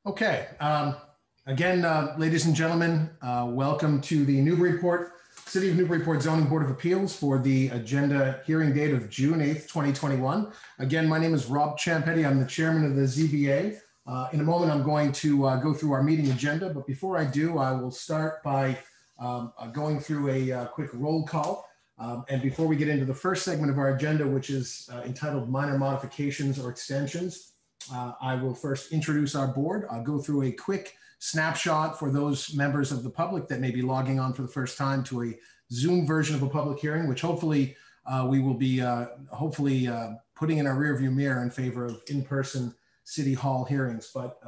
Okay. Again, ladies and gentlemen, welcome to the City of Newburyport Zoning Board of Appeals for the agenda hearing date of June 8th, 2021. Again, my name is Rob Champetti. I'm the chairman of the ZBA. In a moment, I'm going to go through our meeting agenda, but before I do, I will start by going through a quick roll call. And before we get into the first segment of our agenda, which is entitled Minor Modifications or Extensions, I will first introduce our board. I'll go through a quick snapshot for those members of the public that may be logging on for the first time to a Zoom version of a public hearing, which hopefully we will be putting in our rearview mirror in favor of in-person City Hall hearings. But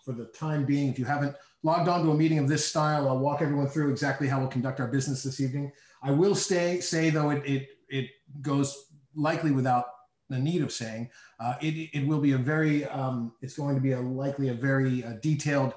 for the time being, if you haven't logged on to a meeting of this style, I'll walk everyone through exactly how we'll conduct our business this evening. I will say though, it goes likely without the need of saying, it will be it's going to be likely a very detailed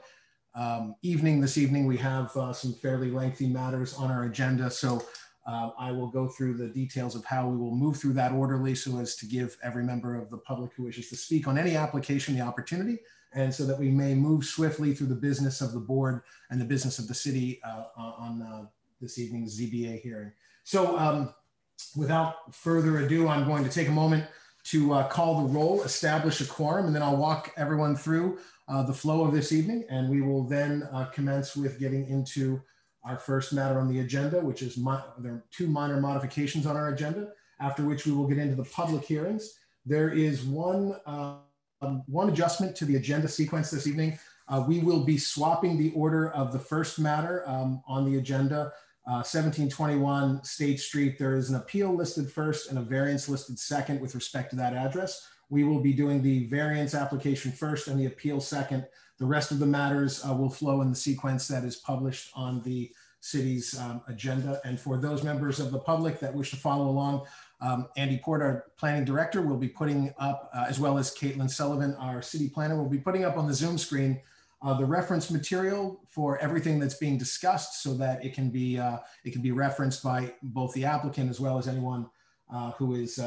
evening this evening. We have some fairly lengthy matters on our agenda, so I will go through the details of how we will move through that orderly so as to give every member of the public who wishes to speak on any application the opportunity, and so that we may move swiftly through the business of the board and the business of the city on this evening's ZBA hearing. So without further ado, I'm going to take a moment to call the roll, establish a quorum, and then I'll walk everyone through the flow of this evening, and we will then commence with getting into our first matter on the agenda, which is there are two minor modifications on our agenda, after which we will get into the public hearings. There is one adjustment to the agenda sequence this evening. We will be swapping the order of the first matter on the agenda. 1721 State Street. There is an appeal listed first and a variance listed second with respect to that address. We will be doing the variance application first and the appeal second. The rest of the matters will flow in the sequence that is published on the city's agenda. And for those members of the public that wish to follow along, Andy Porter, our planning director, will be putting up, as well as Caitlin Sullivan, our city planner, will be putting up on the Zoom screen the reference material for everything that's being discussed, so that it can be referenced by both the applicant as well as anyone who is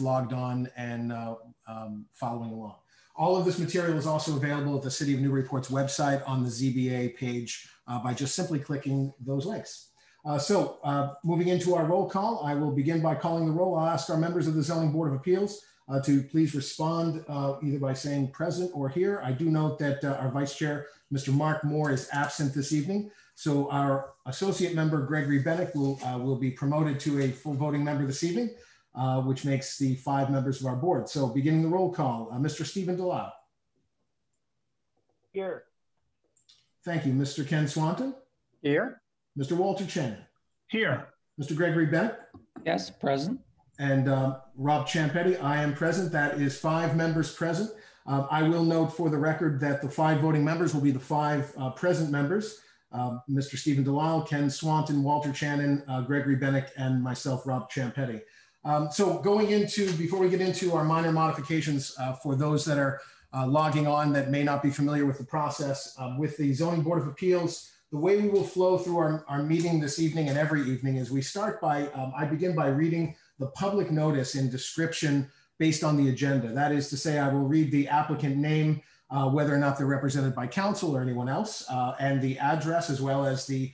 logged on and following along. All of this material is also available at the City of Newburyport's website on the ZBA page by just simply clicking those links. Moving into our roll call, I will begin by calling the roll. I'll ask our members of the Zoning Board of Appeals to please respond either by saying present or here. I do note that our Vice Chair, Mr. Mark Moore, is absent this evening. So our Associate Member, Gregory Bennett, will be promoted to a full voting member this evening, which makes the 5 members of our board. So beginning the roll call, Mr. Stephen Delisle. Here. Thank you. Mr. Ken Swanton. Here. Mr. Walter Chen. Here. Mr. Gregory Bennett. Yes, present. And Rob Champetti, I am present. That is 5 members present. I will note for the record that the 5 voting members will be the 5 present members, Mr. Stephen Delisle, Ken Swanton, Walter Channon, Gregory Bennett, and myself, Rob Champetti. So before we get into our minor modifications, for those that are logging on that may not be familiar with the process, with the Zoning Board of Appeals, the way we will flow through our meeting this evening and every evening is we start by, I begin by reading the public notice in description based on the agenda. That is to say, I will read the applicant name, whether or not they're represented by counsel or anyone else, and the address, as well as the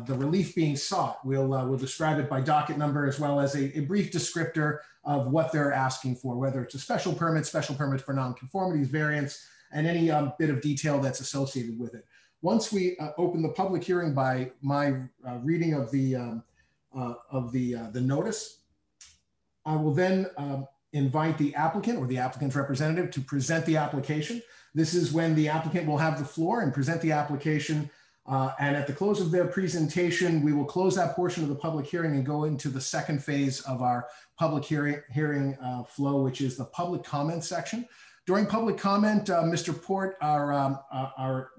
relief being sought. We'll describe it by docket number, as well as a brief descriptor of what they're asking for, whether it's a special permit for nonconformities, variance, and any bit of detail that's associated with it. Once we open the public hearing by my reading of the notice, I will then invite the applicant or the applicant's representative to present the application. This is when the applicant will have the floor and present the application. And at the close of their presentation, we will close that portion of the public hearing and go into the second phase of our public hearing flow, which is the public comment section. During public comment, Mr. Port, our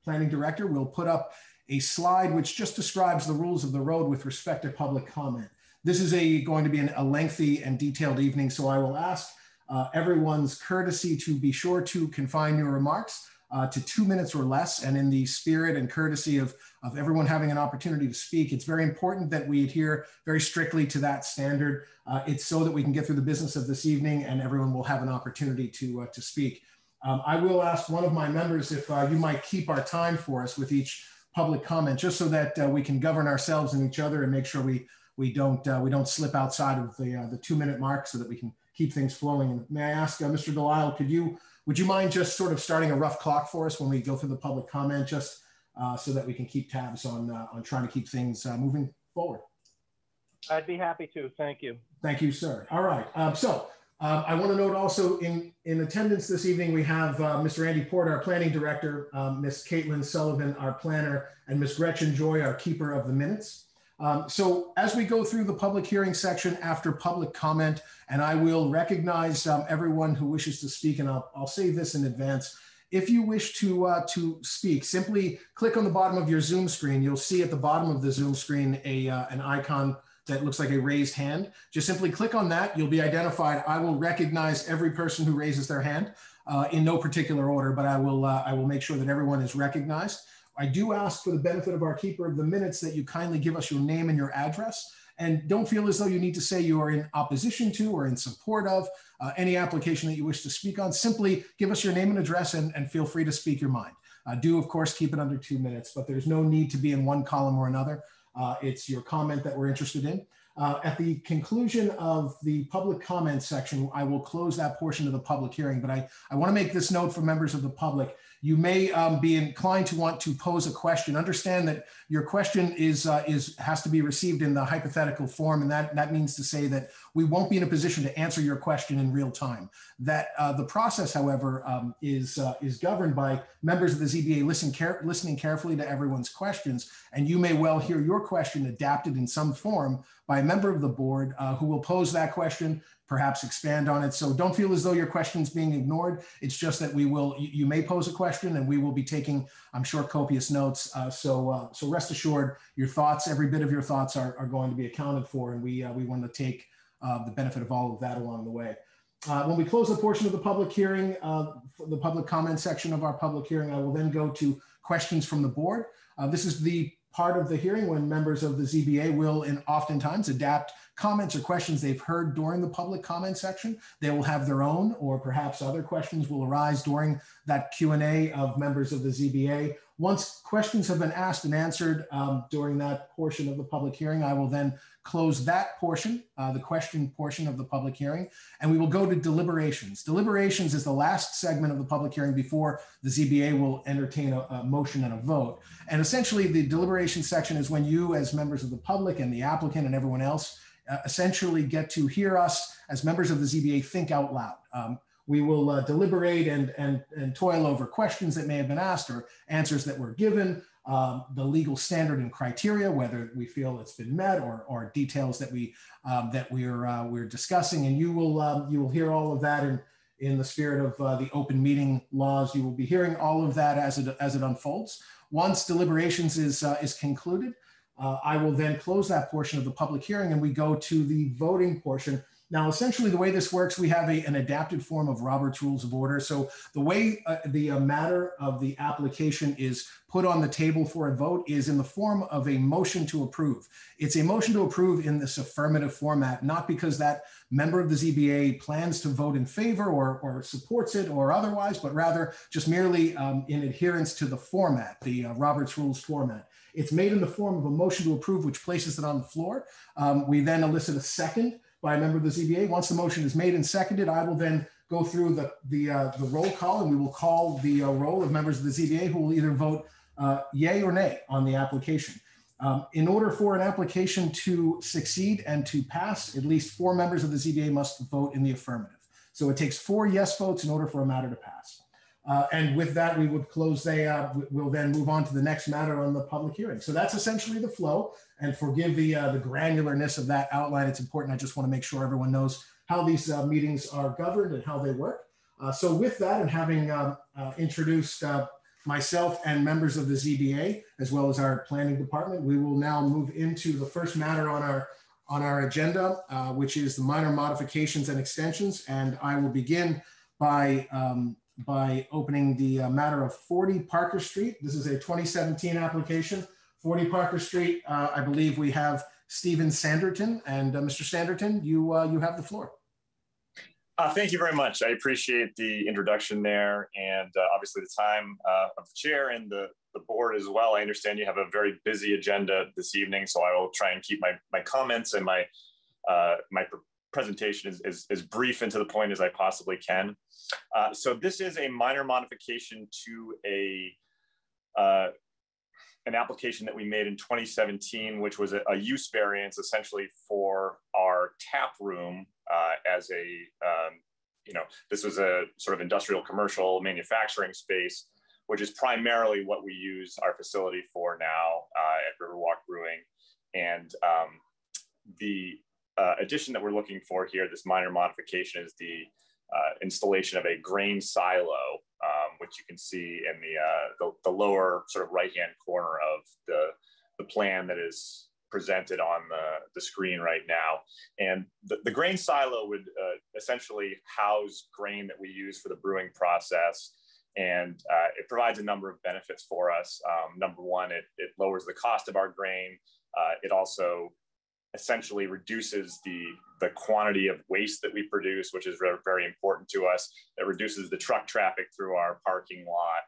planning director, will put up a slide which just describes the rules of the road with respect to public comment. This is going to be a lengthy and detailed evening, so I will ask everyone's courtesy to be sure to confine your remarks to 2 minutes or less. And in the spirit and courtesy of everyone having an opportunity to speak, it's very important that we adhere very strictly to that standard. It's so that we can get through the business of this evening and everyone will have an opportunity to speak. I will ask one of my members if you might keep our time for us with each public comment, just so that we can govern ourselves and each other and make sure we don't slip outside of the 2-minute mark, so that we can keep things flowing. And may I ask, Mr. Delisle, would you mind just sort of starting a rough clock for us when we go through the public comment, just so that we can keep tabs on trying to keep things moving forward? I'd be happy to. Thank you. Thank you, sir. All right. I want to note also in attendance this evening, we have Mr. Andy Port, our planning director, Ms. Caitlin Sullivan, our planner, and Ms. Gretchen Joy, our keeper of the minutes. So as we go through the public hearing section after public comment, and I will recognize everyone who wishes to speak, and I'll say this in advance. If you wish to speak, simply click on the bottom of your Zoom screen. You'll see at the bottom of the Zoom screen an icon that looks like a raised hand. Just simply click on that. You'll be identified. I will recognize every person who raises their hand in no particular order, but I will make sure that everyone is recognized. I do ask, for the benefit of our keeper of the minutes, that you kindly give us your name and your address, and don't feel as though you need to say you are in opposition to or in support of any application that you wish to speak on. Simply give us your name and address, and feel free to speak your mind. Do, of course, keep it under 2 minutes, but there's no need to be in one column or another. It's your comment that we're interested in. At the conclusion of the public comment section, I will close that portion of the public hearing, but I want to make this note for members of the public. You may be inclined to want to pose a question. Understand that your question has to be received in the hypothetical form, and that means to say that we won't be in a position to answer your question in real time. That the process, however, is governed by members of the ZBA listening carefully to everyone's questions, and you may well hear your question adapted in some form by a member of the board who will pose that question, perhaps expand on it. So don't feel as though your question's being ignored. It's just that you may pose a question, and we will be taking, I'm sure, copious notes. So rest assured, your thoughts, every bit of your thoughts are going to be accounted for, and we want to take the benefit of all of that along the way. When we close the portion of the public hearing, the public comment section of our public hearing, I will then go to questions from the board. This is the part of the hearing when members of the ZBA will oftentimes adapt comments or questions they've heard during the public comment section. They will have their own, or perhaps other questions will arise during that Q&A of members of the ZBA. Once questions have been asked and answered during that portion of the public hearing, I will then close that portion, the question portion of the public hearing, and we will go to deliberations. Deliberations is the last segment of the public hearing before the ZBA will entertain a motion and a vote. And essentially, the deliberation section is when you, as members of the public and the applicant and everyone else, essentially get to hear us as members of the ZBA think out loud. We will deliberate and toil over questions that may have been asked or answers that were given, the legal standard and criteria, whether we feel it's been met, or details that we're discussing. And you will hear all of that in the spirit of the open meeting laws. You will be hearing all of that as it unfolds. Once deliberations is concluded, I will then close that portion of the public hearing, and we go to the voting portion. Now, essentially, the way this works, we have an adapted form of Robert's Rules of Order. So the way the matter of the application is put on the table for a vote is in the form of a motion to approve. It's a motion to approve in this affirmative format, not because that member of the ZBA plans to vote in favor or supports it or otherwise, but rather just merely in adherence to the format, the Robert's Rules format. It's made in the form of a motion to approve, which places it on the floor. We then elicit a second by a member of the ZBA. Once the motion is made and seconded, I will then go through the roll call, and we will call the roll of members of the ZBA who will either vote yay or nay on the application. In order for an application to succeed and to pass, at least 4 members of the ZBA must vote in the affirmative. So it takes 4 yes votes in order for a matter to pass. And with that, we would close we'll then move on to the next matter on the public hearing. So that's essentially the flow, and forgive the granularness of that outline. It's important. I just want to make sure everyone knows how these meetings are governed and how they work. So with that, and having introduced myself and members of the ZBA, as well as our planning department, we will now move into the first matter on our agenda, which is the minor modifications and extensions. And I will begin by opening the matter of 40 Parker Street. This is a 2017 application. 40 Parker Street, I believe we have Stephen Sanderton. And Mr. Sanderton, you have the floor. Thank you very much. I appreciate the introduction there, and obviously the time of the chair and the board as well. I understand you have a very busy agenda this evening, so I will try and keep my comments and my presentation as brief and to the point as I possibly can. So this is a minor modification to an application that we made in 2017, which was a use variance essentially for our tap room as a, this was a sort of industrial commercial manufacturing space, which is primarily what we use our facility for now at Riverwalk Brewing. And the addition that we're looking for here, this minor modification, is the installation of a grain silo, which you can see in the lower sort of right-hand corner of the plan that is presented on the screen right now. And the grain silo would essentially house grain that we use for the brewing process. And it provides a number of benefits for us. Number one, it lowers the cost of our grain. It also essentially reduces the quantity of waste that we produce, which is very, very important to us. It reduces the truck traffic through our parking lot.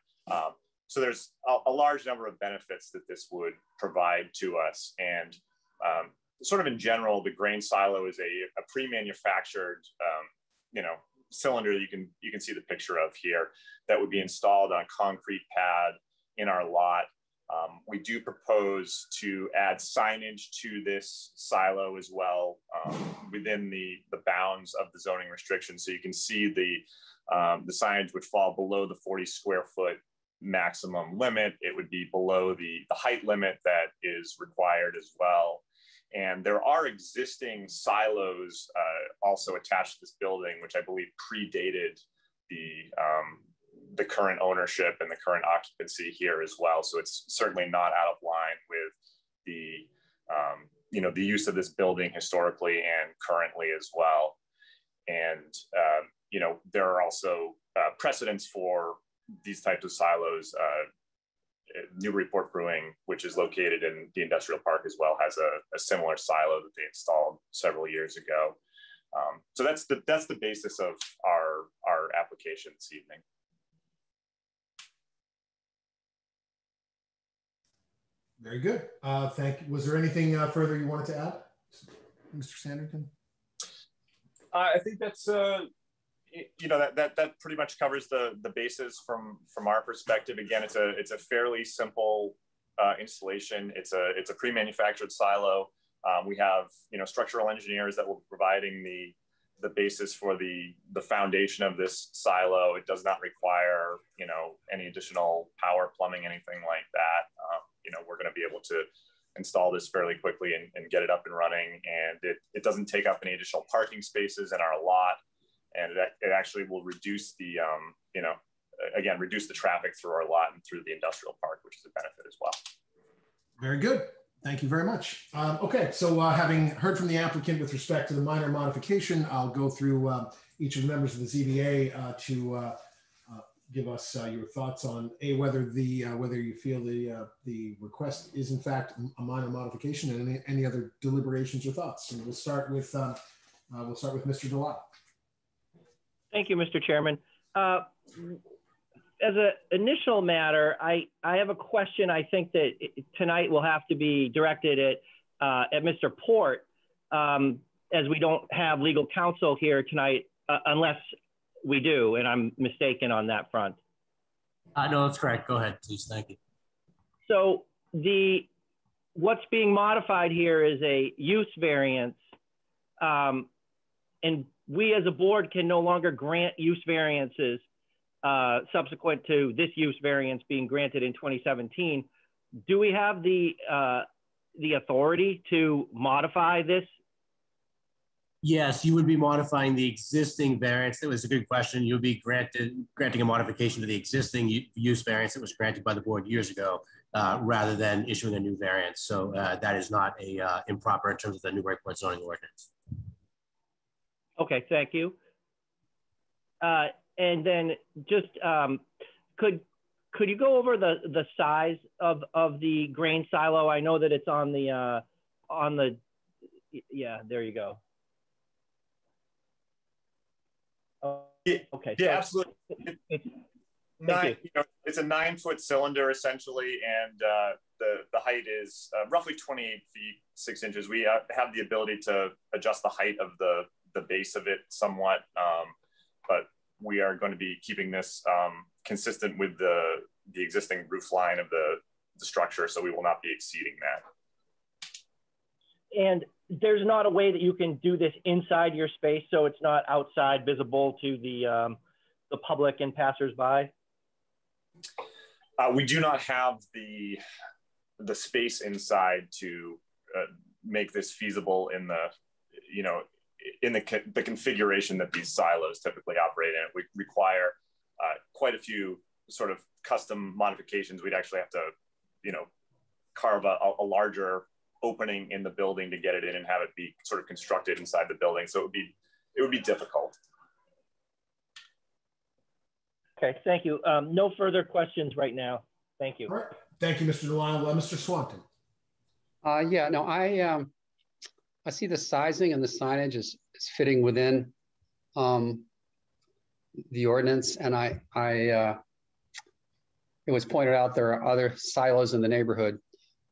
So there's a large number of benefits that this would provide to us. And sort of in general, the grain silo is a pre-manufactured, cylinder that you can see the picture of here that would be installed on a concrete pad in our lot. We do propose to add signage to this silo as well within the bounds of the zoning restrictions. So you can see the signage would fall below the 40 square foot maximum limit. It would be below the height limit that is required as well. And there are existing silos also attached to this building, which I believe predated the current ownership and the current occupancy here as well. So it's certainly not out of line with the use of this building historically and currently as well. And there are also precedents for these types of silos. Newburyport Brewing, which is located in the industrial park as well, has a similar silo that they installed several years ago. So that's the basis of our application this evening. Very good. Thank you. Was there anything further you wanted to add, Mr. Sanderton? I think that's that pretty much covers the basis from our perspective. Again, it's a fairly simple installation. It's a pre-manufactured silo. We have structural engineers that will be providing the basis for the foundation of this silo. It does not require any additional power, plumbing, anything like that. We're going to be able to install this fairly quickly and get it up and running. And it doesn't take up any additional parking spaces in our lot. And it actually will reduce reduce the traffic through our lot and through the industrial park, which is a benefit as well. Very good. Thank you very much. Okay, so having heard from the applicant with respect to the minor modification, I'll go through each of the members of the ZBA to give us your thoughts on whether you feel the request is in fact a minor modification, and any other deliberations or thoughts. And we'll start with Mr. Delat. Thank you, Mr. Chairman. As an initial matter, I have a question. I think that tonight will have to be directed at Mr. Port, as we don't have legal counsel here tonight, unless we do, and I'm mistaken on that front. No, that's correct. Go ahead, please. Thank you. So what's being modified here is a use variance, and we as a board can no longer grant use variances subsequent to this use variance being granted in 2017. Do we have the authority to modify this? Yes, you would be modifying the existing variance. That was a good question. You'll be granting a modification to the existing use variance that was granted by the board years ago, rather than issuing a new variance. So that is not improper in terms of the Newburyport zoning ordinance. Okay, thank you. And then just could you go over the size of the grain silo? I know that it's on the yeah, there you go. Okay. Yeah, so absolutely. Thank you. It's a 9-foot cylinder essentially, and the height is roughly 28 feet 6 inches. We have the ability to adjust the height of the base of it somewhat, but we are going to be keeping this consistent with the existing roof line of the structure, so we will not be exceeding that. And there's not a way that you can do this inside your space, so it's not outside visible to the public and passersby? We do not have the space inside to make this feasible in the configuration that these silos typically operate in. We require quite a few sort of custom modifications. We'd actually have to, carve a larger opening in the building to get it in and have it be sort of constructed inside the building. So it would be difficult. Okay, thank you. No further questions right now. Thank you. All right. Thank you, Mr. Delisle. Mr. Swanton. Yeah, no, I see the sizing and the signage is fitting within the ordinance, and it was pointed out there are other silos in the neighborhood,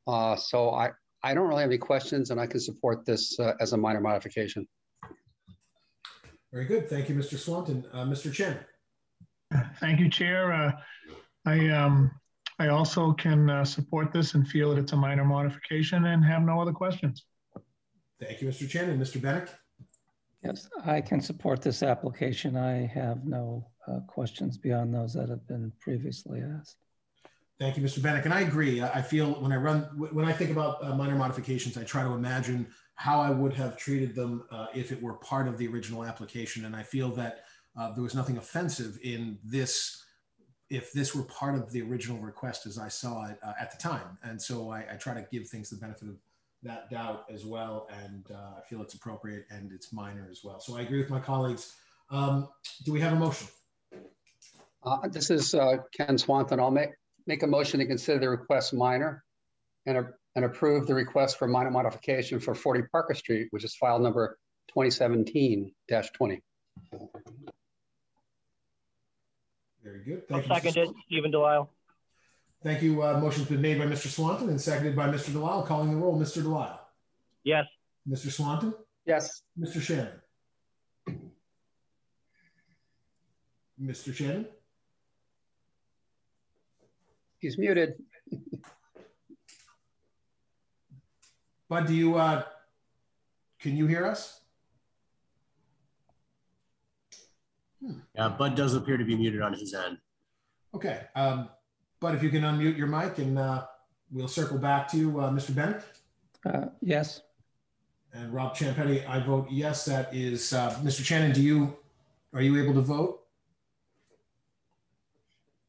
so I don't really have any questions, and I can support this as a minor modification. Very good. Thank you, Mr. Swanton. Mr. Chen. Thank you, Chair. I also can support this and feel that it's a minor modification and have no other questions. Thank you, Mr. Chen. And Mr. Bennett? Yes, I can support this application. I have no questions beyond those that have been previously asked. Thank you, Mr. Bennett. And I agree. I feel when I think about minor modifications, I try to imagine how I would have treated them if it were part of the original application. And I feel that there was nothing offensive in this if this were part of the original request as I saw it at the time. And so I try to give things the benefit of that doubt as well. And I feel it's appropriate and it's minor as well. So I agree with my colleagues. Do we have a motion? This is Ken Swanton. I'll make a motion to consider the request minor and approve the request for minor modification for 40 Parker Street, which is file number 2017-20. Very good. I'll second it, Stephen Delisle. Thank you. Motion's been made by Mr. Swanton and seconded by Mr. Delisle. Calling the roll, Mr. Delisle. Yes. Mr. Swanton? Yes. Mr. Shannon? Mr. Shannon? He's muted. Bud, can you hear us? Yeah, Bud does appear to be muted on his end. Okay. Bud, if you can unmute your mic and we'll circle back to Mr. Bennett. Yes. And Rob Champetti, I vote yes. That is, Mr. Shannon, are you able to vote?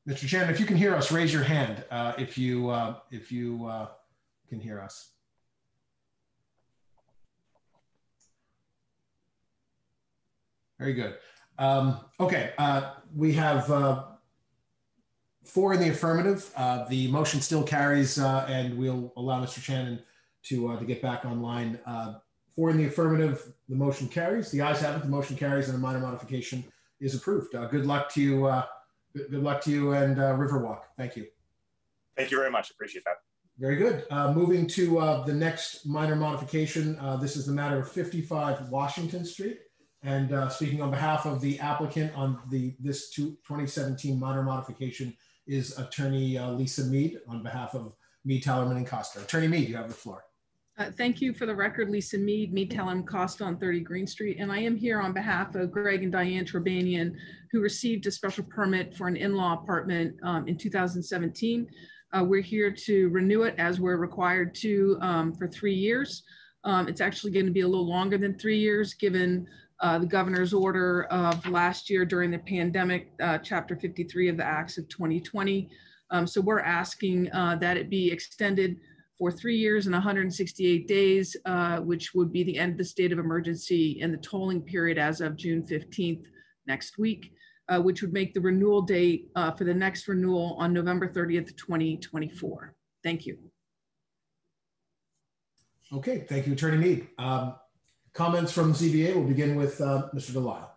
Mr. Shannon, if you can hear us, raise your hand if you can hear us. Very good. Okay, we have 4 in the affirmative. The motion still carries, and we'll allow Mr. Shannon to get back online. 4 in the affirmative, the motion carries. The ayes have it, the motion carries, and a minor modification is approved. Good luck to you. Good luck to you and Riverwalk. Thank you. Thank you very much. Appreciate that. Very good. Moving to the next minor modification. This is the matter of 55 Washington Street. And speaking on behalf of the applicant on this 2017 minor modification is Attorney Lisa Mead on behalf of Mead, Tellerman, and Costa. Attorney Mead, you have the floor. Thank you. For the record, Lisa Mead, Tellerman, Costa on 30 Green Street. And I am here on behalf of Greg and Diane Trebanian, who received a special permit for an in-law apartment in 2017. We're here to renew it as we're required to for 3 years. It's actually going to be a little longer than 3 years given the governor's order of last year during the pandemic, Chapter 53 of the Acts of 2020. So we're asking that it be extended for 3 years and 168 days, which would be the end of the state of emergency and the tolling period as of June 15th next week, which would make the renewal date for the next renewal on November 30th, 2024. Thank you. Okay, thank you, Attorney Mead. Comments from ZBA. We'll begin with Mr. Delisle.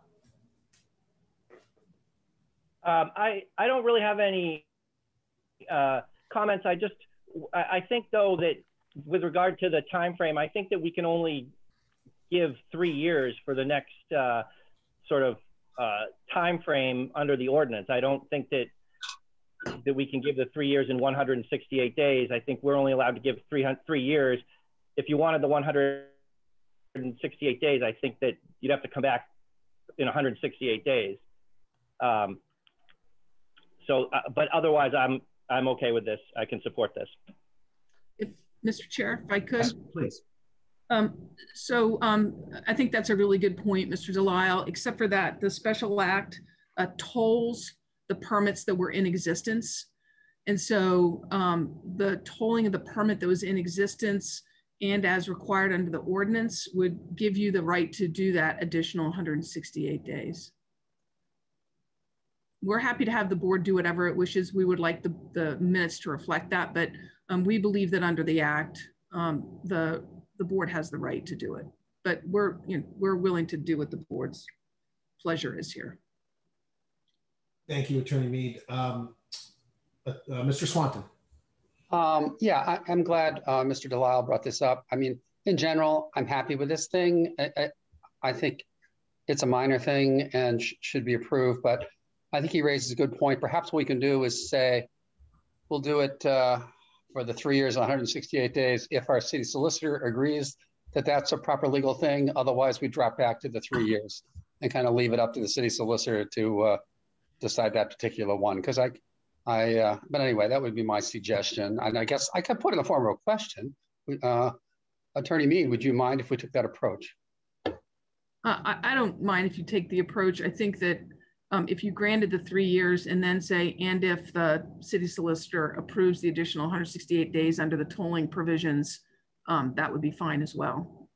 I don't really have any comments. I think though that with regard to the time frame, I think that we can only give 3 years for the next sort of time frame under the ordinance. I don't think that we can give the 3 years in 168 days. I think we're only allowed to give 3 years. If you wanted the 168 days, I think that you'd have to come back in 168 days. But otherwise, I'm okay with this. I can support this. Mr. Chair, if I could. Yes, please. I think that's a really good point, Mr. Delisle, except for that the special act tolls the permits that were in existence. And so the tolling of the permit that was in existence and as required under the ordinance would give you the right to do that additional 168 days. We're happy to have the board do whatever it wishes. We would like the minutes to reflect that, but we believe that under the act, the board has the right to do it. But we're willing to do what the board's pleasure is here. Thank you, Attorney Mead. Mr. Swanton. Yeah, I'm glad Mr. Delisle brought this up. I mean, in general, I'm happy with this thing. I think it's a minor thing and should be approved, but I think he raises a good point. Perhaps what we can do is say, we'll do it for the 3 years, 168 days, if our city solicitor agrees that that's a proper legal thing. Otherwise, we drop back to the 3 years and kind of leave it up to the city solicitor to decide that particular one. Because but anyway, that would be my suggestion. And I guess I could put in the form of a question. Attorney Mead, would you mind if we took that approach? I don't mind if you take the approach. I think that if you granted the 3 years and then say, and if the city solicitor approves the additional 168 days under the tolling provisions, that would be fine as well.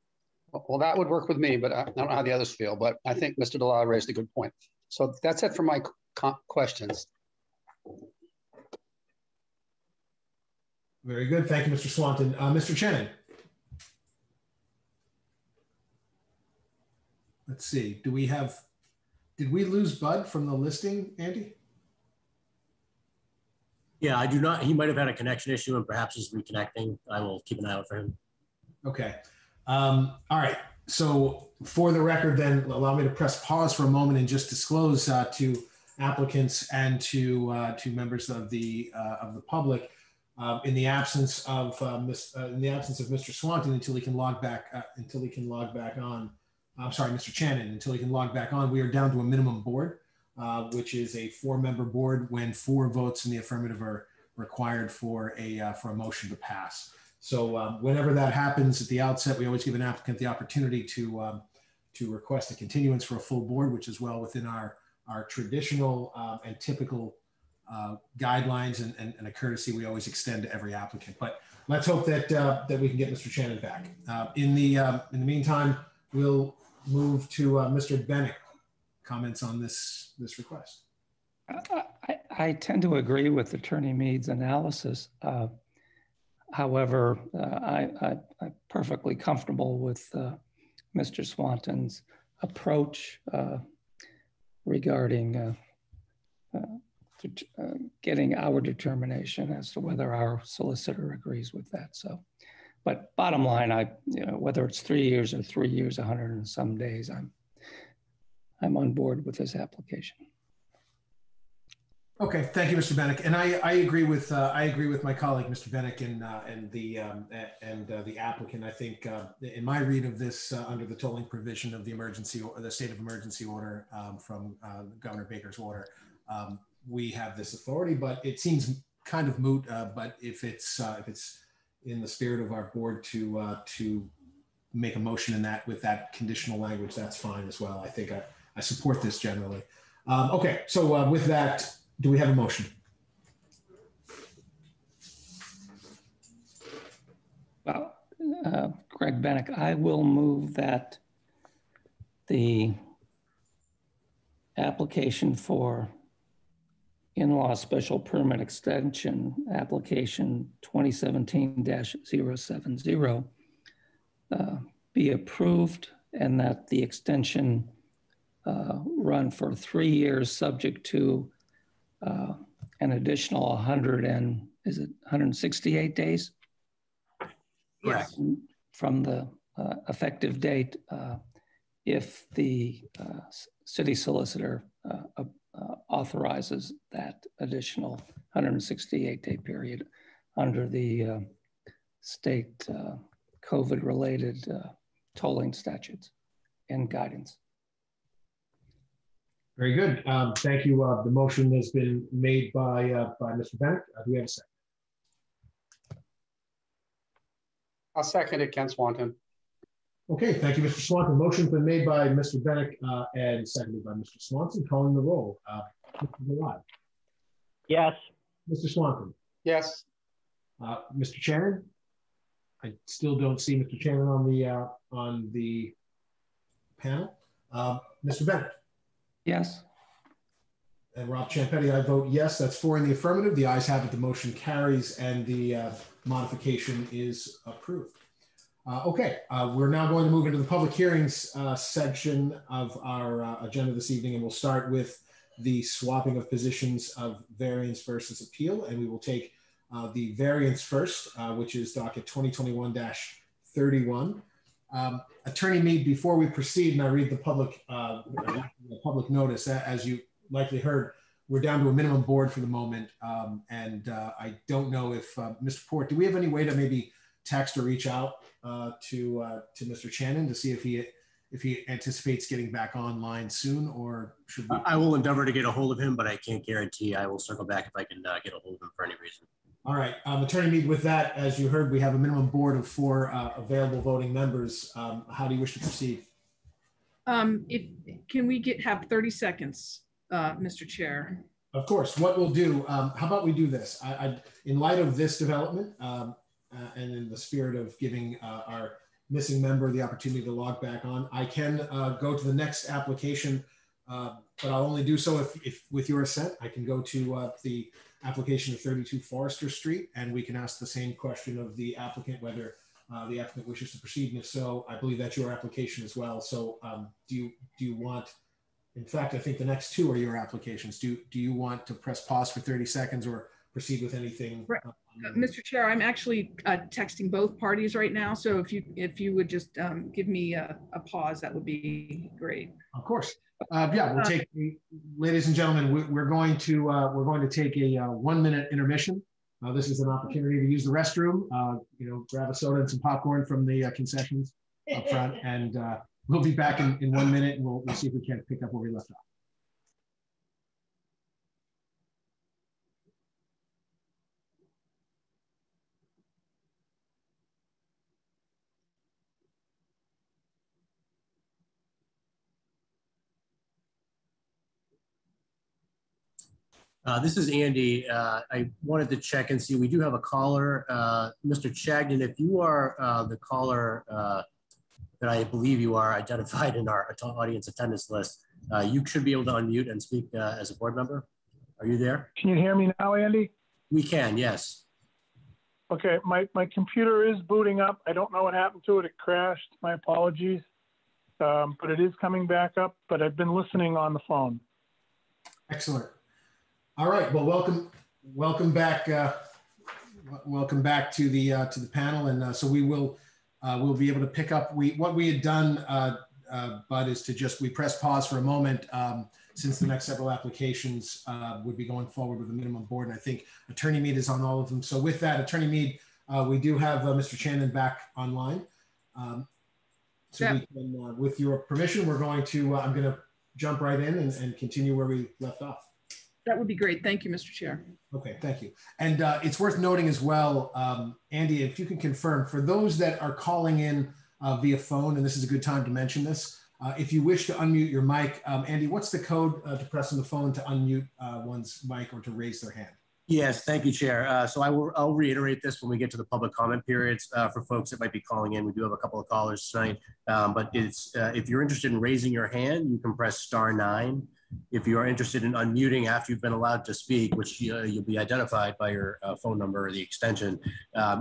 Well, that would work with me, but I don't know how the others feel, but I think Mr. Delisle raised a good point. So that's it for my questions. Very good. Thank you, Mr. Swanton. Mr. Chenin. Let's see. Did we lose Bud from the listing, Andy? Yeah, I do not. He might have had a connection issue and perhaps is reconnecting. I will keep an eye out for him. Okay. All right. So for the record, then allow me to press pause for a moment and just disclose to applicants and to members of the public, in the absence of Mr. Swanton until he can log back on. I'm sorry, Mr. Chenin, until he can log back on. We are down to a minimum board, which is a 4-member board when 4 votes in the affirmative are required for a motion to pass. So whenever that happens at the outset, we always give an applicant the opportunity to request a continuance for a full board, which is well within our traditional and typical guidelines and a courtesy we always extend to every applicant. But let's hope that we can get Mr. Chenin back. In the meantime, we'll move to Mr. Bennett. Comments on this request. I tend to agree with Attorney Mead's analysis. However, I'm perfectly comfortable with Mr. Swanton's approach regarding getting our determination as to whether our solicitor agrees with that. So, but bottom line, whether it's 3 years or 3 years, 100 and some days, I'm on board with this application. Okay, thank you, Mr. Bennett. And I agree with my colleague, Mr. Bennett, and the applicant. I think in my read of this, under the tolling provision of the state of emergency order from Governor Baker's order, we have this authority. But it seems kind of moot. But if it's in the spirit of our board to make a motion with that conditional language, that's fine as well. I think I support this generally. Okay, so with that. Do we have a motion? Well, Greg Bennett, I will move that the application for in-law special permit extension application 2017-070 be approved, and that the extension run for 3 years subject to an additional 168 days? Yes. From the effective date, if the city solicitor authorizes that additional 168-day period under the state COVID-related tolling statutes and guidance. Very good. Thank you. The motion has been made by Mr. Bennett. Do we have a second? I'll second it, Ken Swanton. Okay, thank you, Mr. Swanton. Motion's been made by Mr. Bennett and seconded by Mr. Swanson. Calling the roll. Mr. Bilal. Yes. Mr. Swanton. Yes. Mr. Shannon. I still don't see Mr. Shannon on the panel. Mr. Bennett. Yes. And Rob Champetti, I vote yes. That's 4 in the affirmative. The ayes have it. The motion carries and the modification is approved. Okay, we're now going to move into the public hearings section of our agenda this evening, and we'll start with the swapping of positions of variance versus appeal, and we will take the variance first, which is docket 2021-31. Attorney Mead, before we proceed and I read the public notice, as you likely heard, we're down to a minimum board for the moment, and I don't know if Mr. Port, do we have any way to maybe text or reach out to Mr. Shannon to see if he anticipates getting back online soon, or should we? I will endeavor to get a hold of him, but I can't guarantee. I will circle back if I can get a hold of him for any reason. All right, Attorney Mead, with that, as you heard, we have a minimum board of 4 available voting members. How do you wish to proceed? Can we have 30 seconds, Mr. Chair? Of course. What we'll do, how about we do this? In light of this development, and in the spirit of giving our missing member the opportunity to log back on, I can go to the next application, but I'll only do so if with your assent. I can go to the application of 32 Forester Street, and we can ask the same question of the applicant, whether the applicant wishes to proceed. And if so, I believe that's your application as well. So do you want, in fact, I think the next 2 are your applications. Do you want to press pause for 30 seconds or proceed with anything? Right. Mr. Chair, I'm actually texting both parties right now. So if you would just give me a pause, that would be great. Of course. Yeah, we'll take, ladies and gentlemen, we're going to take a 1-minute intermission. This is an opportunity to use the restroom, grab a soda and some popcorn from the concessions up front, and we'll be back in 1 minute, and we'll see if we can pick up where we left off. This is Andy. I wanted to check and see, we do have a caller. Mr. Chagnon, if you are the caller that I believe you are identified in our audience attendance list, you should be able to unmute and speak as a board member. Are you there? Can you hear me now, Andy? We can, yes. Okay, my computer is booting up. I don't know what happened to it. It crashed. My apologies. But it is coming back up, but I've been listening on the phone. Excellent. All right. Well, welcome back. Welcome back to the panel, and so we'll be able to pick up. What we had done, Bud, is to we press pause for a moment since the next several applications would be going forward with a minimum board, and I think Attorney Mead is on all of them. So with that, Attorney Mead, we do have Mr. Shannon back online. So we can, with your permission, we're going to I'm going to jump right in and continue where we left off. That would be great. Thank you, Mr. Chair. Okay, thank you. And it's worth noting as well, Andy, if you can confirm, for those that are calling in via phone, and this is a good time to mention this, if you wish to unmute your mic, Andy, what's the code to press on the phone to unmute one's mic or to raise their hand? Yes, thank you, Chair. So I'll reiterate this when we get to the public comment periods for folks that might be calling in. We do have a couple of callers tonight, but it's if you're interested in raising your hand, you can press *9. If you are interested in unmuting after you've been allowed to speak, which you'll be identified by your phone number or the extension,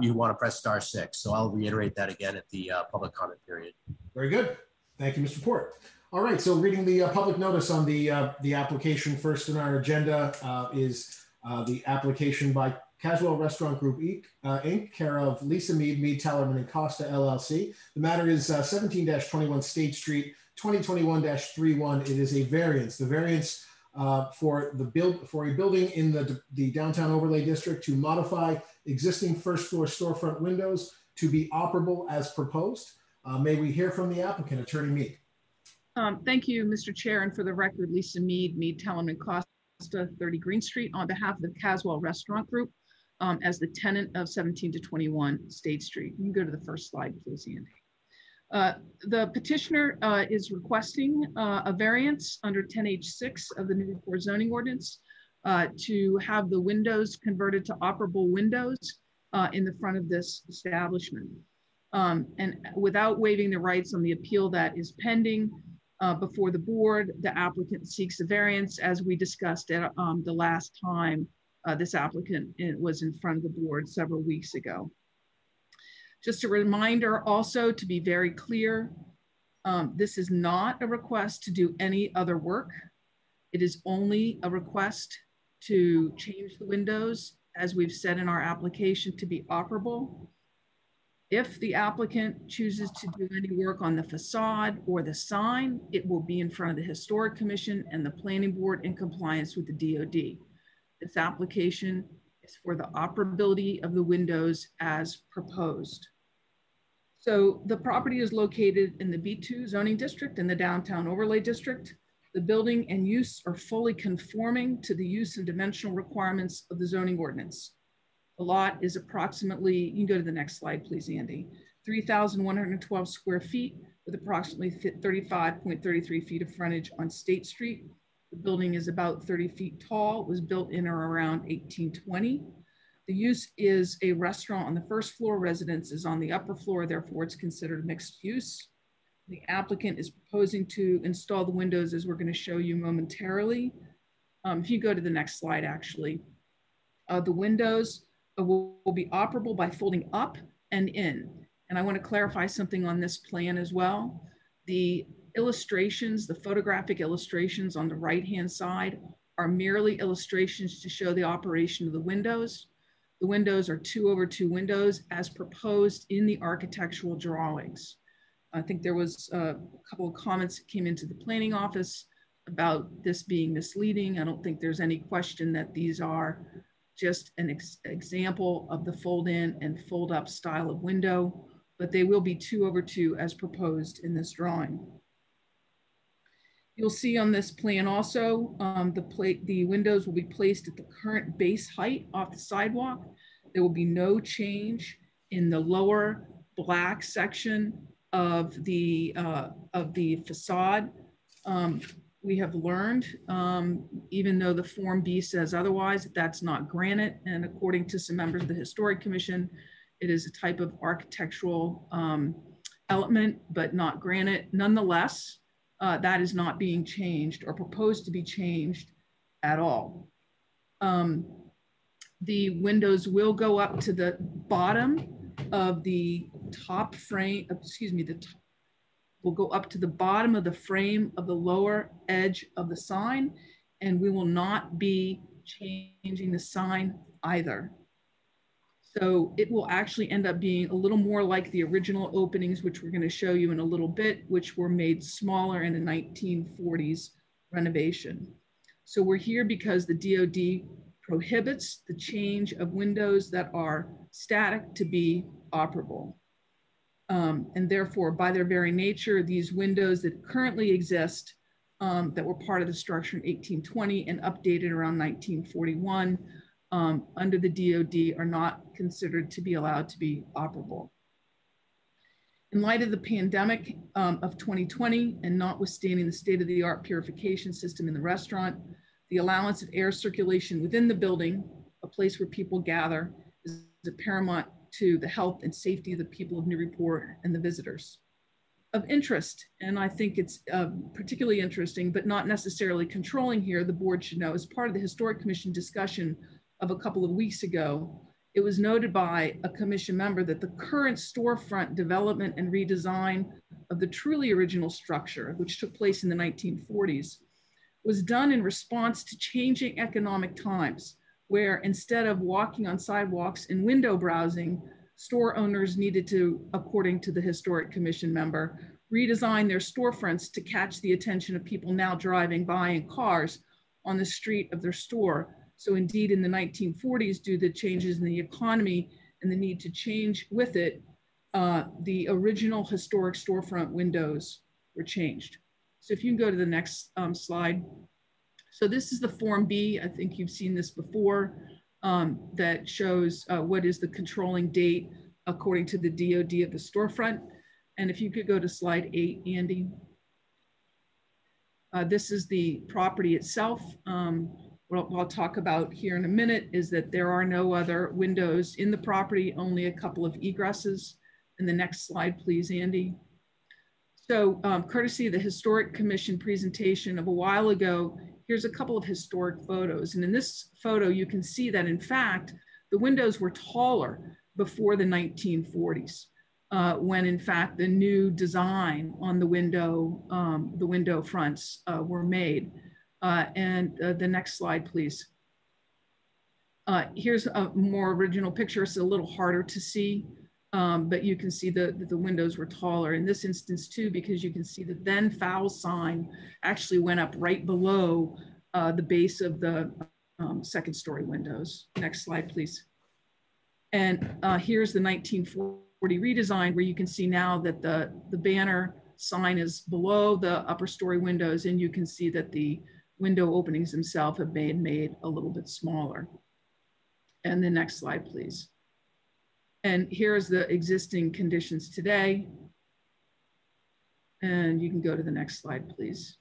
you want to press *6. So I'll reiterate that again at the public comment period. Very good. Thank you, Mr. Port. All right, so reading the public notice on the application, first on our agenda is the application by Caswell Restaurant Group Inc., care of Lisa Mead, Tellerman and Costa LLC. The matter is 17-21 State Street, 2021-31. It is a variance. The variance for a building in the downtown overlay district to modify existing first floor storefront windows to be operable as proposed. May we hear from the applicant, Attorney Mead? Thank you, Mr. Chair, and for the record, Lisa Mead, Tellerman Costa, 30 Green Street, on behalf of the Caswell Restaurant Group, as the tenant of 17-21 State Street. You can go to the first slide, please, Andy. The petitioner is requesting a variance under 10H6 of the Newburyport zoning ordinance to have the windows converted to operable windows in the front of this establishment. And without waiving the rights on the appeal that is pending before the board, the applicant seeks a variance, as we discussed at the last time this applicant was in front of the board several weeks ago. Just a reminder also, to be very clear, this is not a request to do any other work. It is only a request to change the windows, as we've said in our application, to be operable. If the applicant chooses to do any work on the facade or the sign, it will be in front of the Historic Commission and the Planning Board in compliance with the DOD. This application is for the operability of the windows as proposed. So the property is located in the B2 zoning district in the downtown overlay district. The building and use are fully conforming to the use and dimensional requirements of the zoning ordinance. The lot is approximately, you can go to the next slide, please, Andy, 3,112 square feet with approximately 35.33 feet of frontage on State Street. The building is about 30 feet tall. It was built in or around 1820. The use is a restaurant on the first floor, residence is on the upper floor, therefore it's considered mixed use. The applicant is proposing to install the windows, as we're going to show you momentarily. If you go to the next slide, actually, the windows will be operable by folding up and in. And I want to clarify something on this plan as well. The illustrations, the photographic illustrations on the right-hand side are merely illustrations to show the operation of the windows. The windows are 2/2 windows as proposed in the architectural drawings. I think there was a couple of comments that came into the planning office about this being misleading. I don't think there's any question that these are just an example of the fold in and fold up style of window, but they will be 2/2 as proposed in this drawing. You'll see on this plan also, the windows will be placed at the current base height off the sidewalk. There will be no change in the lower black section of the facade. We have learned, even though the Form B says otherwise, that's not granite. And according to some members of the Historic Commission, it is a type of architectural element, but not granite. Nonetheless, that is not being changed or proposed to be changed at all. The windows will go up to the bottom of the top frame, will go up to the bottom of the frame of the lower edge of the sign, and we will not be changing the sign either. So it will actually end up being a little more like the original openings, which we're going to show you in a little bit, which were made smaller in the 1940s renovation. So we're here because the DOD prohibits the change of windows that are static to be operable. And therefore, by their very nature, these windows that currently exist that were part of the structure in 1820 and updated around 1941 under the DOD are not considered to be allowed to be operable. In light of the pandemic of 2020 and notwithstanding the state-of-the-art purification system in the restaurant, the allowance of air circulation within the building, a place where people gather, is paramount to the health and safety of the people of Newburyport and the visitors. Of interest, and I think it's particularly interesting, but not necessarily controlling here, the board should know, as part of the Historic Commission discussion of a couple of weeks ago, it was noted by a commission member that the current storefront development and redesign of the truly original structure, which took place in the 1940s, was done in response to changing economic times, where instead of walking on sidewalks and window browsing, store owners needed to, according to the historic commission member, redesign their storefronts to catch the attention of people now driving by in cars on the street of their store. So indeed, in the 1940s, due to changes in the economy and the need to change with it, the original historic storefront windows were changed. So if you can go to the next slide. So this is the Form B. I think you've seen this before, that shows what is the controlling date according to the DOD of the storefront. And if you could go to slide 8, Andy. This is the property itself. What I'll talk about here in a minute is that there are no other windows in the property, only a couple of egresses. And the next slide, please, Andy. So courtesy of the Historic Commission presentation of a while ago, here's a couple of historic photos. And in this photo, you can see that in fact, the windows were taller before the 1940s, when in fact the new design on the window fronts were made. The next slide, please. Here's a more original picture. It's a little harder to see, but you can see the windows were taller in this instance too, because you can see the then foul sign actually went up right below the base of the second story windows. Next slide, please. And here's the 1940 redesign, where you can see now that the banner sign is below the upper story windows, and you can see that the window openings themselves have been made a little bit smaller. And the next slide, please. And here's the existing conditions today. And you can go to the next slide, please.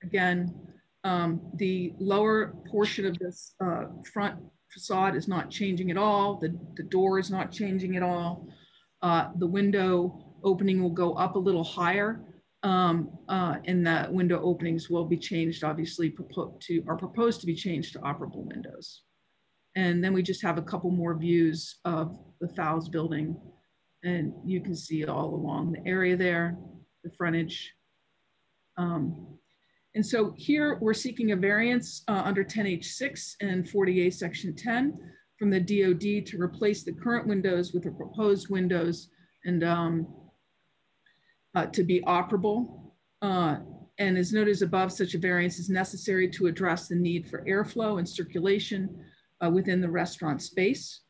Again, the lower portion of this front facade is not changing at all. The door is not changing at all. The window opening will go up a little higher, and the window openings will be changed, obviously, are proposed to be changed to operable windows. And then we just have a couple more views of the Fowles building, and you can see all along the area there, the frontage. And so here we're seeking a variance under 10H6 and 40A Section 10 from the DOD to replace the current windows with the proposed windows and to be operable. And as noted as above, such a variance is necessary to address the need for airflow and circulation within the restaurant space.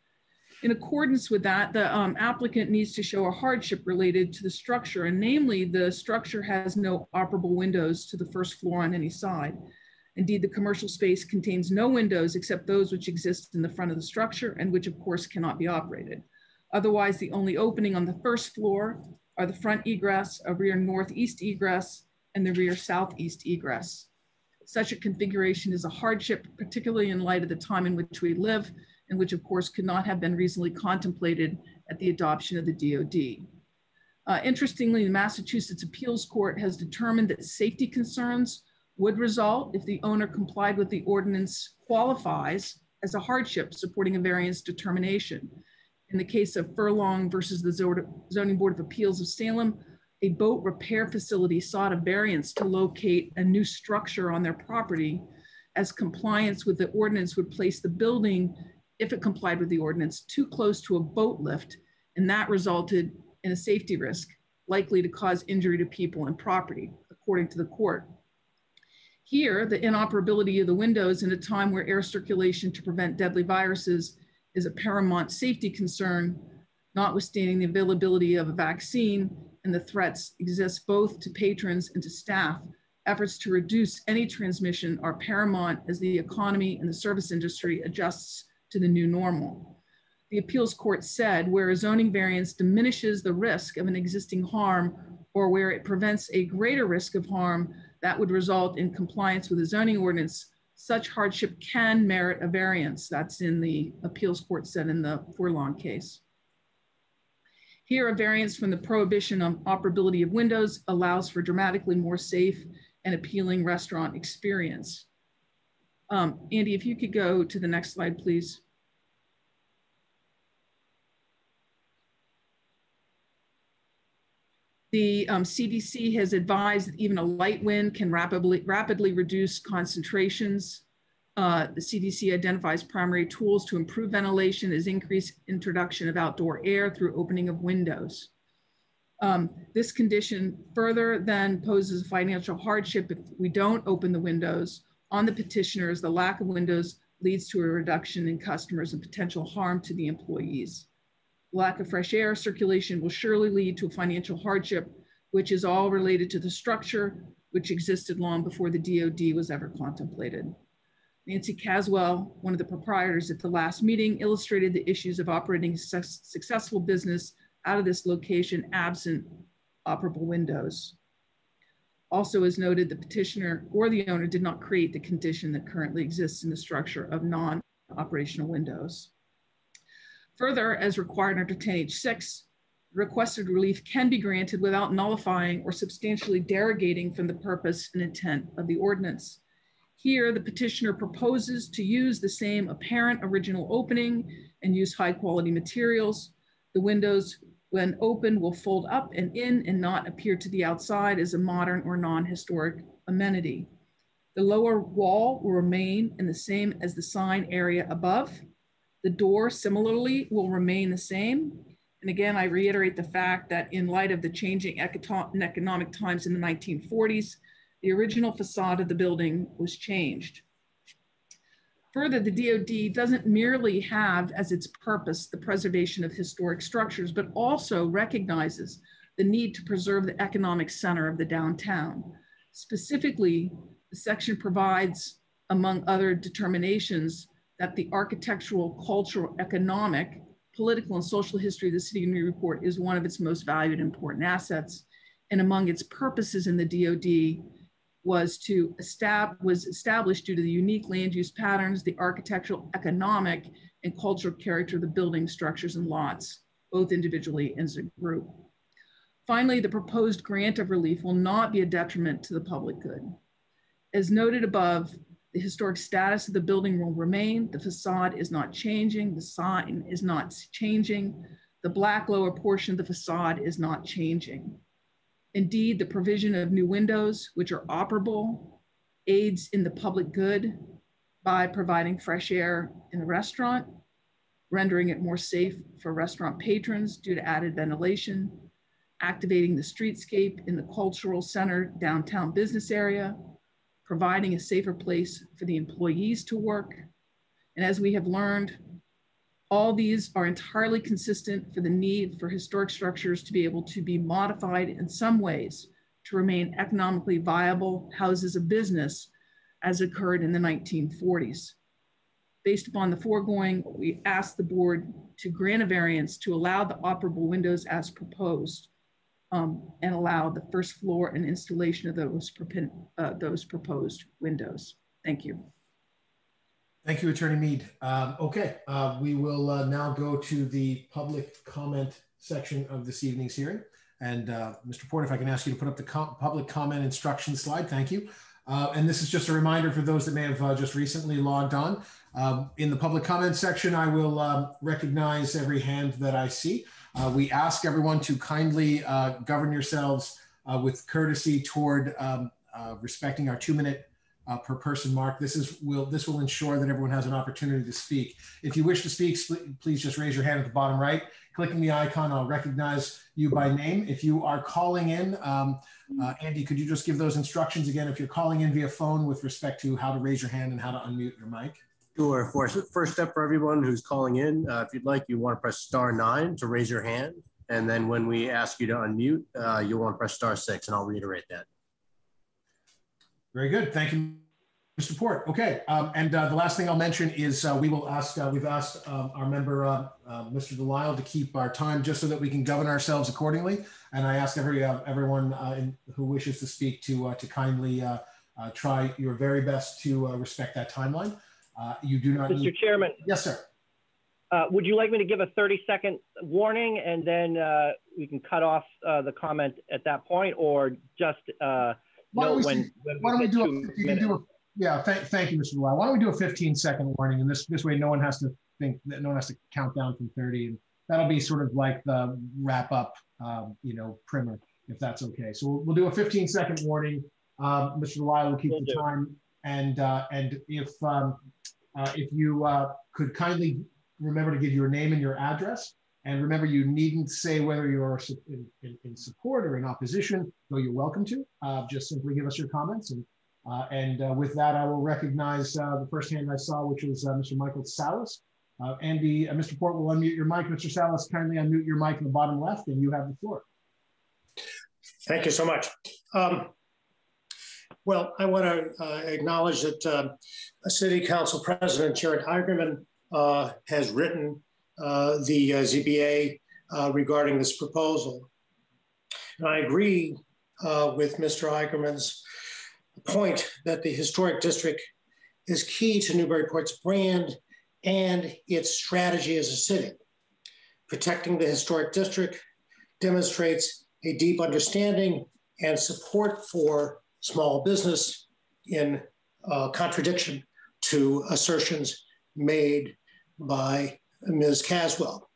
In accordance with that, the applicant needs to show a hardship related to the structure, and namely the structure has no operable windows to the first floor on any side. Indeed, the commercial space contains no windows except those which exist in the front of the structure and which of course cannot be operated. Otherwise, the only opening on the first floor are the front egress, a rear northeast egress, and the rear southeast egress. Such a configuration is a hardship, particularly in light of the time in which we live, and which of course could not have been reasonably contemplated at the adoption of the DOD. Interestingly, the Massachusetts Appeals Court has determined that safety concerns would result if the owner complied with the ordinance qualifies as a hardship supporting a variance determination. In the case of Furlong versus the Zoning Board of Appeals of Salem, a boat repair facility sought a variance to locate a new structure on their property, as compliance with the ordinance would place the building, if it complied with the ordinance, too close to a boat lift, and that resulted in a safety risk likely to cause injury to people and property, according to the court. Here, the inoperability of the windows in a time where air circulation to prevent deadly viruses is a paramount safety concern, notwithstanding the availability of a vaccine and the threats exist both to patrons and to staff. Efforts to reduce any transmission are paramount as the economy and the service industry adjusts to the new normal. The appeals court said where a zoning variance diminishes the risk of an existing harm or where it prevents a greater risk of harm that would result in compliance with the zoning ordinance, such hardship can merit a variance. That's in the appeals court said in the Furlong case. Here, a variance from the prohibition on operability of windows allows for dramatically more safe and appealing restaurant experience. Andy, if you could go to the next slide, please. The CDC has advised that even a light wind can rapidly reduce concentrations. The CDC identifies primary tools to improve ventilation is increased introduction of outdoor air through opening of windows. This condition further then poses financial hardship if we don't open the windows on the petitioners. The lack of windows leads to a reduction in customers and potential harm to the employees. Lack of fresh air circulation will surely lead to a financial hardship, which is all related to the structure, which existed long before the DoD was ever contemplated. Nancy Caswell, one of the proprietors at the last meeting, illustrated the issues of operating a successful business out of this location absent operable windows. Also, as noted, the petitioner or the owner did not create the condition that currently exists in the structure of non-operational windows. Further, as required under 10H6, requested relief can be granted without nullifying or substantially derogating from the purpose and intent of the ordinance. Here, the petitioner proposes to use the same apparent original opening and use high quality materials. The windows, when open, will fold up and in and not appear to the outside as a modern or non-historic amenity. The lower wall will remain in the same as the sign area above. The door similarly will remain the same. And again, I reiterate the fact that in light of the changing economic times in the 1940s, the original facade of the building was changed. Further, the DoD doesn't merely have as its purpose the preservation of historic structures, but also recognizes the need to preserve the economic center of the downtown. Specifically, the section provides, among other determinations, that the architectural, cultural, economic, political, and social history of the city of Newburyport is one of its most valued and important assets. And among its purposes in the DoD was established due to the unique land use patterns, the architectural, economic, and cultural character of the building structures and lots, both individually and as a group. Finally, the proposed grant of relief will not be a detriment to the public good. As noted above, the historic status of the building will remain. The facade is not changing. The sign is not changing. The black lower portion of the facade is not changing. Indeed, the provision of new windows, which are operable, aids in the public good by providing fresh air in the restaurant, rendering it more safe for restaurant patrons due to added ventilation, activating the streetscape in the cultural center downtown business area, providing a safer place for the employees to work. And as we have learned, all these are entirely consistent for the need for historic structures to be able to be modified in some ways to remain economically viable houses of business as occurred in the 1940s. Based upon the foregoing, we ask the board to grant a variance to allow the operable windows as proposed and allow the first floor and installation of those proposed windows. Thank you. Thank you, Attorney Mead. We will now go to the public comment section of this evening's hearing. And Mr. Port, if I can ask you to put up the public comment instruction slide, thank you. And this is just a reminder for those that may have just recently logged on. In the public comment section, I will recognize every hand that I see. We ask everyone to kindly govern yourselves with courtesy toward respecting our 2-minute per person mark. This will ensure that everyone has an opportunity to speak. If you wish to speak, please just raise your hand at the bottom right. Clicking the icon, I'll recognize you by name. If you are calling in, Andy, could you just give those instructions again? If you're calling in via phone with respect to how to raise your hand and how to unmute your mic. Sure. First step for everyone who's calling in, if you'd like, you want to press *9 to raise your hand. And then when we ask you to unmute, you'll want to press *6, and I'll reiterate that. Very good. Thank you, Mr. Port. Okay. And the last thing I'll mention is we've asked our member, Mr. Delisle, to keep our time just so that we can govern ourselves accordingly. And I ask everyone who wishes to speak to kindly try your very best to respect that timeline. You do not Mr. Chairman. Yes, sir. Would you like me to give a 30-second warning and then we can cut off the comment at that point, or just thank you, Mr. Delisle. Why don't we do a 15-second warning, and this way no one has to think that no one has to count down from 30, and that'll be sort of like the wrap up, primer. if that's okay. So we'll do a 15-second warning. Mr. Delisle will keep the time. And if you could kindly remember to give your name and your address. And remember, you needn't say whether you're in support or in opposition, though you're welcome to. Just simply give us your comments. And with that, I will recognize the first hand I saw, which was Mr. Michael Salas. Andy, Mr. Port will unmute your mic. Mr. Salas, kindly unmute your mic in the bottom left, and you have the floor. Thank you so much. Well, I want to acknowledge that City Council President Jared Eigerman has written the ZBA regarding this proposal. And I agree with Mr. Eigerman's point that the historic district is key to Newburyport's brand and its strategy as a city. Protecting the historic district demonstrates a deep understanding and support for small business in contradiction to assertions made by Ms. Caswell.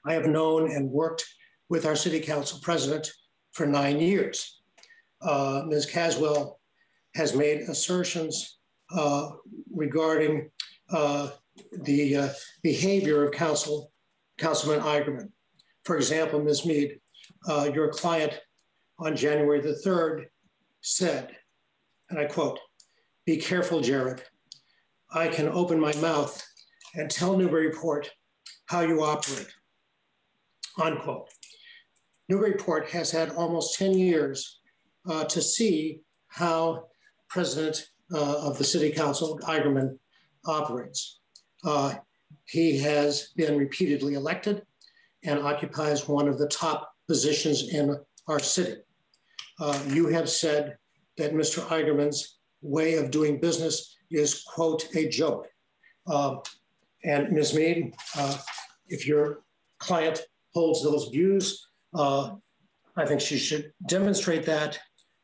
I have known and worked with our City Council President for 9 years. Ms. Caswell has made assertions regarding the behavior of Councilman Eigerman. For example, Ms. Mead, your client on January the 3rd said, and I quote, "Be careful, Jared. I can open my mouth and tell Newburyport how you operate," unquote. Newburyport has had almost 10 years to see how President of the City Council, Eigerman, operates. He has been repeatedly elected and occupies one of the top positions in our city. You have said that Mr. Eigerman's way of doing business is, quote, a joke. And Ms. Mead, if your client holds those views, I think she should demonstrate that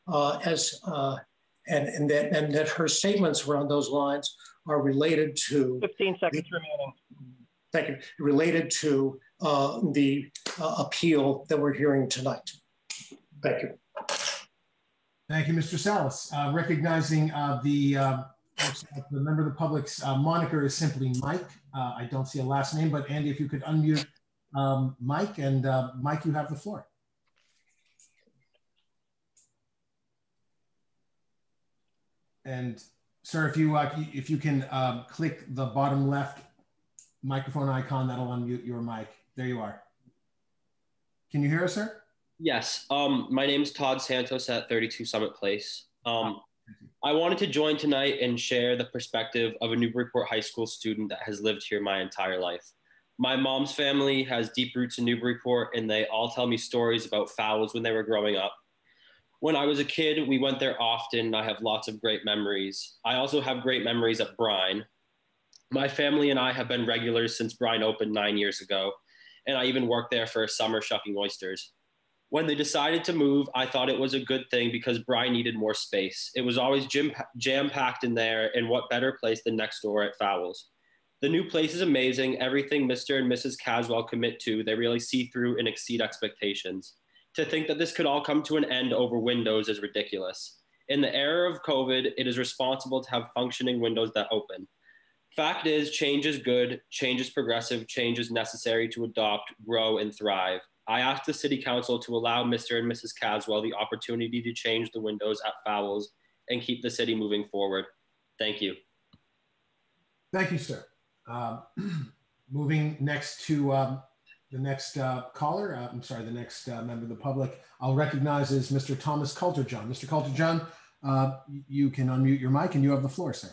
and that her statements around those lines are related to 15 seconds remaining. Thank you. Related to the appeal that we're hearing tonight. Thank you. Thank you, Mr. Salas. Recognizing the member of the public's moniker is simply Mike. I don't see a last name, but Andy, if you could unmute Mike, and Mike, you have the floor. And sir, if you can click the bottom left microphone icon, that'll unmute your mic. There you are. Can you hear us, sir? Yes. My name is Todd Santos at 32 Summit Place. I wanted to join tonight and share the perspective of a Newburyport High School student that has lived here my entire life. My mom's family has deep roots in Newburyport, and they all tell me stories about Fowles when they were growing up. When I was a kid, we went there often. I have lots of great memories. I also have great memories at Brine. My family and I have been regulars since Brine opened 9 years ago, and I even worked there for a summer shucking oysters. When they decided to move, I thought it was a good thing because Brine needed more space. It was always jam-packed in there, and what better place than next door at Fowles. The new place is amazing. Everything Mr. and Mrs. Caswell commit to, they really see through and exceed expectations. To think that this could all come to an end over windows is ridiculous. In the era of COVID, it is responsible to have functioning windows that open. Fact is, change is good, change is progressive, change is necessary to adopt, grow, and thrive. I asked the City Council to allow Mr. and Mrs. Caswell the opportunity to change the windows at Fowles and keep the city moving forward. Thank you. Thank you, sir. Moving next to the next caller, I'm sorry, the next member of the public, I'll recognize is Mr. Thomas Coulter-John. Mr. Coulter-John, you can unmute your mic and you have the floor, sir.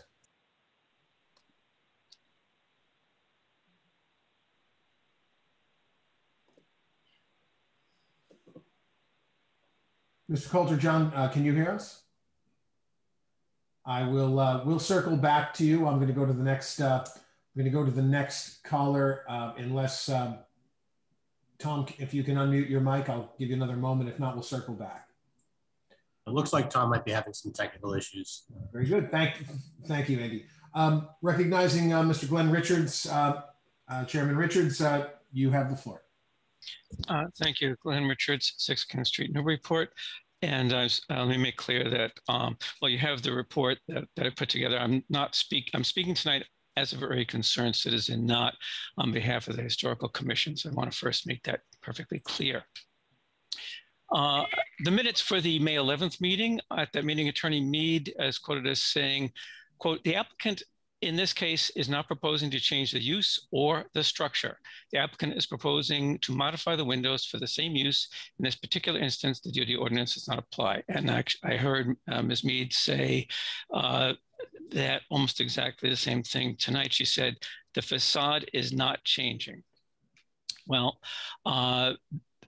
Mr. Coulter-John, can you hear us? I will. We'll circle back to you. I'm going to go to the next. I'm going to go to the next caller. Unless Tom, if you can unmute your mic, I'll give you another moment. If not, we'll circle back. It looks like Tom might be having some technical issues. Very good. Thank you, Andy. Recognizing Mr. Glenn Richards, Chairman Richards, you have the floor. Thank you, Glenn Richards, 6 Ken Street, Newburyport. And let me make clear that, well, you have the report that I put together. I'm speaking tonight as a very concerned citizen, not on behalf of the Historical Commission. So I want to first make that perfectly clear. The minutes for the May 11th meeting, at that meeting, Attorney Mead is quoted as saying, quote, "The applicant in this case is not proposing to change the use or the structure. The applicant is proposing to modify the windows for the same use. In this particular instance, the DOD ordinance does not apply." And I heard Ms. Mead say that almost exactly the same thing tonight. She said, the facade is not changing. Well, but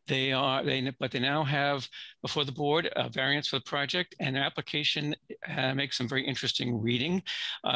they now have before the board a variance for the project, and their application makes some very interesting reading.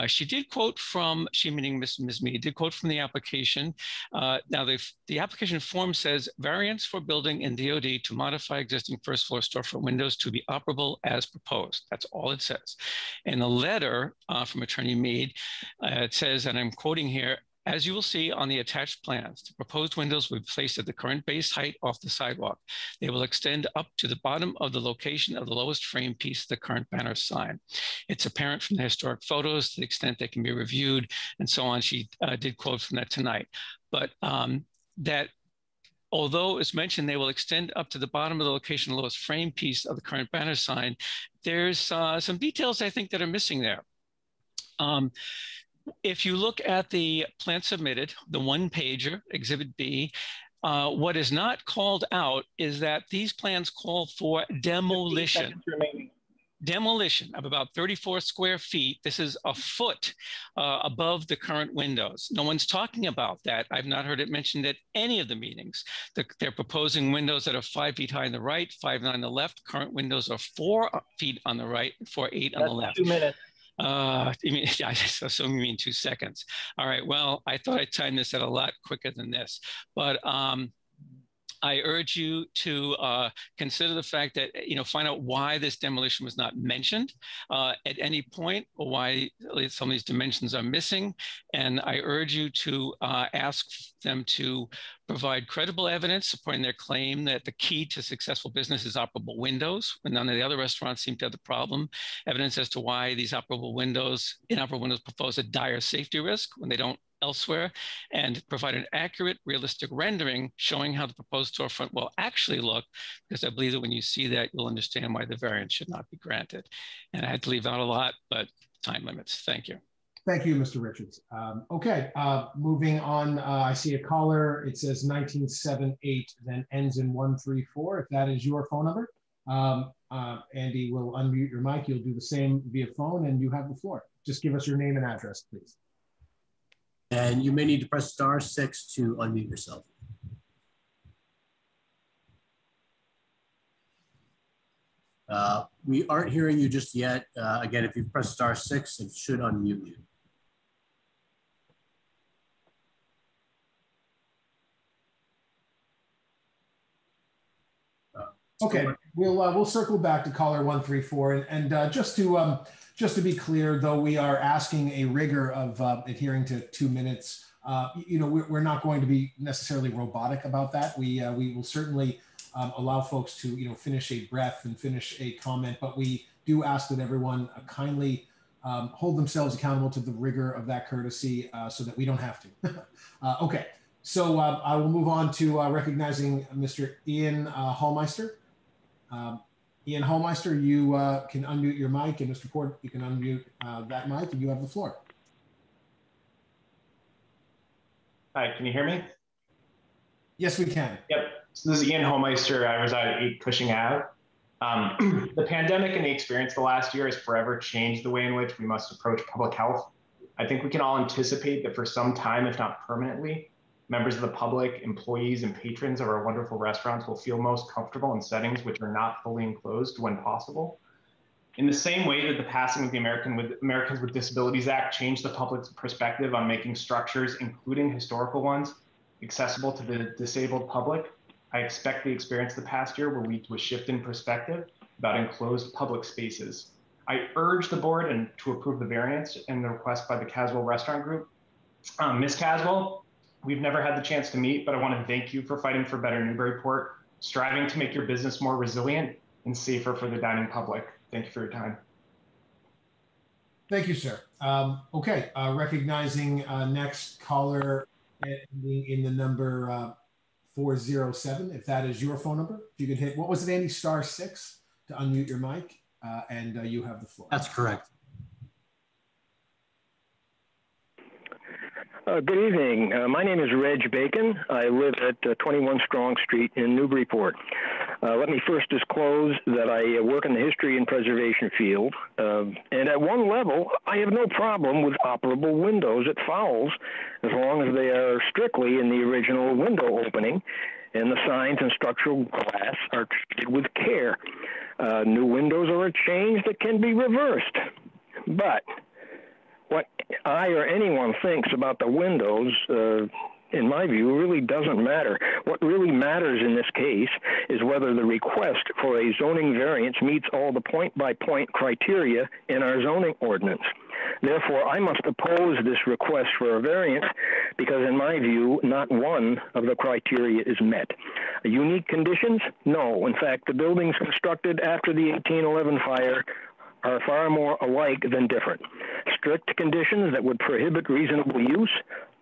She did quote from, she meaning Ms. Mead, did quote from the application. Now the application form says, variance for building in DOD to modify existing first floor storefront windows to be operable as proposed. That's all it says. In the letter from Attorney Mead, it says, and I'm quoting here, "As you will see on the attached plans, the proposed windows will be placed at the current base height off the sidewalk. They will extend up to the bottom of the location of the lowest frame piece of the current banner sign. It's apparent from the historic photos to the extent they can be reviewed," and so on. She did quote from that tonight. But that although it's mentioned they will extend up to the bottom of the location of the lowest frame piece of the current banner sign, there's some details I think that are missing there. If you look at the plan submitted, the one-pager, Exhibit B, what is not called out is that these plans call for demolition. Demolition of about 34 square feet. This is a foot above the current windows. No one's talking about that. I've not heard it mentioned at any of the meetings. They're proposing windows that are 5 feet high on the right, 5 on the left. Current windows are 4 feet on the right, 4.8 on the left. 2 minutes. You mean, I assume you mean 2 seconds. All right, well, I thought I timed this at a lot quicker than this, but I urge you to consider the fact that, find out why this demolition was not mentioned at any point, or why some of these dimensions are missing. And I urge you to ask them to provide credible evidence supporting their claim that the key to successful business is operable windows, when none of the other restaurants seem to have the problem. Evidence as to why these inoperable windows pose a dire safety risk when they don't elsewhere, and provide an accurate, realistic rendering showing how the proposed storefront will actually look, because I believe that when you see that, you'll understand why the variance should not be granted. And I had to leave out a lot, but time limits. Thank you. Thank you, Mr. Richards. Okay, moving on, I see a caller. It says 1978, then ends in 134. If that is your phone number, Andy will unmute your mic. You'll do the same via phone, and you have the floor. Just give us your name and address, please. And you may need to press *6 to unmute yourself. We aren't hearing you just yet. Again, if you press *6, it should unmute you. Okay, we'll circle back to caller 134, and just to be clear, though we are asking a rigor of adhering to 2 minutes, we're not going to be necessarily robotic about that. We will certainly allow folks to finish a breath and finish a comment, but we do ask that everyone kindly hold themselves accountable to the rigor of that courtesy so that we don't have to. Okay, so I will move on to recognizing Mr. Ian Holmeister. Ian Holmeister, you can unmute your mic, and Mr. Port, you can unmute that mic, and you have the floor. Hi, can you hear me? Yes, we can. Yep. So this is Ian Holmeister. I reside at 8 Cushing Ave. The pandemic and the experience the last year has forever changed the way in which we must approach public health. I think we can all anticipate that for some time, if not permanently, members of the public, employees, and patrons of our wonderful restaurants will feel most comfortable in settings which are not fully enclosed when possible. In the same way that the passing of the Americans with Disabilities Act changed the public's perspective on making structures, including historical ones, accessible to the disabled public, I expect the experience of the past year will lead to a shift in perspective about enclosed public spaces. I urge the board to approve the variance and the request by the Caswell Restaurant Group. Ms. Caswell, We've never had the chance to meet, but I want to thank you for fighting for better Newburyport, striving to make your business more resilient and safer for the dining public. Thank you for your time. Thank you, sir. Okay, recognizing next caller in the number 407, if that is your phone number, if you could hit, what was it, Andy, *6 to unmute your mic, and you have the floor. That's correct. Good evening. My name is Reg Bacon. I live at 21 Strong Street in Newburyport. Let me first disclose that I work in the history and preservation field. And at one level, I have no problem with operable windows at Fowles, as long as they are strictly in the original window opening and the signs and structural glass are treated with care. New windows are a change that can be reversed. But what I or anyone thinks about the windows, in my view, really doesn't matter. What really matters in this case is whether the request for a zoning variance meets all the point-by-point criteria in our zoning ordinance. Therefore, I must oppose this request for a variance because, in my view, not one of the criteria is met. Unique conditions? No. In fact, the buildings constructed after the 1811 fire are far more alike than different. Strict conditions that would prohibit reasonable use?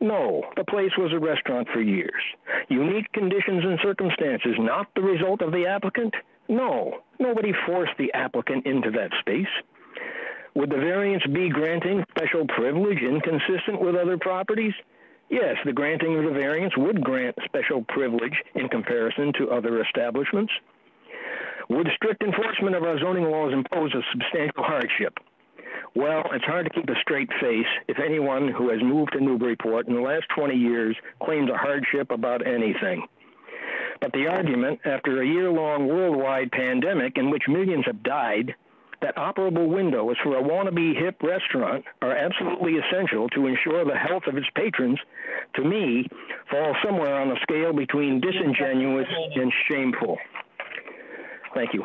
No, the place was a restaurant for years. Unique conditions and circumstances, not the result of the applicant? No, nobody forced the applicant into that space. Would the variance be granting special privilege inconsistent with other properties? Yes, the granting of the variance would grant special privilege in comparison to other establishments. Would strict enforcement of our zoning laws impose a substantial hardship? Well, it's hard to keep a straight face if anyone who has moved to Newburyport in the last 20 years claims a hardship about anything. But the argument, after a year-long worldwide pandemic in which millions have died, that operable windows for a wannabe hip restaurant are absolutely essential to ensure the health of its patrons, to me, falls somewhere on the scale between disingenuous and shameful. Thank you.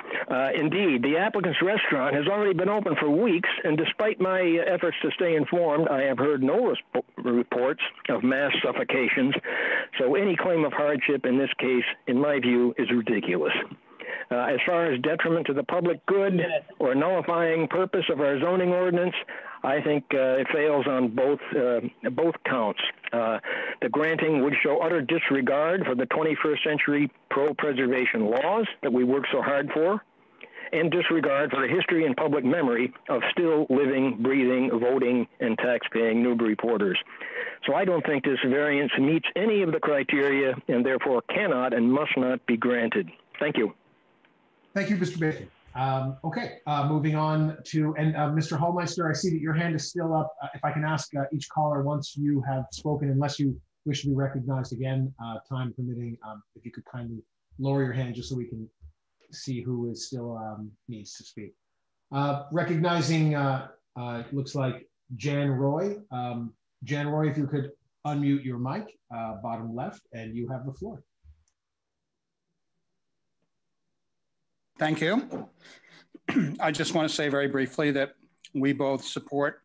Indeed, the applicant's restaurant has already been open for weeks, and despite my efforts to stay informed, I have heard no reports of mass suffocations, so any claim of hardship in this case, in my view, is ridiculous. As far as detriment to the public good or nullifying purpose of our zoning ordinance, I think it fails on both counts. The granting would show utter disregard for the 21st century pro-preservation laws that we work so hard for, and disregard for the history and public memory of still living, breathing, voting, and tax-paying Newburyporters. So I don't think this variance meets any of the criteria and therefore cannot and must not be granted. Thank you. Thank you, Mr. Bacon. Okay, moving on to, and Mr. Holmeister, I see that your hand is still up. If I can ask each caller once you have spoken, unless you wish to be recognized again, time permitting, if you could kindly lower your hand just so we can see who is still needs to speak. Recognizing, looks like Jan Roy. Jan Roy, if you could unmute your mic, bottom left, and you have the floor. Thank you. I just want to say very briefly that we both support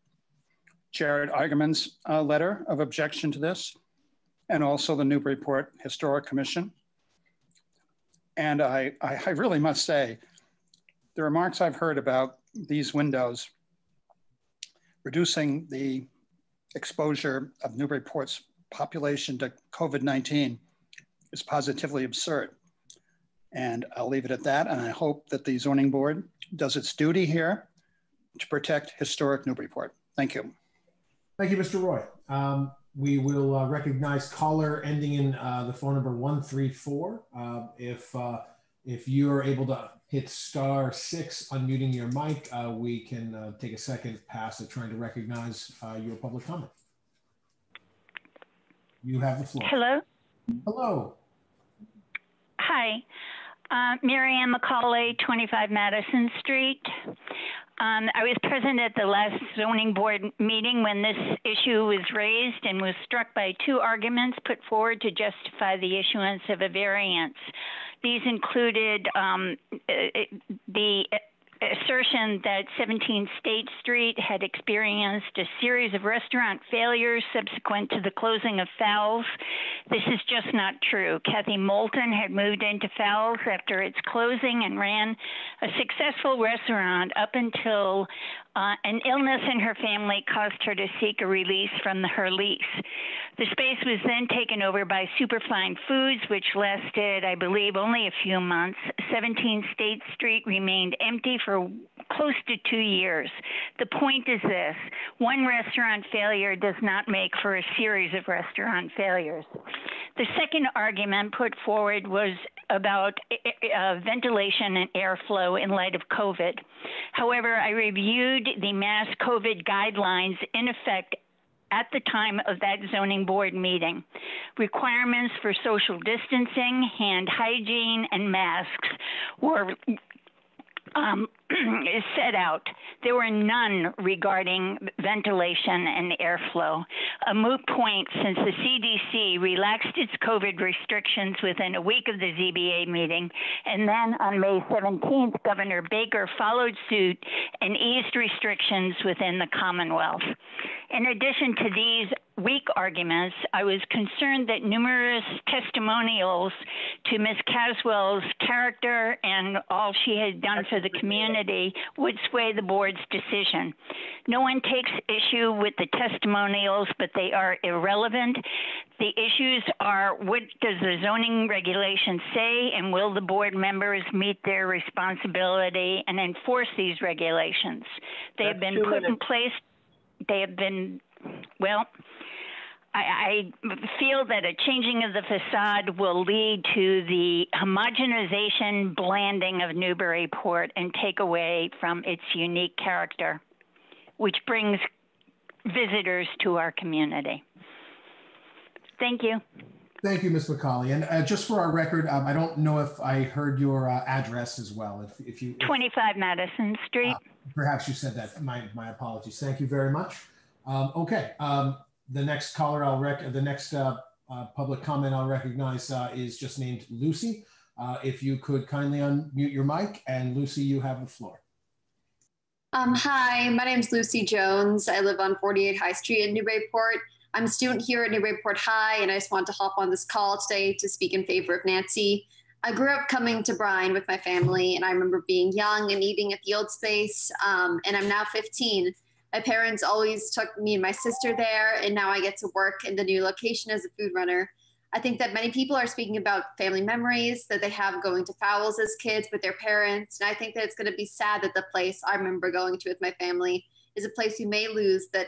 Jared Eigenman's letter of objection to this, and also the Newburyport Historic Commission. And I really must say, the remarks I've heard about these windows reducing the exposure of Newburyport's population to COVID-19 is positively absurd. And I'll leave it at that. And I hope that the zoning board does its duty here to protect historic Newburyport. Thank you. Thank you, Mr. Roy. We will recognize caller ending in the phone number 134. If you are able to hit *6 unmuting your mic, we can take a second pass at trying to recognize your public comment. You have the floor. Hello. Hello. Hi. Mary Ann McCauley, 25 Madison Street. I was present at the last zoning board meeting when this issue was raised and was struck by two arguments put forward to justify the issuance of a variance. These included the assertion that 17 State Street had experienced a series of restaurant failures subsequent to the closing of Fowles. This is just not true. Kathy Moulton had moved into Fowles after its closing and ran a successful restaurant up until an illness in her family caused her to seek a release from her lease. The space was then taken over by Superfine Foods, which lasted, I believe, only a few months. 17 State Street remained empty for close to 2 years. The point is this: one restaurant failure does not make for a series of restaurant failures. The second argument put forward was about ventilation and airflow in light of COVID. However, I reviewed the mass COVID guidelines in effect at the time of that zoning board meeting. Requirements for social distancing, hand hygiene, and masks were set out. There were none regarding ventilation and airflow. A moot point, since the CDC relaxed its COVID restrictions within a week of the ZBA meeting, and then on May 17th, Governor Baker followed suit and eased restrictions within the Commonwealth. In addition to these weak arguments, I was concerned that numerous testimonials to Ms. Caswell's character and all she had done for the community would sway the board's decision. No one takes issue with the testimonials, but they are irrelevant. The issues are, what does the zoning regulation say, and will the board members meet their responsibility and enforce these regulations? They have been put in place. They have been, well, I feel that a changing of the facade will lead to the homogenization, blanding of Newburyport and take away from its unique character, which brings visitors to our community. Thank you. Thank you, Ms. McCauley. And just for our record, I don't know if I heard your address as well. If 25 Madison Street. Perhaps you said that. My apologies. Thank you very much. Okay. The next caller the next public comment I'll recognize is just named Lucy. If you could kindly unmute your mic, and Lucy, you have the floor. Hi, my name is Lucy Jones. I live on 48 High Street in Newburyport. I'm a student here at Newburyport High, and I just want to hop on this call today to speak in favor of Nancy. I grew up coming to Bryan with my family, and I remember being young and eating at the old space, and I'm now 15. My parents always took me and my sister there, and now I get to work in the new location as a food runner. I think that many people are speaking about family memories that they have going to Fowles as kids with their parents, and I think that it's going to be sad that the place I remember going to with my family is a place we may lose that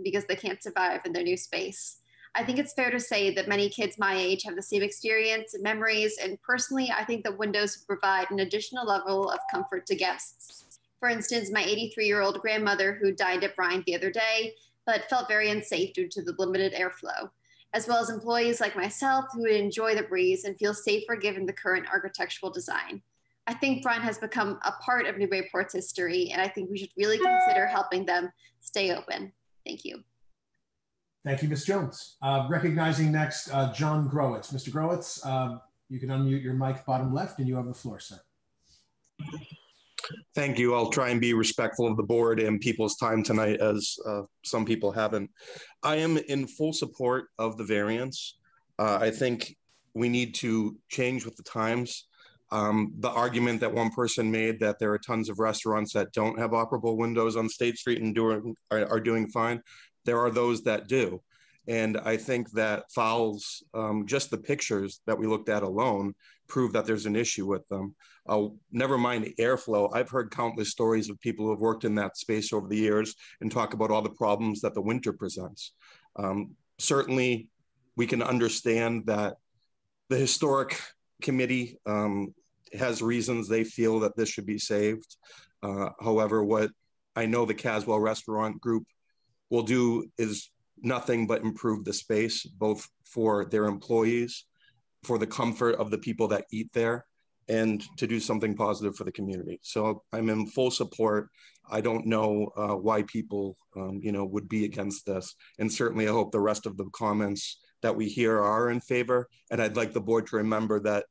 because they can't survive in their new space. I think it's fair to say that many kids my age have the same experience and memories, and personally, I think that windows provide an additional level of comfort to guests. For instance, my 83-year-old grandmother who dined at Bryan the other day, but felt very unsafe due to the limited airflow, as well as employees like myself who would enjoy the breeze and feel safer given the current architectural design. I think Bryan has become a part of Newburyport's history, and I think we should really consider helping them stay open. Thank you. Thank you, Ms. Jones. Recognizing next, John Growitz. Mr. Growitz, you can unmute your mic bottom left, and you have the floor, sir. Thank you. I'll try and be respectful of the board and people's time tonight, as some people haven't. I am in full support of the variance. I think we need to change with the times. The argument that one person made that there are tons of restaurants that don't have operable windows on State Street and are doing fine. There are those that do. And I think that Fowles, just the pictures that we looked at alone, prove that there's an issue with them. Never mind airflow. I've heard countless stories of people who have worked in that space over the years and talk about all the problems that the winter presents. Certainly, we can understand that the historic committee has reasons they feel that this should be saved. However, what I know the Caswell Restaurant Group will do is nothing but improve the space, both for their employees, for the comfort of the people that eat there, and to do something positive for the community. So I'm in full support. I don't know why people, would be against this. And certainly I hope the rest of the comments that we hear are in favor. And I'd like the board to remember that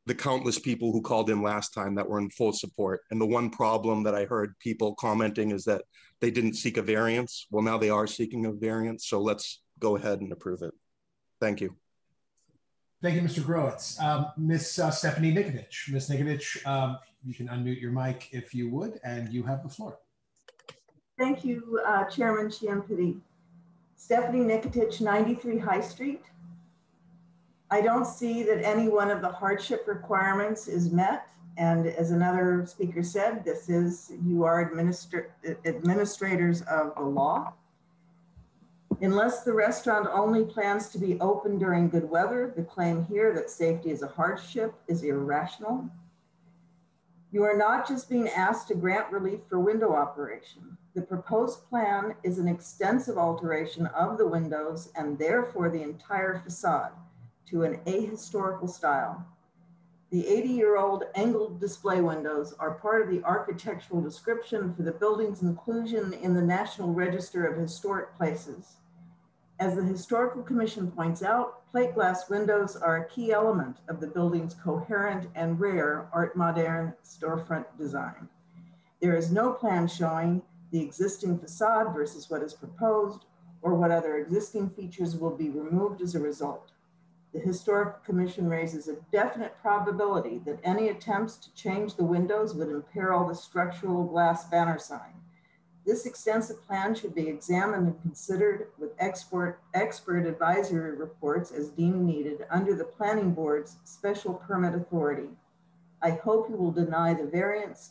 the countless people who called in last time that were in full support. And the one problem that I heard people commenting is that they didn't seek a variance. Well, now they are seeking a variance. So let's go ahead and approve it. Thank you. Thank you, Mr. Growitz. Ms. Stephanie Nikitich. Ms. Nikitich, you can unmute your mic if you would, and you have the floor. Thank you, Chairman Chiampity. Stephanie Nikitich, 93 High Street. I don't see that any one of the hardship requirements is met. And as another speaker said, you are administrators of the law. Unless the restaurant only plans to be open during good weather, the claim here that safety is a hardship is irrational. You are not just being asked to grant relief for window operation. The proposed plan is an extensive alteration of the windows and therefore the entire facade to an ahistorical style. The 80-year-old angled display windows are part of the architectural description for the building's inclusion in the National Register of Historic Places. As the Historical Commission points out, plate glass windows are a key element of the building's coherent and rare Art Moderne storefront design. There is no plan showing the existing facade versus what is proposed or what other existing features will be removed as a result. The Historical Commission raises a definite probability that any attempts to change the windows would imperil the structural glass banner sign. This extensive plan should be examined and considered with expert advisory reports as deemed needed under the Planning Board's special permit authority. I hope you will deny the variance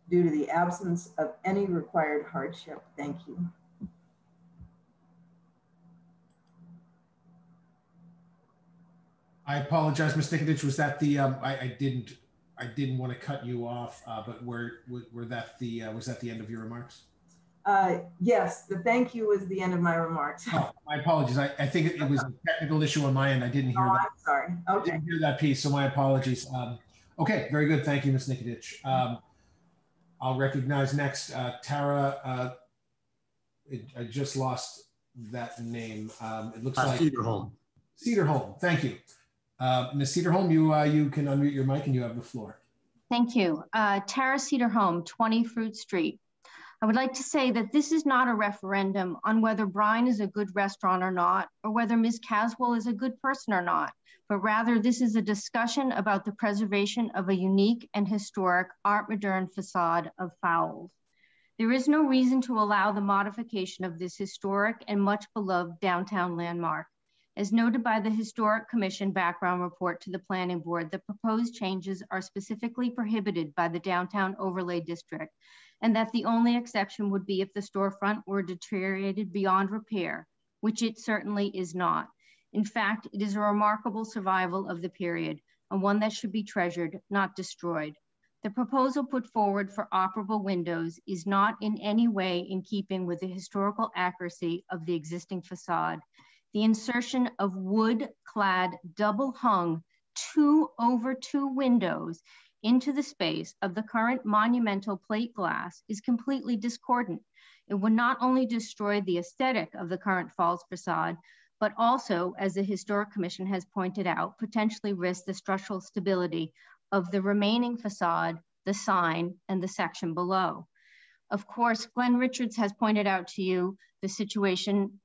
due to the absence of any required hardship. Thank you. I apologize, Ms. Nikitich. Was that the I didn't want to cut you off, but was that the end of your remarks? Yes, the thank you was the end of my remarks. Oh, my apologies. I think it was a technical issue on my end. I didn't hear that. I'm sorry. Okay. I didn't hear that piece, so my apologies. Okay, very good. Thank you, Ms. Nikitich. I'll recognize next Tara. I just lost that name. It looks like Cedarholm. Cedarholm. Thank you. Ms. Cedarholm, you can unmute your mic and you have the floor. Thank you. Tara Cedarholm, 20 Fruit Street. I would like to say that this is not a referendum on whether Brine is a good restaurant or not, or whether Ms. Caswell is a good person or not, but rather this is a discussion about the preservation of a unique and historic Art Moderne facade of Fowles. There is no reason to allow the modification of this historic and much beloved downtown landmark. As noted by the Historic Commission background report to the Planning Board, the proposed changes are specifically prohibited by the Downtown Overlay District, and that the only exception would be if the storefront were deteriorated beyond repair, which it certainly is not. In fact, it is a remarkable survival of the period, and one that should be treasured, not destroyed. The proposal put forward for operable windows is not in any way in keeping with the historical accuracy of the existing facade. The insertion of wood-clad, double-hung 2/2 windows into the space of the current monumental plate glass is completely discordant. It would not only destroy the aesthetic of the current false facade, but also, as the Historic Commission has pointed out, potentially risk the structural stability of the remaining facade, the sign, and the section below. Of course, Glenn Richards has pointed out to you the situation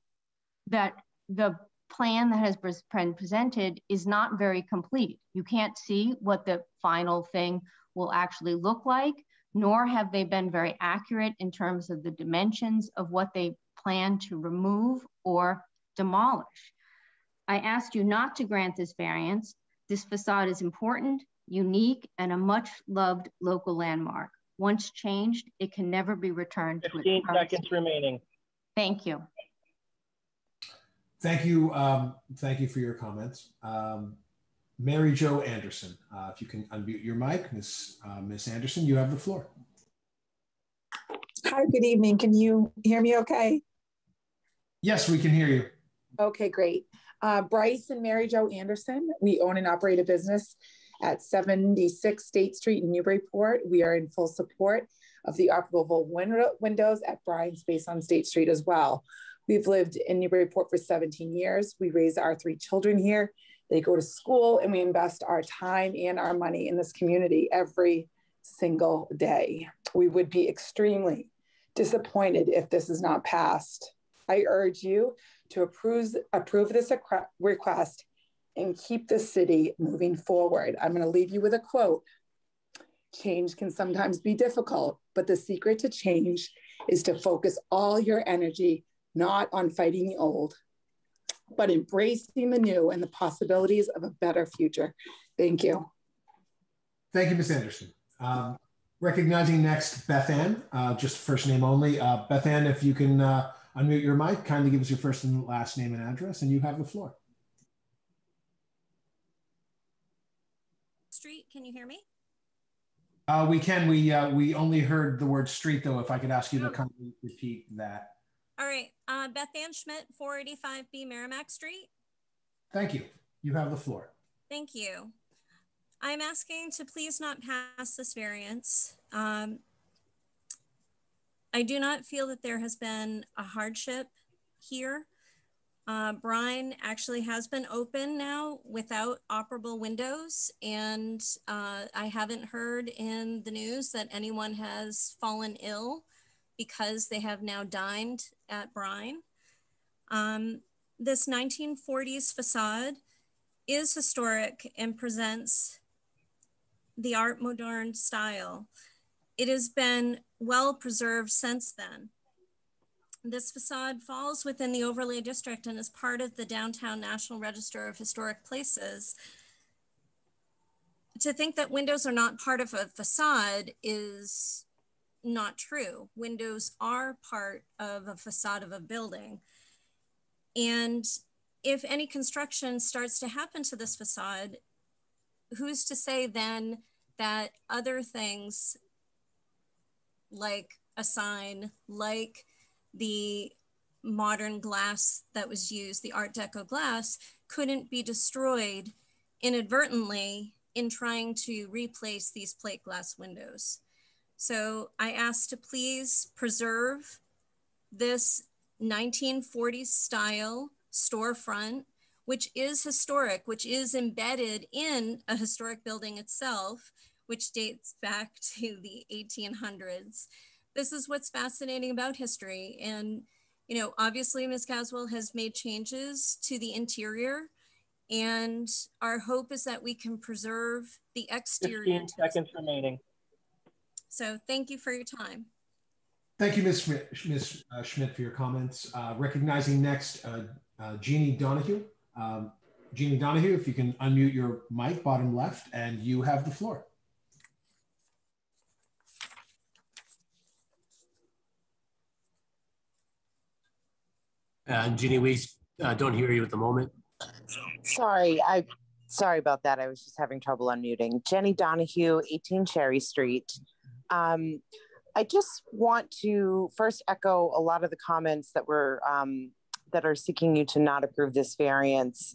that the plan that has been presented is not very complete. You can't see what the final thing will actually look like, nor have they been very accurate in terms of the dimensions of what they plan to remove or demolish. I asked you not to grant this variance. This facade is important, unique, and a much loved local landmark. Once changed, it can never be returned to its 15 seconds remaining. Thank you. Thank you. Thank you for your comments. Mary Jo Anderson, if you can unmute your mic. Miss Anderson, you have the floor. Hi, good evening. Can you hear me okay? Yes, we can hear you. Okay, great. Bryce and Mary Jo Anderson, we own and operate a business at 76 State Street in Newburyport. We are in full support of the operable windows at Brine's Space on State Street as well. We've lived in Newburyport for 17 years. We raised our 3 children here, They go to school, and we invest our time and our money in this community every single day. We would be extremely disappointed if this is not passed. I urge you to approve this request and keep the city moving forward. I'm going to leave you with a quote. Change can sometimes be difficult, but the secret to change is to focus all your energy not on fighting the old, but embracing the new and the possibilities of a better future. Thank you. Thank you, Ms. Anderson. Recognizing next Beth Ann, just first name only. Beth Ann, if you can unmute your mic, kindly give us your first and last name and address, and you have the floor. Street, can you hear me? We can. We only heard the word street, though. If I could ask you to kindly repeat that. All right. Beth Ann Schmidt, 485 B Merrimack Street. Thank you. You have the floor. Thank you. I'm asking to please not pass this variance. I do not feel that there has been a hardship here. Brine actually has been open now without operable windows, and I haven't heard in the news that anyone has fallen ill because they have now dined at Brine. This 1940s facade is historic and presents the Art Moderne style. It has been well preserved since then. This facade falls within the overlay district and is part of the Downtown National Register of Historic Places. To think that windows are not part of a facade is not true. Windows are part of a facade of a building. And if any construction starts to happen to this facade, who's to say then that other things like a sign, like the modern glass that was used, the Art Deco glass, couldn't be destroyed inadvertently in trying to replace these plate glass windows. So I ask to please preserve this 1940s style storefront, which is historic, which is embedded in a historic building itself, which dates back to the 1800s. This is what's fascinating about history. And, you know, obviously Ms. Caswell has made changes to the interior, and our hope is that we can preserve the exterior. 15 seconds remaining. So thank you for your time. Thank you, Ms. Schmidt, for your comments. Recognizing next, Jeannie Donahue. Jeannie Donahue, if you can unmute your mic, bottom left, and you have the floor. Jeannie, we don't hear you at the moment. Sorry about that. I was just having trouble unmuting. Jenny Donahue, 18 Cherry Street. I just want to first echo a lot of the comments that were that are seeking you to not approve this variance.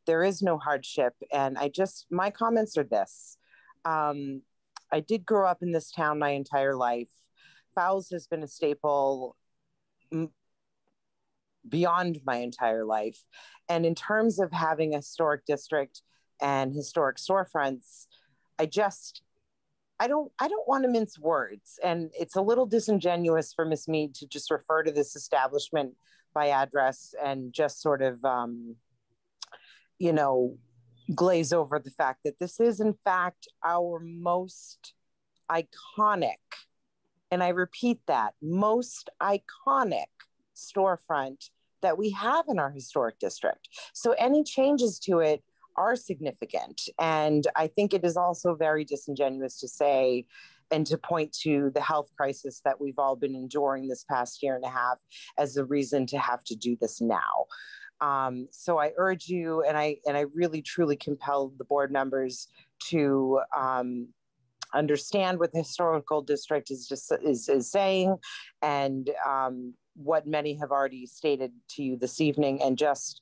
There is no hardship, and my comments are this. I did grow up in this town my entire life. Fowles has been a staple beyond my entire life. And in terms of having a historic district and historic storefronts, I don't want to mince words. And it's a little disingenuous for Ms. Mead to just refer to this establishment by address and just sort of, you know, glaze over the fact that this is in fact our most iconic, and I repeat that, most iconic storefront that we have in our historic district. So any changes to it are significant. And I think it is also very disingenuous to say and to point to the health crisis that we've all been enduring this past year and a half as a reason to have to do this now. So I urge you, and I really truly compel the board members to understand what the historical district is saying, and what many have already stated to you this evening, and just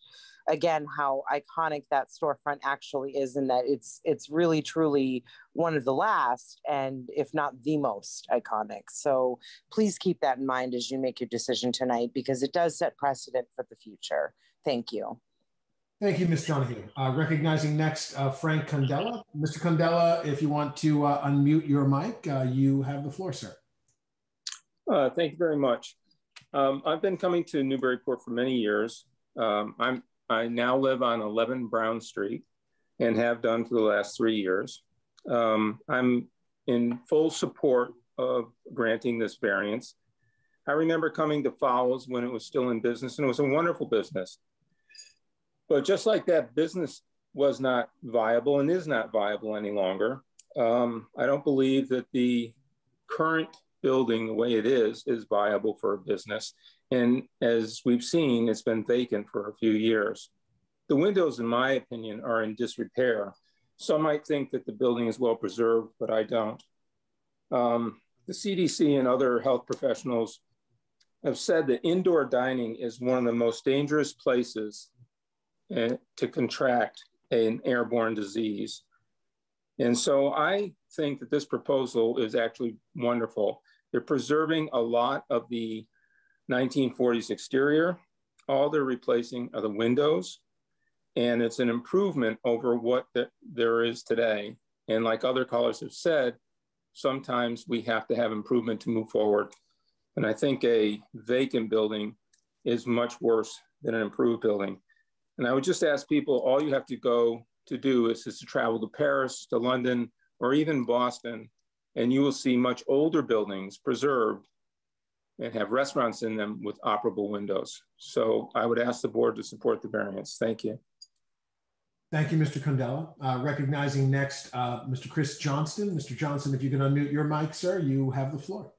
again how iconic that storefront actually is, and that it's really truly one of the last, and if not the most iconic. So please keep that in mind as you make your decision tonight, because it does set precedent for the future. Thank you. Thank you, Ms. Donahue. Recognizing next Frank Condella. Mr. Condella, if you want to unmute your mic, you have the floor, sir. Thank you very much. I've been coming to Newburyport for many years. I now live on 11 Brown Street and have done for the last 3 years. I'm in full support of granting this variance. I remember coming to Fowles when it was still in business, and it was a wonderful business. But just like that business was not viable and is not viable any longer, I don't believe that the current building, the way it is viable for a business. And as we've seen, it's been vacant for a few years. The windows, in my opinion, are in disrepair. Some might think that the building is well preserved, but I don't. The CDC and other health professionals have said that indoor dining is one of the most dangerous places to contract an airborne disease. And so I think that this proposal is actually wonderful. They're preserving a lot of the 1940s exterior. All they're replacing are the windows, and it's an improvement over what there is today. And like other callers have said, sometimes we have to have improvement to move forward. And I think a vacant building is much worse than an improved building. And I would just ask people, all you have to do is to travel to Paris, to London, or even Boston, and you will see much older buildings preserved and have restaurants in them with operable windows. So I would ask the board to support the variance. Thank you. Thank you, Mr. Condella. Recognizing next, Mr. Chris Johnston. Mr. Johnston, if you can unmute your mic, sir, you have the floor.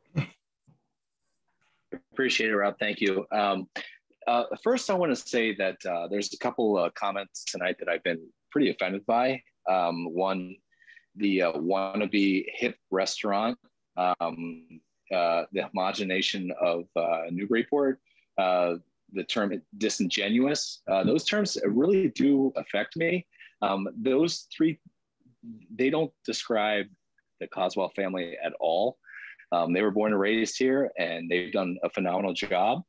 Appreciate it, Rob. Thank you. First, I want to say that there's a couple comments tonight that I've been pretty offended by. One, the wannabe hip restaurant, the homogenization of Newburyport, the term disingenuous. Those terms really do affect me. Those three, they don't describe the Coswell family at all. They were born and raised here, and they've done a phenomenal job.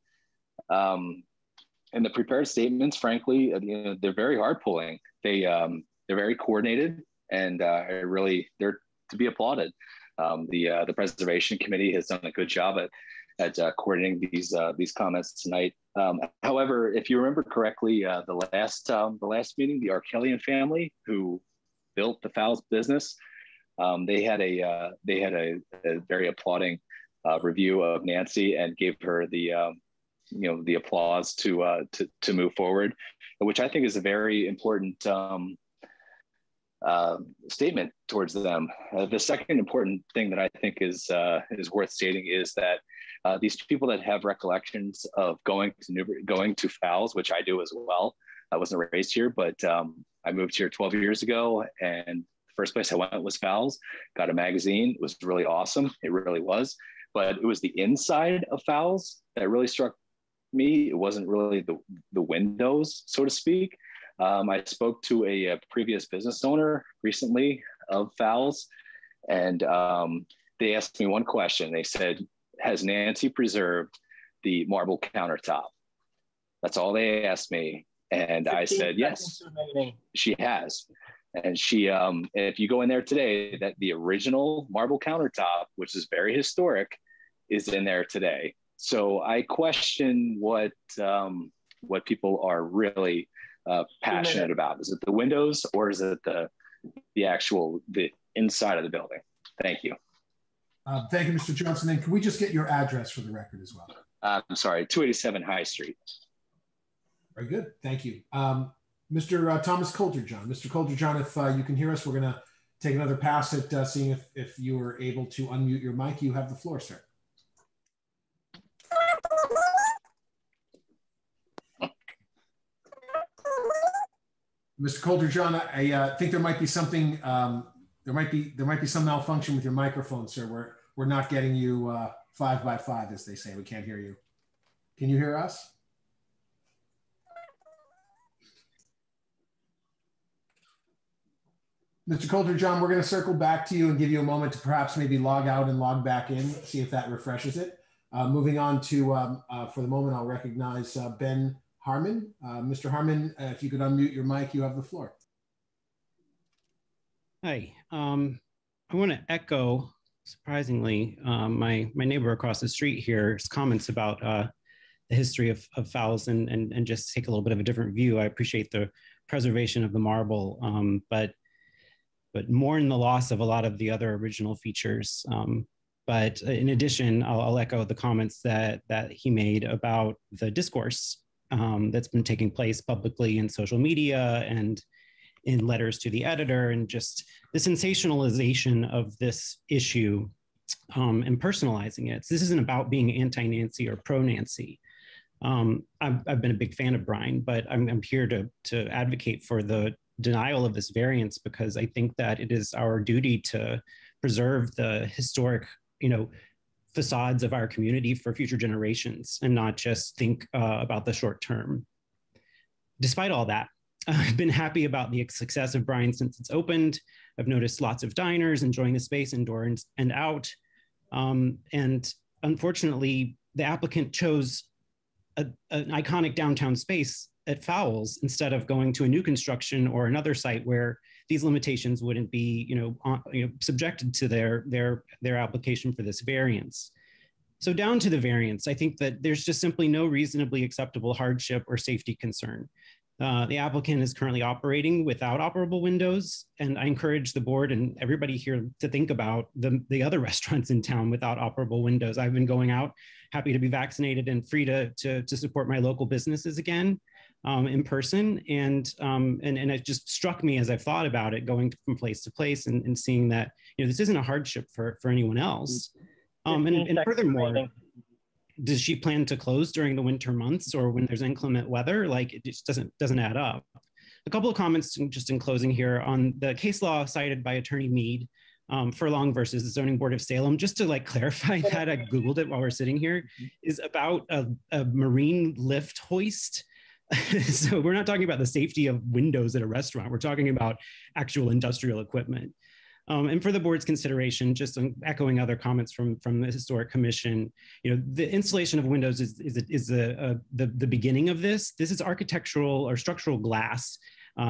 And the prepared statements, frankly, they're very hard pulling. They're very coordinated, and they're to be applauded. The preservation committee has done a good job at coordinating these comments tonight. However, if you remember correctly, the last meeting, the Arkelian family who built the Fowles business, they had a very applauding review of Nancy and gave her the applause to move forward, which I think is a very important statement towards them. The second important thing that I think is worth stating is that these people that have recollections of going to Fowles, which I do as well. I wasn't raised here, but I moved here 12 years ago, and the first place I went was Fowles. Got a magazine. It was really awesome. It really was. But it was the inside of Fowles that really struck me. It wasn't really the windows, so to speak. I spoke to a previous business owner recently of Fowles, and they asked me one question. They said, has Nancy preserved the marble countertop? That's all they asked me. And I said, yes, she has. And she, if you go in there today, that the original marble countertop, which is very historic, is in there today. So I question what people are really passionate about. Is it the windows, or is it the inside of the building? Thank you. Thank you, Mr. Johnson. And can we just get your address for the record as well? I'm sorry, 287 High Street. Very good. Thank you. Mr. Thomas Coulter-John. Mr. Coulter-John, if you can hear us, we're going to take another pass at seeing if you are able to unmute your mic. You have the floor, sir. Mr. Coulter-John, I think there might be something. There might be some malfunction with your microphone, sir. We're not getting you 5 by 5, as they say. We can't hear you. Can you hear us? Mr. Coulter-John, we're going to circle back to you and give you a moment to perhaps maybe log out and log back in, see if that refreshes it. Moving on to, for the moment, I'll recognize Ben Harmon. Mr. Harmon, if you could unmute your mic, you have the floor. Hi. I want to echo, surprisingly, my neighbor across the street here's comments about the history of fouls and just take a little bit of a different view. I appreciate the preservation of the marble, but mourn the loss of a lot of the other original features. But in addition, I'll echo the comments that he made about the discourse that's been taking place publicly in social media and in letters to the editor, and just the sensationalization of this issue and personalizing it. So this isn't about being anti-Nancy or pro-Nancy. I've been a big fan of Brian, but I'm here to advocate for the denial of this variance, because I think that it is our duty to preserve the historic, facades of our community for future generations and not just think about the short term. Despite all that, I've been happy about the success of Brian since it's opened. I've noticed lots of diners enjoying the space indoor and out. And unfortunately, the applicant chose an iconic downtown space at Fowles instead of going to a new construction or another site where these limitations wouldn't be, subjected to their application for this variance. So down to the variance, I think that there's just simply no reasonably acceptable hardship or safety concern. The applicant is currently operating without operable windows, and I encourage the board and everybody here to think about the other restaurants in town without operable windows. I've been going out, happy to be vaccinated and free to support my local businesses again in person, and it just struck me as I've thought about it, going from place to place and seeing that this isn't a hardship for anyone else. And furthermore, does she plan to close during the winter months or when there's inclement weather? Like, it just doesn't add up. A couple of comments just in closing here on the case law cited by Attorney Mead, Furlong versus the Zoning Board of Salem. Just to clarify that, I Googled it while we're sitting here, is about a marine lift hoist. So we're not talking about the safety of windows at a restaurant. We're talking about actual industrial equipment. And for the board's consideration, just echoing other comments from the Historic Commission, the installation of windows is the beginning of this. This is architectural or structural glass.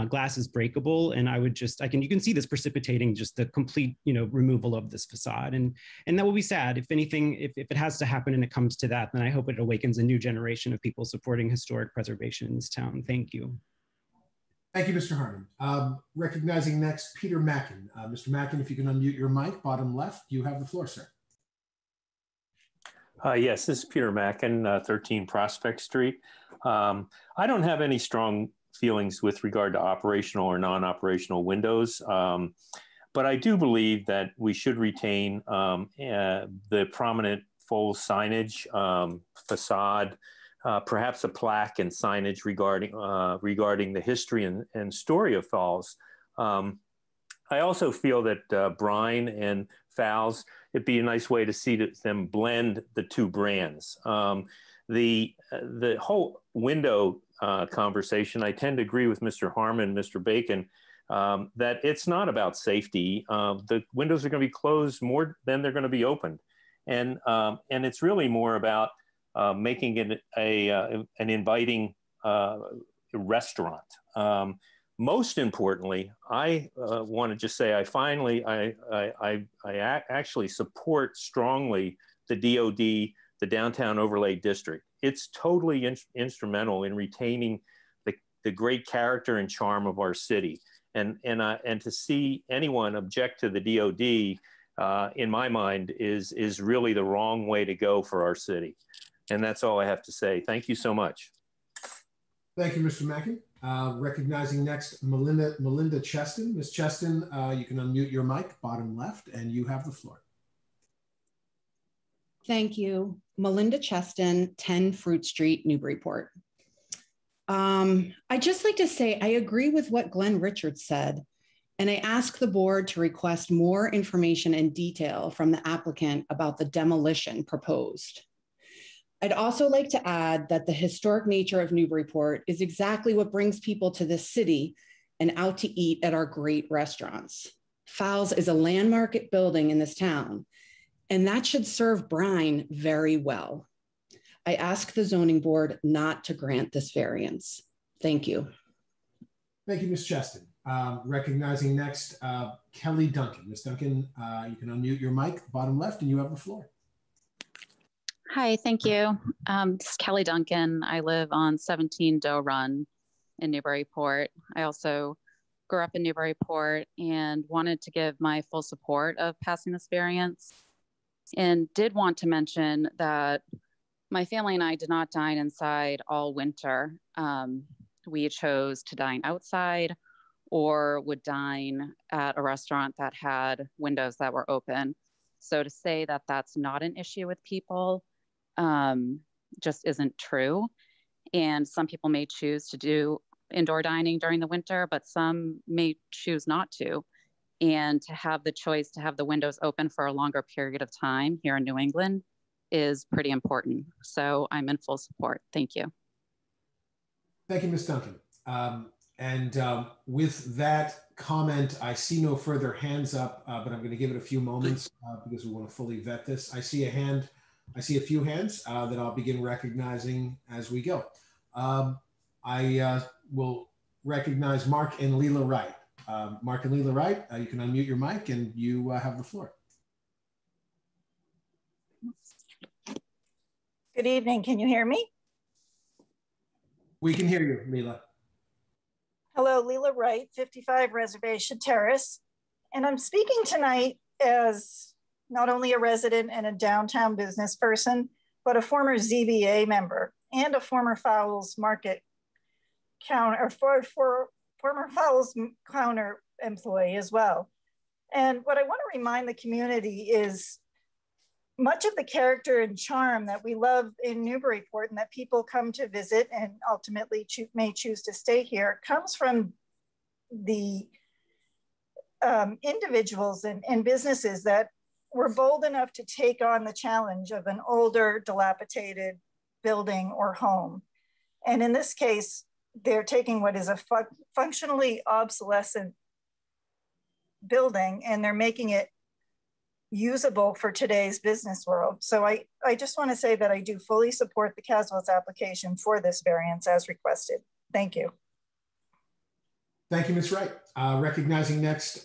Glass is breakable, and you can see this precipitating just the complete, removal of this facade, and that will be sad. If anything, if it has to happen and it comes to that, then I hope it awakens a new generation of people supporting historic preservation in this town. Thank you. Thank you, Mr. Harmon. Recognizing next, Peter Mackin. Mr. Mackin, if you can unmute your mic, bottom left, you have the floor, sir. Yes, this is Peter Mackin, 13 Prospect Street. I don't have any strong feelings with regard to operational or non-operational windows, but I do believe that we should retain the prominent full signage, facade, perhaps a plaque and signage regarding the history and story of Falls. I also feel that Brine and Fowles, it'd be a nice way to see them blend the two brands. The whole window conversation, I tend to agree with Mr. Harmon, Mr. Bacon, that it's not about safety. The windows are going to be closed more than they're going to be opened, and it's really more about making it an inviting restaurant. Most importantly, I want to just say I actually support strongly the DOD, the Downtown Overlay District. It's totally instrumental in retaining the great character and charm of our city. And to see anyone object to the DOD, in my mind, is really the wrong way to go for our city. And that's all I have to say. Thank you so much. Thank you, Mr. Mackin. Recognizing next, Melinda Cheston. Ms. Cheston, you can unmute your mic, bottom left, and you have the floor. Thank you. Melinda Cheston, 10 Fruit Street, Newburyport. I'd just like to say I agree with what Glenn Richards said, and I ask the board to request more information and detail from the applicant about the demolition proposed. I'd also like to add that the historic nature of Newburyport is exactly what brings people to this city and out to eat at our great restaurants. Fowles is a landmark building in this town, and that should serve Brine very well. I ask the zoning board not to grant this variance. Thank you. Thank you, Ms. Cheston. Recognizing next, Kelly Duncan. Ms. Duncan, you can unmute your mic, bottom left, and you have the floor. Hi, thank you. This is Kelly Duncan. I live on 17 Doe Run in Newburyport. I also grew up in Newburyport and wanted to give my full support of passing this variance, and did want to mention that my family and I did not dine inside all winter. We chose to dine outside or would dine at a restaurant that had windows that were open. So to say that that's not an issue with people just isn't true. And some people may choose to do indoor dining during the winter, but some may choose not to. And to have the choice to have the windows open for a longer period of time here in New England is pretty important. So I'm in full support. Thank you. Thank you, Ms. Duncan. With that comment, I see no further hands up, but I'm going to give it a few moments because we want to fully vet this. I see a hand. I see a few hands that I'll begin recognizing as we go. I will recognize Mark and Leela Wright. Mark and Leela Wright, you can unmute your mic and you have the floor. Good evening. Can you hear me? We can hear you, Leela. Hello, Leela Wright, 55 Reservation Terrace. And I'm speaking tonight as not only a resident and a downtown business person, but a former ZBA member and a former Fowles Market counter, former Fowles counter employee as well. And what I want to remind the community is much of the character and charm that we love in Newburyport and that people come to visit and ultimately may choose to stay here comes from the individuals and businesses that were bold enough to take on the challenge of an older, dilapidated building or home. And in this case, they're taking what is a functionally obsolescent building and they're making it usable for today's business world. So I just want to say that I do fully support the Caswell's application for this variance as requested. Thank you. Thank you, Ms. Wright. Recognizing next,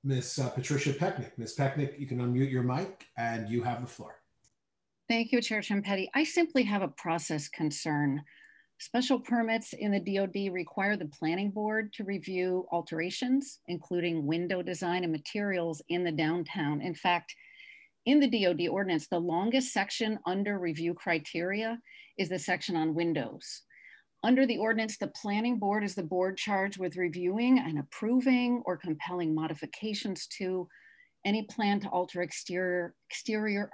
Ms. Patricia Pecknick. Ms. Pecknick, you can unmute your mic and you have the floor. Thank you, Chair Chimpeti. I simply have a process concern. Special permits in the DOD require the planning board to review alterations, including window design and materials in the downtown. In fact, in the DOD ordinance, the longest section under review criteria is the section on windows. Under the ordinance, the planning board is the board charged with reviewing and approving or compelling modifications to any plan to alter exterior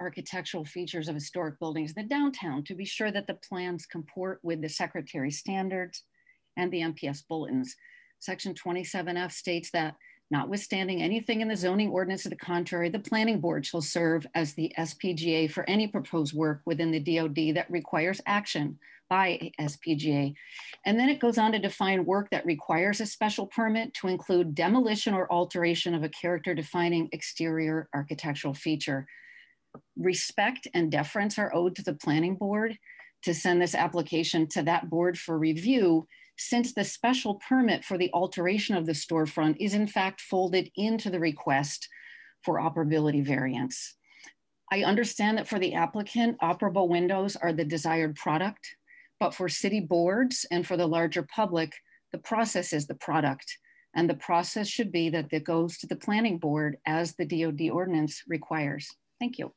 architectural features of historic buildings in the downtown to be sure that the plans comport with the Secretary's standards and the MPS bulletins. Section 27F states that notwithstanding anything in the zoning ordinance to the contrary, the planning board shall serve as the SPGA for any proposed work within the DOD that requires action by SPGA. And then it goes on to define work that requires a special permit to include demolition or alteration of a character defining exterior architectural feature. Respect and deference are owed to the planning board to send this application to that board for review, since the special permit for the alteration of the storefront is in fact folded into the request for operability variance. I understand that for the applicant, operable windows are the desired product, but for city boards and for the larger public, the process is the product. And the process should be that it goes to the planning board as the DOD ordinance requires. Thank you.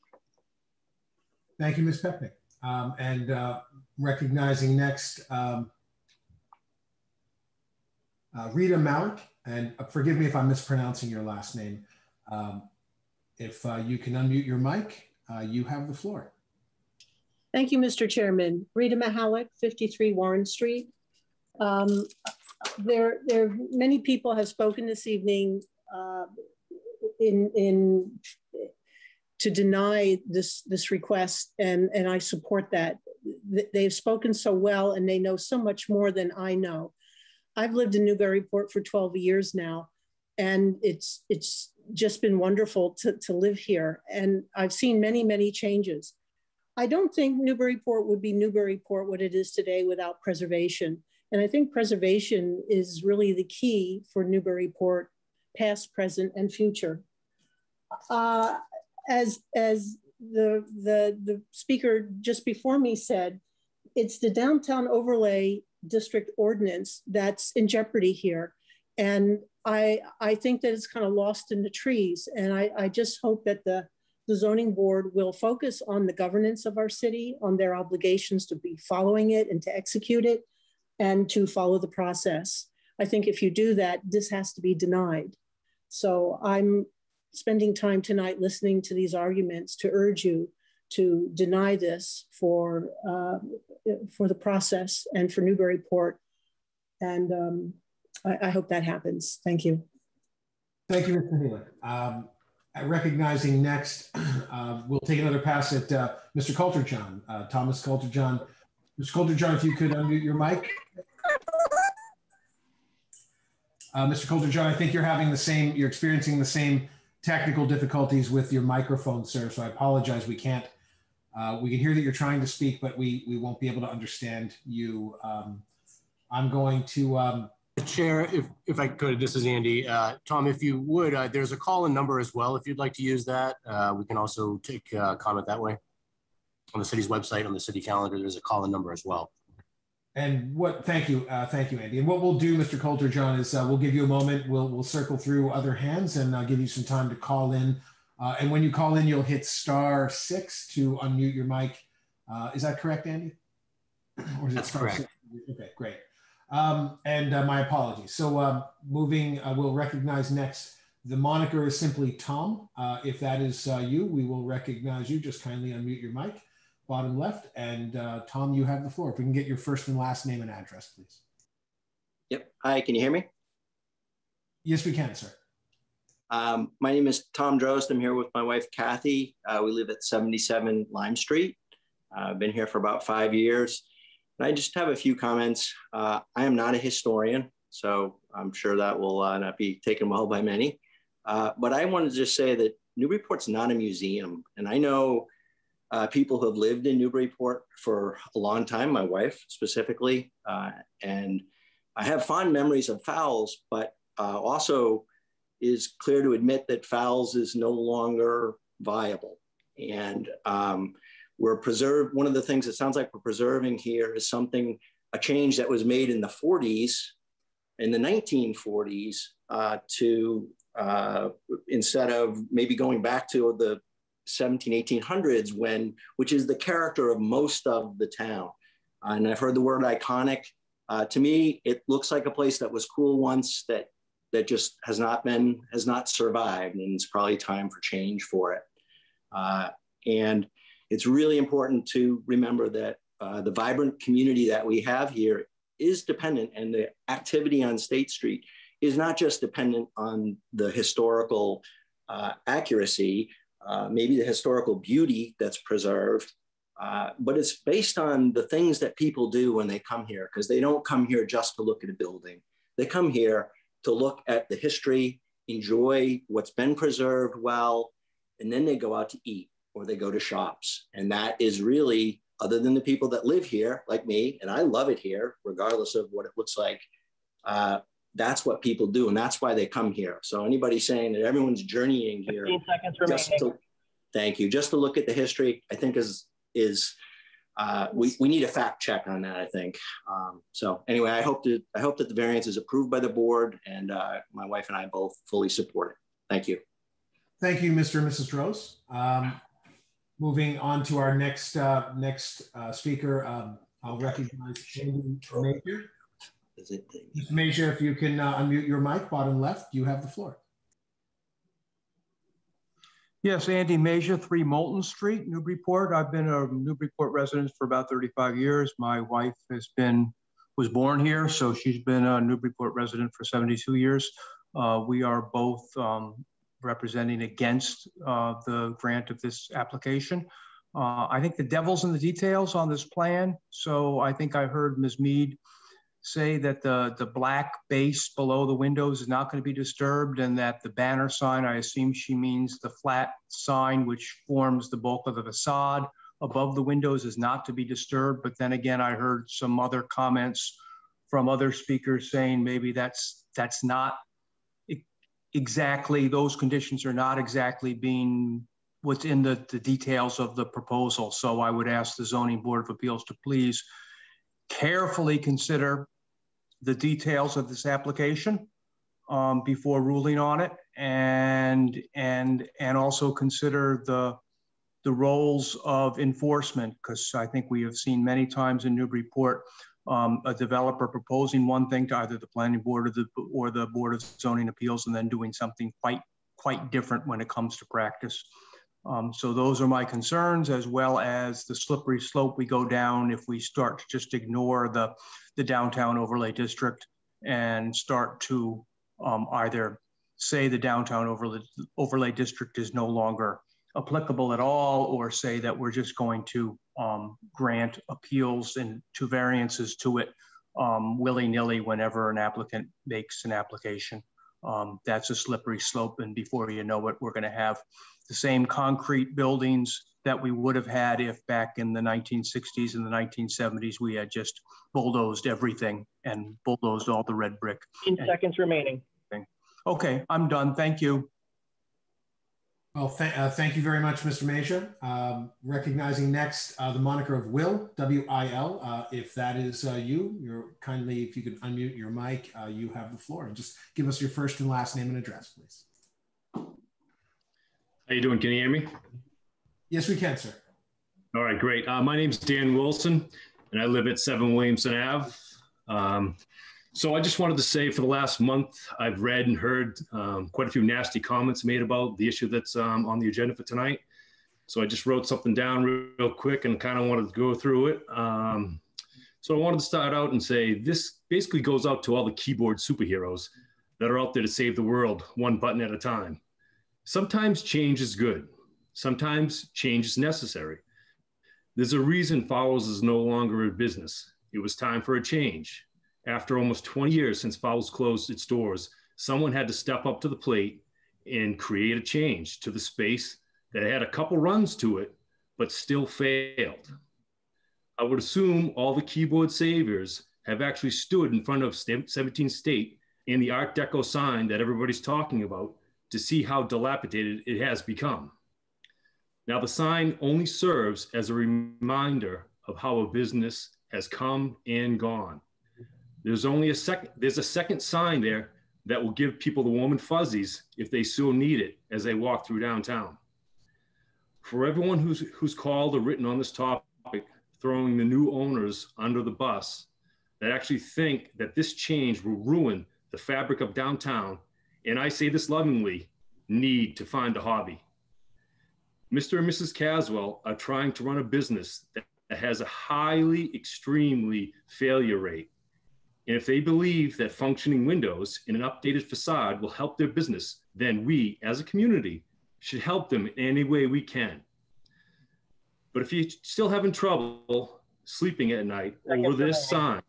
Thank you, Ms. Pecknick. Recognizing next, Rita Malik, and forgive me if I'm mispronouncing your last name. If you can unmute your mic, you have the floor. Thank you, Mr. Chairman. Rita Mahalik, 53 Warren Street. Many people have spoken this evening to deny this request, and I support that. They've spoken so well and they know so much more than I know. I've lived in Newburyport for 12 years now, and it's just been wonderful to live here. And I've seen many, many changes. I don't think Newburyport would be Newburyport what it is today without preservation. And I think preservation is really the key for Newburyport, past, present, and future. As the speaker just before me said, it's the downtown overlay district ordinance that's in jeopardy here. And I think that it's kind of lost in the trees. And I just hope that the zoning board will focus on the governance of our city, on their obligations to be following it and to execute it and to follow the process. I think if you do that, this has to be denied. So I'm spending time tonight listening to these arguments to urge you to deny this for the process and for Newburyport. And I hope that happens. Thank you. Thank you, Mr. Healy. Recognizing next, we'll take another pass at Mr. Coulter-John, Thomas Coulter-John. Mr. Coulter-John, if you could unmute your mic. Mr. Coulter-John, I think you're experiencing the same technical difficulties with your microphone, sir. So I apologize. We can hear that you're trying to speak, but we won't be able to understand you. I'm going to, Chair, if I could, this is Andy. Tom, if you would, there's a call-in number as well. If you'd like to use that, we can also take comment that way. On the city's website, on the city calendar, there's a call-in number as well. And thank you, Andy. And what we'll do, Mr. Coulter-John, is we'll give you a moment. We'll circle through other hands and give you some time to call in. And when you call in, you'll hit *6 to unmute your mic. Is that correct, Andy? Or is it That's correct. 6? Okay, great. And my apologies. So we'll recognize next. The moniker is simply Tom. If that is you, we will recognize you. Just kindly unmute your mic, bottom left. And Tom, you have the floor. If we can get your first and last name and address, please. Yep. Hi, can you hear me? Yes, we can, sir. My name is Tom Drost. I'm here with my wife, Kathy. We live at 77 Lime Street. I've been here for about 5 years. And I just have a few comments. I am not a historian, so I'm sure that will not be taken well by many. But I wanted to just say that Newburyport's not a museum. And I know people who have lived in Newburyport for a long time, my wife specifically. And I have fond memories of Fowles, but also is clear to admit that Fowles is no longer viable. And we're preserved. One of the things that sounds like we're preserving here is a change that was made in the 40s, in the 1940s, instead of maybe going back to the 1800s, which is the character of most of the town. And I've heard the word iconic. To me, it looks like a place that was cool once that just has not survived, and it's probably time for change for it. And it's really important to remember that the vibrant community that we have here is dependent, and the activity on State Street is not just dependent on the historical accuracy, maybe the historical beauty that's preserved, but it's based on the things that people do when they come here, because they don't come here just to look at a building. They come here to look at the history, enjoy what's been preserved well, and then they go out to eat or they go to shops. And that is really, other than the people that live here, like me, and I love it here, regardless of what it looks like, that's what people do, and that's why they come here. So anybody saying that everyone's journeying here, 15 seconds remaining. Thank you, just to look at the history, I think we need a fact check on that, I think. So anyway, I hope that the variance is approved by the board, and my wife and I both fully support it. Thank you. Thank you, Mr. and Mrs. Rose. Moving on to our next speaker, I'll recognize Andy Major. Mr. Major, if you can unmute your mic, bottom left, you have the floor. Yes, Andy Major, 3 Moulton Street, Newburyport. I've been a Newburyport resident for about 35 years. My wife was born here, so she's been a Newburyport resident for 72 years. We are both representing against the grant of this application. I think the devil's in the details on this plan. So I think I heard Ms. Mead say that the black base below the windows is not going to be disturbed, and that the banner sign, I assume she means the flat sign which forms the bulk of the facade, above the windows is not to be disturbed. But then again, I heard some other comments from other speakers saying maybe that's not exactly, those conditions are not exactly being what's in the details of the proposal. So I would ask the Zoning Board of Appeals to please carefully consider the details of this application before ruling on it, and also consider the roles of enforcement, because I think we have seen many times in Newburyport a developer proposing one thing to either the planning board or the Board of Zoning Appeals, and then doing something quite different when it comes to practice. So those are my concerns, as well as the slippery slope we go down if we start to just ignore the downtown overlay district and start to either say the downtown overlay district is no longer applicable at all, or say that we're just going to grant appeals and to variances to it willy-nilly whenever an applicant makes an application. That's a slippery slope, and before you know it, we're going to have the same concrete buildings that we would have had if back in the 1960s and the 1970s we had just bulldozed everything and bulldozed all the red brick. 15 seconds remaining. Okay, I'm done. Thank you. Well, thank you very much, Mr. Mejia. Recognizing next the moniker of Will, W-I-L. If that is you, if you could unmute your mic, you have the floor. And just give us your first and last name and address, please. How you doing? Can you hear me? Yes, we can, sir. All right, great. My name's Dan Wilson, and I live at 7 Williamson Ave. So I just wanted to say, for the last month, I've read and heard quite a few nasty comments made about the issue that's on the agenda for tonight. So I just wrote something down real quick and kind of wanted to go through it. So I wanted to start out and say, this basically goes out to all the keyboard superheroes that are out there to save the world one button at a time. Sometimes change is good. Sometimes change is necessary. There's a reason Fowles is no longer in business. It was time for a change. After almost 20 years since Fowles closed its doors, someone had to step up to the plate and create a change to the space that had a couple runs to it, but still failed. I would assume all the keyboard saviors have actually stood in front of 17th State and the Art Deco sign that everybody's talking about to see how dilapidated it has become. Now, the sign only serves as a reminder of how a business has come and gone. There's a second sign there that will give people the warm and fuzzies if they so need it as they walk through downtown. For everyone who's called or written on this topic, throwing the new owners under the bus, that actually think that this change will ruin the fabric of downtown, and I say this lovingly, need to find a hobby. Mr. and Mrs. Caswell are trying to run a business that has a highly, extremely failure rate. And if they believe that functioning windows in an updated facade will help their business, then we, as a community, should help them in any way we can. But if you're still having trouble sleeping at night over this sign,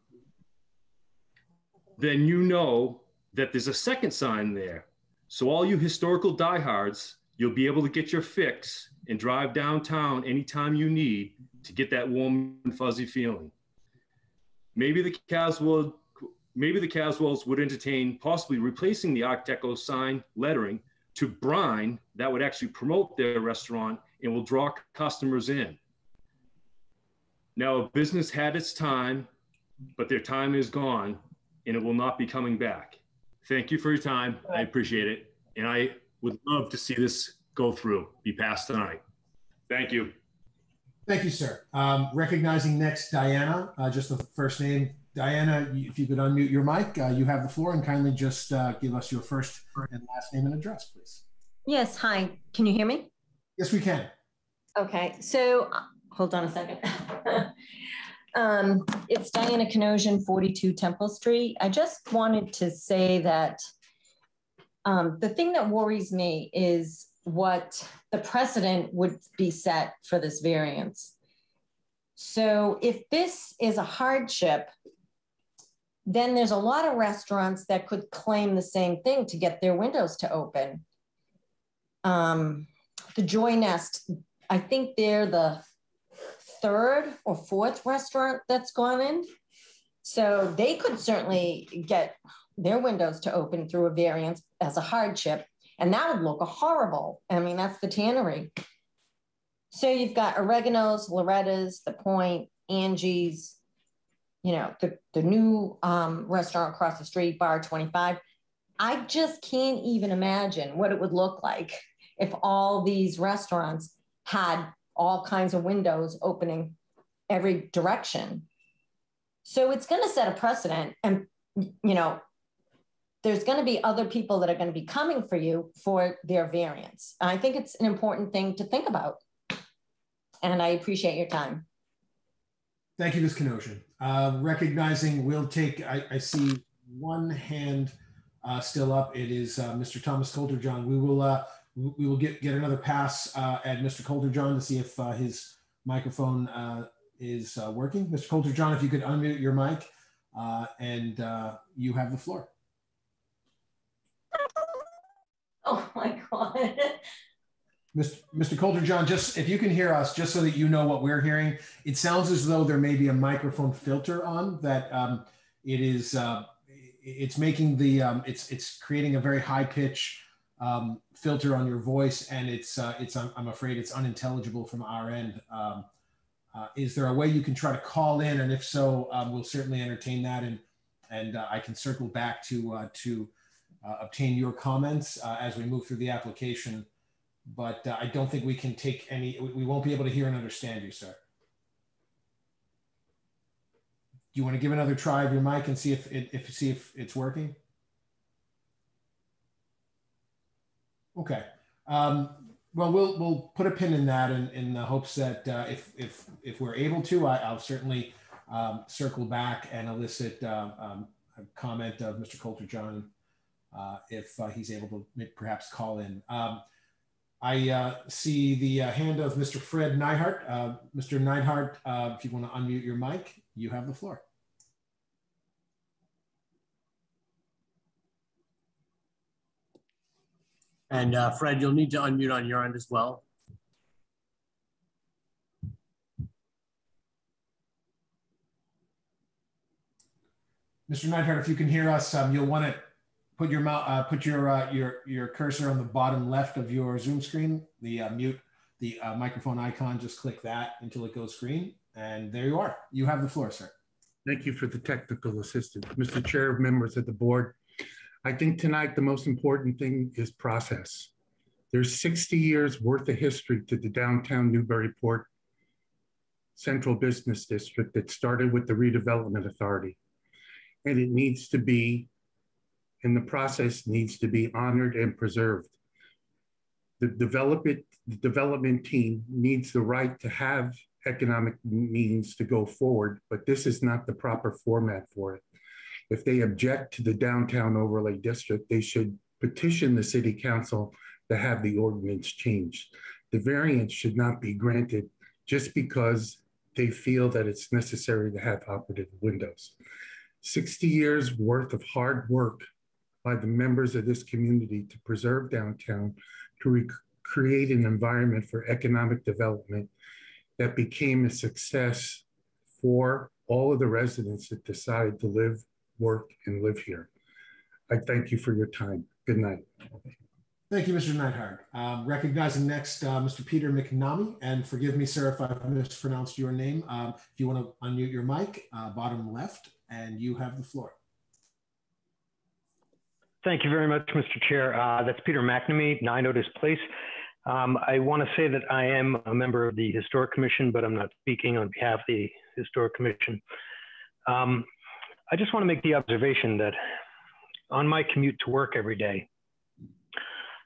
then you know that there's a second sign there. So all you historical diehards, you'll be able to get your fix and drive downtown anytime you need to get that warm and fuzzy feeling. Maybe the Caswells would entertain possibly replacing the Art Deco sign lettering to brine that would actually promote their restaurant and will draw customers in. Now, a business had its time, but their time is gone and it will not be coming back. Thank you for your time. I appreciate it. And I would love to see this go through, be passed tonight. Thank you. Thank you, sir. Recognizing next, Diana, just the first name. Diana, if you could unmute your mic, you have the floor, and kindly just give us your first and last name and address, please. Yes, hi. Can you hear me? Yes, we can. Okay, so hold on a second. It's Diana Kanosian, 42 Temple Street. I just wanted to say that the thing that worries me is what the precedent would be set for this variance. So if this is a hardship, then there's a lot of restaurants that could claim the same thing to get their windows to open. The Joy Nest, I think they're the third or fourth restaurant that's gone in. So they could certainly get their windows to open through a variance as a hardship, and that would look horrible. I mean, that's the tannery. So you've got Oregano's, Loretta's, The Point, Angie's, you know, the new restaurant across the street, Bar 25. I just can't even imagine what it would look like if all these restaurants had all kinds of windows opening every direction. So it's going to set a precedent, and, you know, there's going to be other people that are going to be coming for you for their variance. I think it's an important thing to think about. And I appreciate your time. Thank you, Ms. Knoshian. Recognizing, we'll take, I see one hand still up. It is Mr. Thomas Coulter-John. We will get another pass at Mr. Coulter-John to see if his microphone is working. Mr. Coulter-John, if you could unmute your mic, and you have the floor. Oh my God. Mr. Coulter-John, just if you can hear us, just so that you know what we're hearing, it sounds as though there may be a microphone filter on that. It's making the it's creating a very high pitch filter on your voice, and I'm afraid it's unintelligible from our end. Is there a way you can try to call in, and if so, we'll certainly entertain that, and I can circle back to obtain your comments as we move through the application. But I don't think we can take any, we won't be able to hear and understand you, sir. Do you want to give another try of your mic and see if it's working? Okay. Well, we'll put a pin in that in the hopes that if we're able to, I'll certainly circle back and elicit a comment of Mr. Coulter-John if he's able to perhaps call in. I see the hand of Mr. Fred Neihart. Mr. Neihart, if you want to unmute your mic, you have the floor. And Fred, you'll need to unmute on your end as well. Mr. Neihart, if you can hear us, you'll want to put your cursor on the bottom left of your Zoom screen. The microphone icon. Just click that until it goes green, and there you are. You have the floor, sir. Thank you for the technical assistance, Mr. Chair, members of the board. I think tonight the most important thing is process. There's 60 years worth of history to the downtown Newburyport Central Business District that started with the Redevelopment Authority, and it needs to be. And the process needs to be honored and preserved. The development team needs the right to have economic means to go forward, but this is not the proper format for it. If they object to the downtown overlay district, they should petition the city council to have the ordinance changed. The variance should not be granted just because they feel that it's necessary to have operative windows. 60 years worth of hard work by the members of this community to preserve downtown, to create an environment for economic development that became a success for all of the residents that decided to live, work, and live here. I thank you for your time. Good night. Thank you, Mr. Neihart. Recognizing next, Mr. Peter McNamee, and forgive me, sir, if I've mispronounced your name. If you want to unmute your mic, bottom left, and you have the floor. Thank you very much, Mr. Chair. That's Peter McNamee, 9 Otis Place. I want to say that I am a member of the Historic Commission, but I'm not speaking on behalf of the Historic Commission. I just want to make the observation that on my commute to work every day,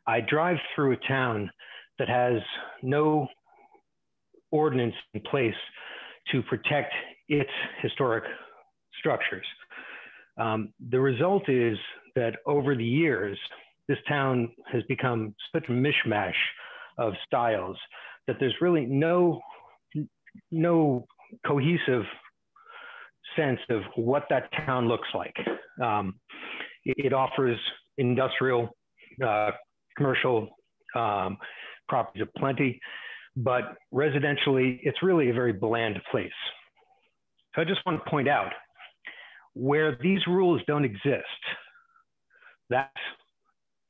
I drive through a town that has no ordinance in place to protect its historic structures. The result is that over the years, this town has become such a mishmash of styles that there's really no cohesive sense of what that town looks like. It offers industrial, commercial properties of plenty, but residentially, it's really a very bland place. So I just want to point out, where these rules don't exist, that's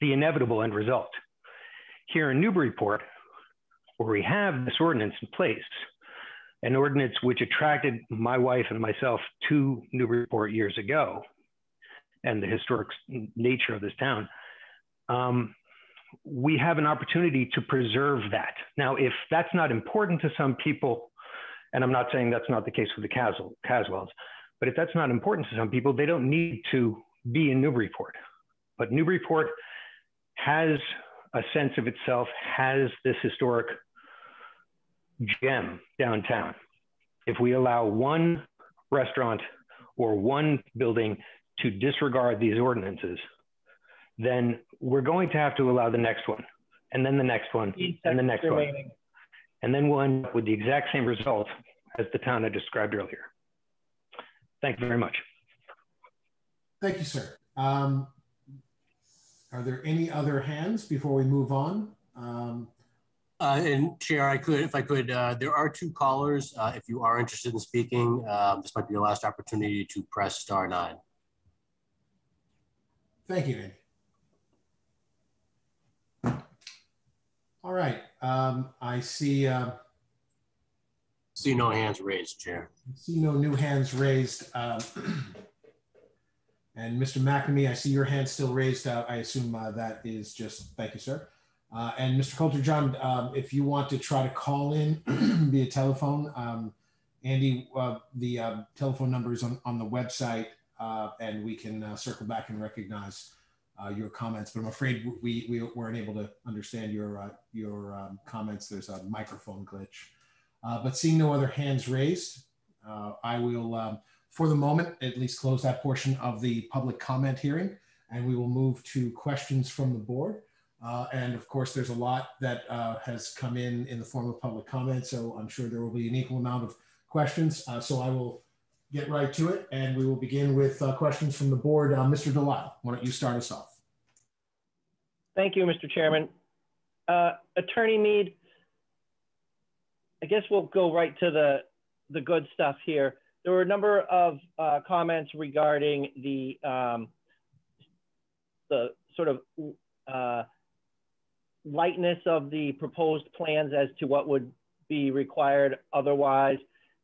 the inevitable end result. Here in Newburyport, where we have this ordinance in place, an ordinance which attracted my wife and myself to Newburyport years ago, and the historic nature of this town, we have an opportunity to preserve that. Now, if that's not important to some people, and I'm not saying that's not the case with the Caswells, but if that's not important to some people, they don't need to be in Newburyport. But Newburyport has a sense of itself, has this historic gem downtown. If we allow one restaurant or one building to disregard these ordinances, then we're going to have to allow the next one, and then the next one, and the next one. And then we'll end up with the exact same result as the town I described earlier. Thank you very much. Thank you, sir. Are there any other hands before we move on? And Chair, if I could, there are two callers. If you are interested in speaking, this might be your last opportunity to press *9. Thank you, Andy. All right, I see. See no hands raised, Chair. See no new hands raised. And Mr. McNamee, I see your hand still raised. I assume that is just, thank you, sir. And Mr. Coulter John, if you want to try to call in via telephone, Andy, the telephone number is on the website, and we can circle back and recognize your comments. But I'm afraid we weren't able to understand your comments. There's a microphone glitch. But seeing no other hands raised, I will, for the moment, at least close that portion of the public comment hearing, and we will move to questions from the board. And of course, there's a lot that has come in the form of public comment, so I'm sure there will be an equal amount of questions. So I will get right to it, and we will begin with questions from the board. Mr. Delisle, why don't you start us off? Thank you, Mr. Chairman. Attorney Mead, I guess we'll go right to the good stuff here. There were a number of comments regarding the sort of lightness of the proposed plans as to what would be required otherwise.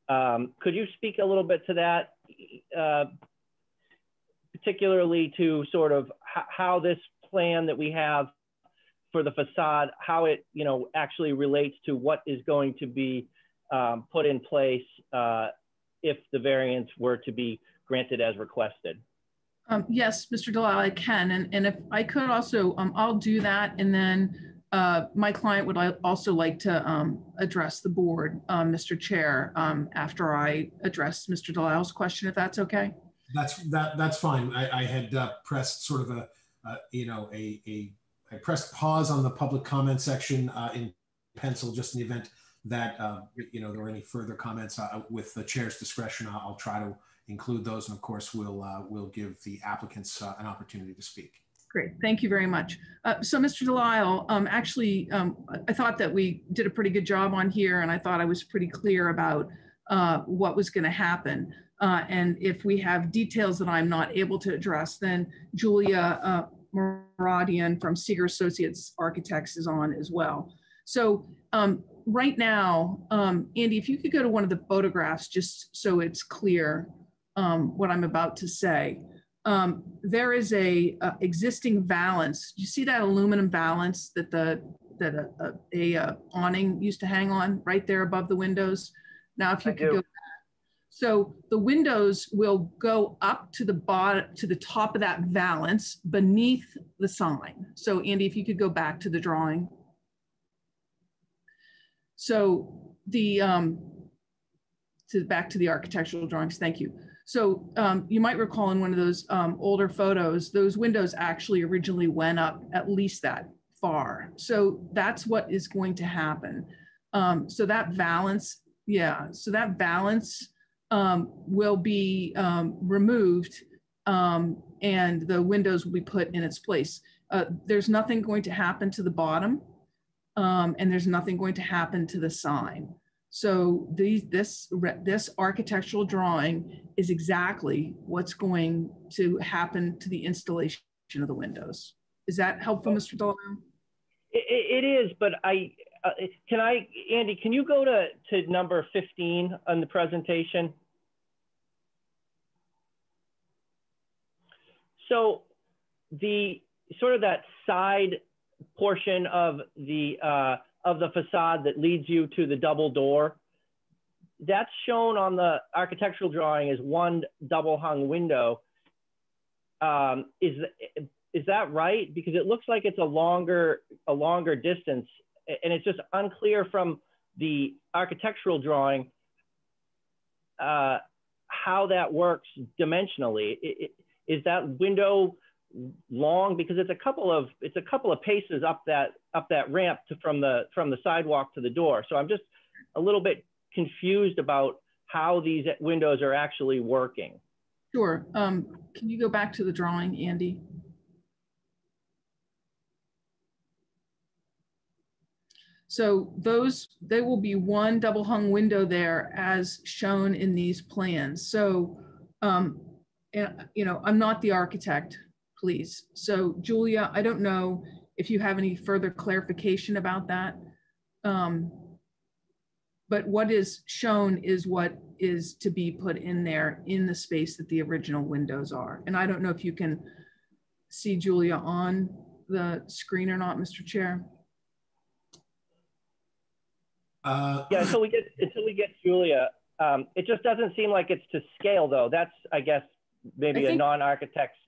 Could you speak a little bit to that, particularly to sort of how this plan that we have for the facade, how it actually relates to what is going to be put in place if the variance were to be granted as requested? Yes, Mr. Delisle, I can. And if I could also, I'll do that. And then my client would also like to address the board, Mr. Chair, after I address Mr. Delisle's question, if that's okay. That's fine. I had pressed sort of I pressed pause on the public comment section in pencil, just in the event that there were any further comments. With the chair's discretion, I'll try to include those, and of course we'll give the applicants an opportunity to speak. Great, thank you very much. So Mr. Delisle, actually I thought that we did a pretty good job on here, and I thought I was pretty clear about what was going to happen. And if we have details that I'm not able to address, then Julia Maradian from Seeger Associates Architects is on as well. So right now, Andy, if you could go to one of the photographs just so it's clear what I'm about to say. There is a existing valance. You see that aluminum valance that a awning used to hang on right there above the windows? Now, if you could go back. So the windows will go up to the bottom, to the top of that valance beneath the sign. So Andy, if you could go back to the drawing. So back to the architectural drawings, thank you. So you might recall in one of those older photos, those windows actually originally went up at least that far. So that's what is going to happen. So that valance, will be removed and the windows will be put in its place. There's nothing going to happen to the bottom. and there's nothing going to happen to the sign. So this architectural drawing is exactly what's going to happen to the installation of the windows. Is that helpful, Mr. Delisle? It is, but Andy, can you go to number 15 on the presentation? So the sort of that side portion of the facade that leads you to the double door, that's shown on the architectural drawing as one double hung window. Is that right? Because it looks like it's a longer distance, and it's just unclear from the architectural drawing how that works dimensionally. Is that window long? Because it's a couple of paces up that ramp from the sidewalk to the door. So I'm just a little bit confused about how these windows are actually working. Sure. Can you go back to the drawing, Andy? So they will be one double hung window there as shown in these plans. So, you know, I'm not the architect, please. So Julia, I don't know if you have any further clarification about that. But what is shown is what is to be put in there in the space that the original windows are. And I don't know if you can see Julia on the screen or not, Mr. Chair. Yeah, until we get Julia, it just doesn't seem like it's to scale, though. That's, I guess, maybe a non-architect's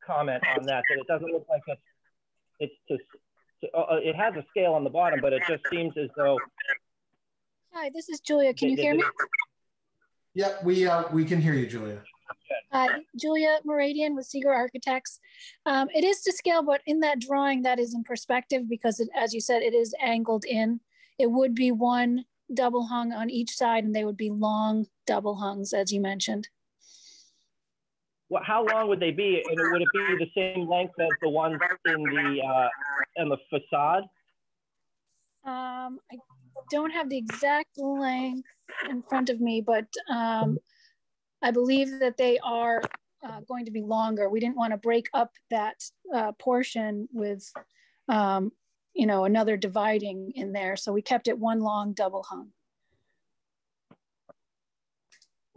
comment on that. That it doesn't look like it has a scale on the bottom, but it just seems as though. Hi, this is Julia. Can you hear me? Yeah, we can hear you, Julia. Julia Moradian with Seeger Architects. It is to scale, but in that drawing, that is in perspective because, as you said, it is angled in. It would be one double hung on each side, and they would be long double hungs, as you mentioned. Well, how long would they be? And would it be the same length as the ones in the facade? I don't have the exact length in front of me, but I believe that they are going to be longer. We didn't want to break up that portion with you know, another dividing in there. So we kept it one long double hung.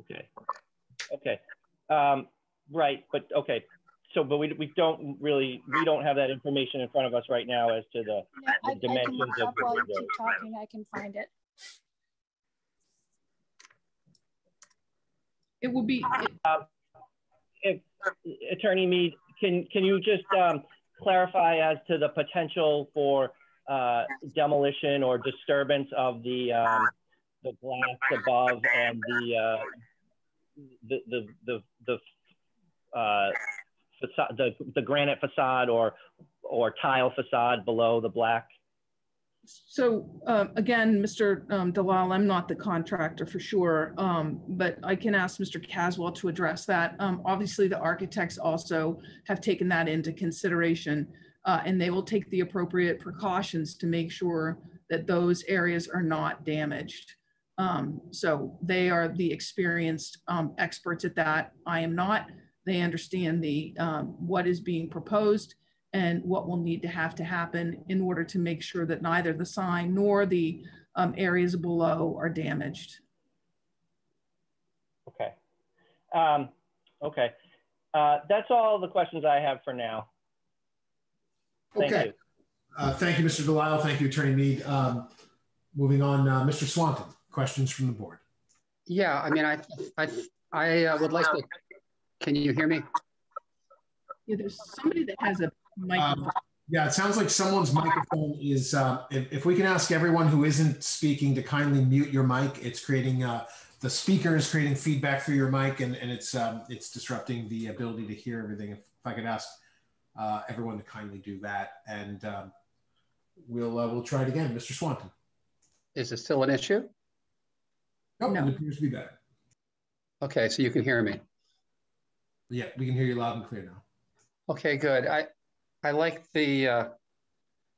Okay. Okay. Right. But okay. So, but we don't have that information in front of us right now as to the dimensions of the while you window. keep talking, I can find it. It will be. If Attorney Mead, can you just clarify as to the potential for demolition or disturbance of the glass above and the granite facade or tile facade below the black? So again, Mr. Delisle, I'm not the contractor for sure, but I can ask Mr. Caswell to address that. Obviously, the architects also have taken that into consideration, and they will take the appropriate precautions to make sure that those areas are not damaged. So they are the experienced experts at that. I am not. They understand the what is being proposed and what will need to happen in order to make sure that neither the sign nor the areas below are damaged. Okay. Okay. That's all the questions I have for now. Thank you. Thank you, Mr. Delisle. Thank you, Attorney Mead. Moving on, Mr. Swanton, questions from the board. Yeah, I mean, I would like to, can you hear me? Yeah, there's somebody that has a microphone. Yeah, it sounds like someone's microphone is, if we can ask everyone who isn't speaking to kindly mute your mic, it's creating, the speaker is creating feedback through your mic and it's disrupting the ability to hear everything. If I could ask everyone to kindly do that, and we'll try it again. Mr. Swanton. Is it still an issue? Nope, no. It appears to be better. Okay, so you can hear me. Yeah, we can hear you loud and clear now. Okay, good. I like the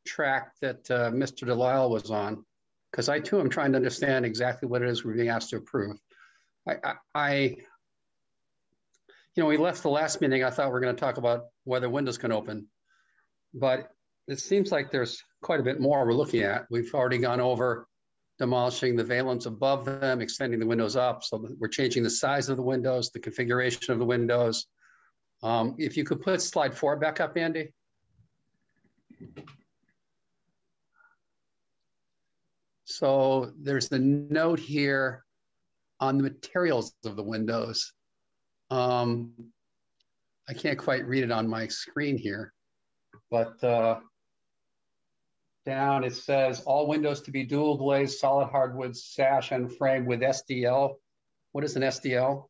track that Mr. Delisle was on, because I too am trying to understand exactly what it is we're being asked to approve. We left the last meeting, I thought we were going to talk about whether windows can open, but it seems like there's quite a bit more we're looking at. We've already gone over demolishing the valance above them, extending the windows up. So we're changing the size of the windows, the configuration of the windows. If you could put slide 4 back up, Andy. So there's the note here on the materials of the windows. I can't quite read it on my screen here, but down it says all windows to be dual glazed, solid hardwood sash and frame with SDL. What is an SDL?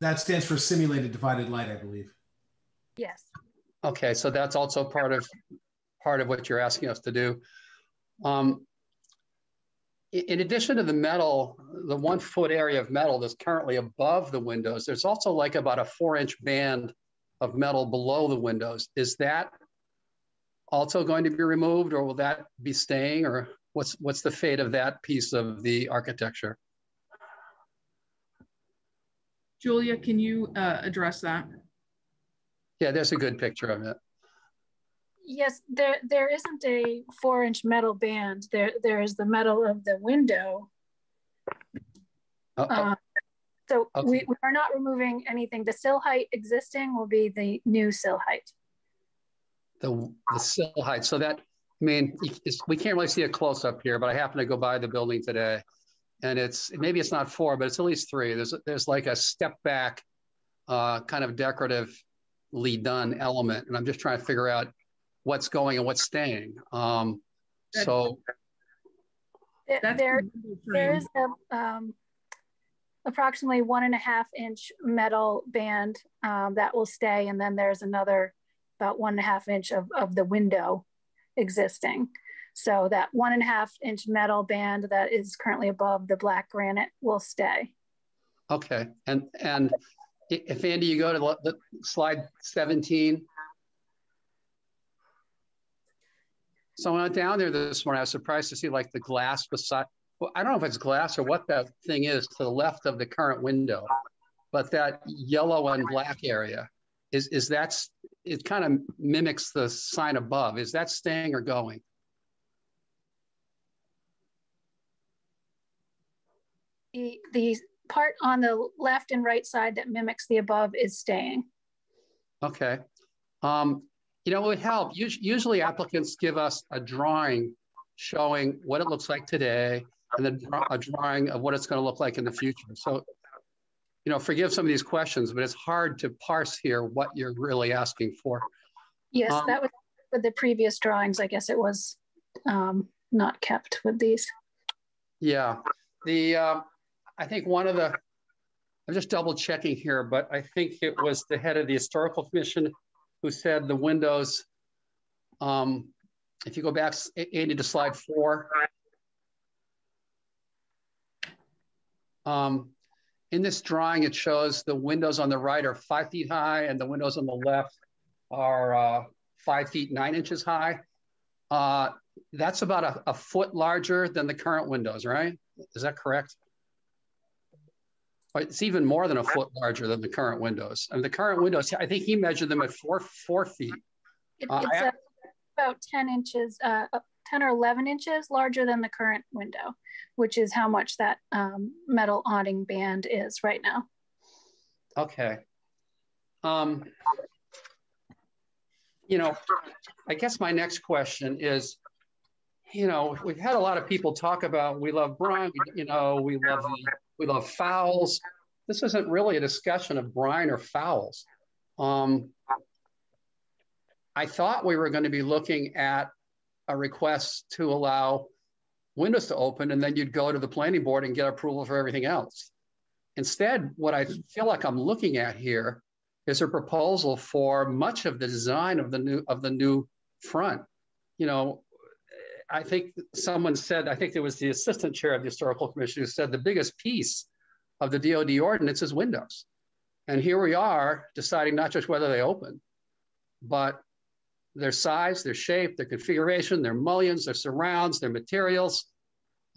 That stands for simulated divided light, I believe. Yes. Okay, so that's also part of what you're asking us to do. In addition to the metal, the 1 foot area of metal that's currently above the windows, there's also like about a 4-inch band of metal below the windows. Is that also going to be removed, or will that be staying, or what's the fate of that piece of the architecture? Julia, can you address that? Yeah, there's a good picture of it. Yes, there isn't a 4-inch metal band. There is the metal of the window. So okay. we are not removing anything. The sill height existing will be the new sill height. The sill height. So that, I mean, we can't really see a close up here, but I happen to go by the building today, and maybe it's not 4, but it's at least 3. There's like a step back, kind of decoratively done element, and I'm just trying to figure out what's going and what's staying. So there is approximately 1.5-inch metal band that will stay, and then there's another about 1.5 inch of the window existing. So that 1.5-inch metal band that is currently above the black granite will stay. Okay, and if Andy, you go to the slide 17. So when I went down there this morning, I was surprised to see like the glass beside, well, I don't know if it's glass or what that thing is to the left of the current window, but that yellow and black area, is that, it kind of mimics the sign above. Is that staying or going? The part on the left and right side that mimics the above is staying. Okay. You know, it would help. Usually applicants give us a drawing showing what it looks like today and then a drawing of what it's going to look like in the future. So, you know, forgive some of these questions, but it's hard to parse here what you're really asking for. Yes, that was with the previous drawings. I guess it was not kept with these. Yeah. I think one of the, I'm just double checking here, but I think it was the head of the Historical Commission who said the windows, if you go back, Andy, to slide 4. In this drawing, it shows the windows on the right are 5 feet high and the windows on the left are 5 feet 9 inches high. That's about a foot larger than the current windows, right? Is that correct? It's even more than a foot larger than the current windows. And the current windows, I think he measured them at 4 feet. It's about 10 inches, 10 or 11 inches larger than the current window, which is how much that metal awning band is right now. Okay. You know, I guess my next question is, you know, we've had a lot of people talk about, we love brine, you know, we love fouls. This isn't really a discussion of brine or fouls. I thought we were going to be looking at a request to allow windows to open, and then you'd go to the planning board and get approval for everything else. Instead, what I feel like I'm looking at here is a proposal for much of the design of the new front. You know, I think someone said, I think it was the assistant chair of the Historical Commission who said the biggest piece of the DOD ordinance is windows. And here we are deciding not just whether they open, but their size, their shape, their configuration, their mullions, their surrounds, their materials,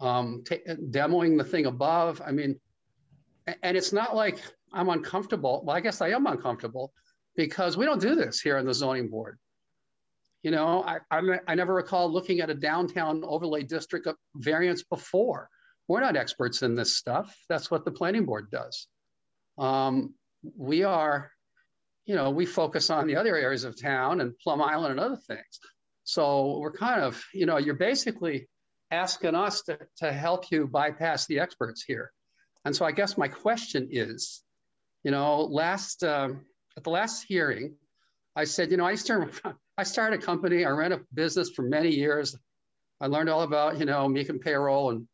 demoing the thing above. I mean, and it's not like I'm uncomfortable. Well, I guess I am uncomfortable because we don't do this here on the zoning board. You know, I never recall looking at a downtown overlay district variance before. We're not experts in this stuff. That's what the planning board does. We are, you know, we focus on the other areas of town and Plum Island and other things. So we're kind of, you know, you're basically asking us to help you bypass the experts here. And so I guess my question is, you know, at the last hearing, I said, you know, I started a company, I ran a business for many years. I learned all about, you know, making payroll and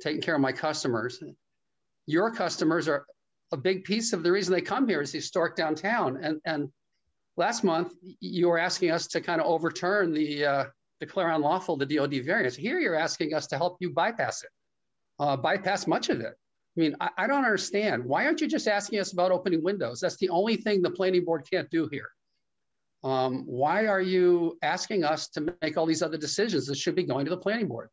taking care of my customers. Your customers are a big piece of the reason they come here is historic downtown. And last month, you were asking us to kind of overturn the declare unlawful the DOD variance. Here, you're asking us to help you bypass it, bypass much of it. I mean, I don't understand. Why aren't you just asking us about opening windows? That's the only thing the planning board can't do here. Why are you asking us to make all these other decisions that should be going to the planning board?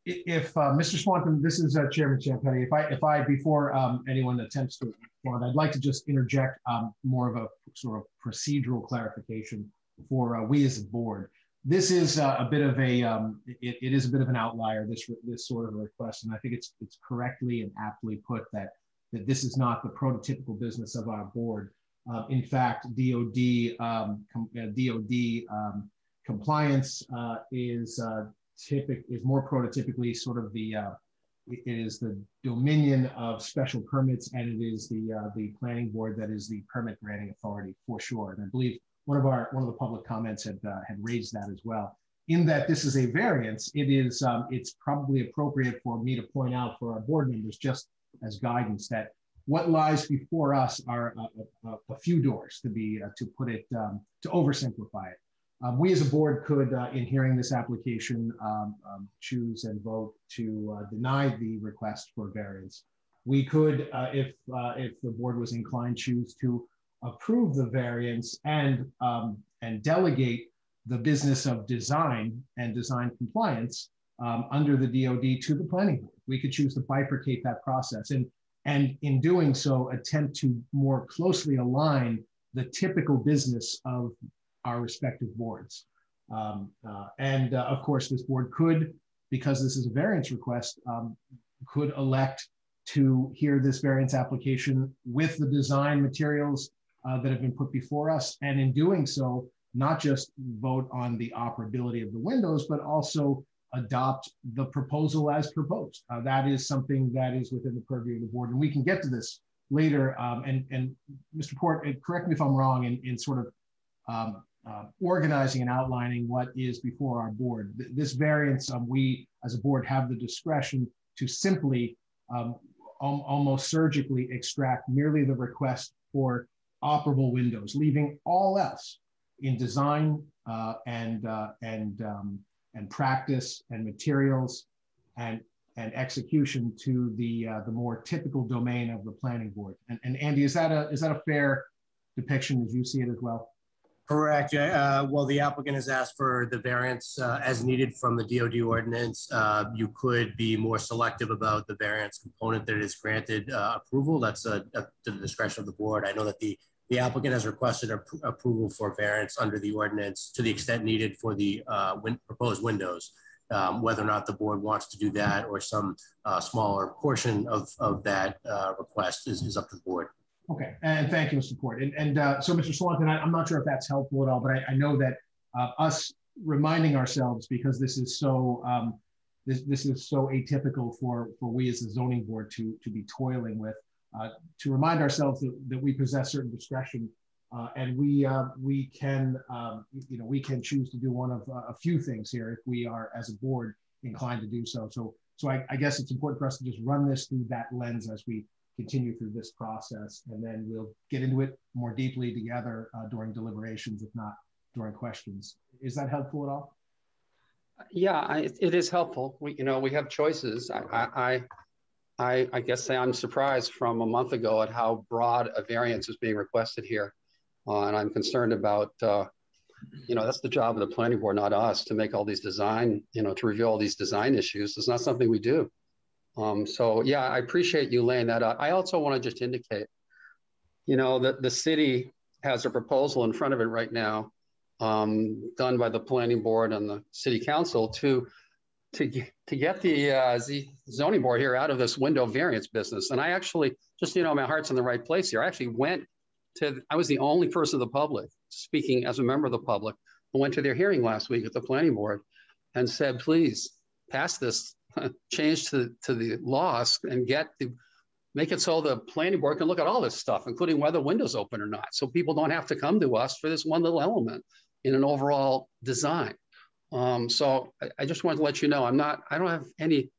If Mr. Swanton, this is Chairman Ciampetti. If I before anyone attempts to respond, I'd like to just interject more of a sort of procedural clarification for we as a board. This is a bit of a it is a bit of an outlier. This sort of a request, and I think it's correctly and aptly put that this is not the prototypical business of our board. In fact, DOD compliance is more prototypically sort of it is the dominion of special permits, and it is the planning board that is the permit granting authority for sure. And I believe one of the public comments had raised that as well. In that this is a variance, it's probably appropriate for me to point out for our board members, just as guidance, that what lies before us are a few doors, to put it, to oversimplify it. We as a board could, in hearing this application, choose and vote to deny the request for variance. We could, if the board was inclined, choose to approve the variance and delegate the business of design and design compliance under the DOD to the planning board. We could choose to bifurcate that process, and in doing so, attempt to more closely align the typical business of our respective boards. Of course, this board could, because this is a variance request, could elect to hear this variance application with the design materials that have been put before us. And in doing so, not just vote on the operability of the windows, but also adopt the proposal as proposed. That is something that is within the purview of the board. And we can get to this later. And Mr. Port, correct me if I'm wrong in sort of organizing and outlining what is before our board. This variance, we as a board have the discretion to simply almost surgically extract merely the request for operable windows, leaving all else in design and practice and materials and execution to the more typical domain of the planning board. And Andy, is that a fair depiction as you see it as well? Correct. Well, the applicant has asked for the variance as needed from the DOD ordinance. You could be more selective about the variance component that is granted approval. That's to the discretion of the board. I know that the applicant has requested approval for variance under the ordinance to the extent needed for the proposed windows. Whether or not the board wants to do that or some smaller portion of that request is up to the board. Okay, and thank you, Mr. Port. So, Mr. Swanton, I'm not sure if that's helpful at all, but I know that us reminding ourselves, because this is so this is so atypical for we as a zoning board to be toiling with, to remind ourselves that we possess certain discretion, and we can we can choose to do one of a few things here if we are as a board inclined to do so. So I guess it's important for us to just run this through that lens as we continue through this process, and then we'll get into it more deeply together during deliberations, if not during questions. Is that helpful at all? Yeah, it is helpful. We have choices. I guess I'm surprised from a month ago at how broad a variance is being requested here, and I'm concerned about that's the job of the planning board, not us, to make all these design, to review all these design issues. It's not something we do. So yeah, I appreciate you laying that out. I also want to just indicate, that the city has a proposal in front of it right now, done by the planning board and the city council to get the zoning board here out of this window variance business. And I actually, just, my heart's in the right place here. I actually I was the only person of the public speaking as a member of the public. I went to their hearing last week at the planning board and said, please pass this change to the laws and make it so the planning board can look at all this stuff, including whether windows open or not. So people don't have to come to us for this one little element in an overall design. So I just wanted to let you know, I don't have any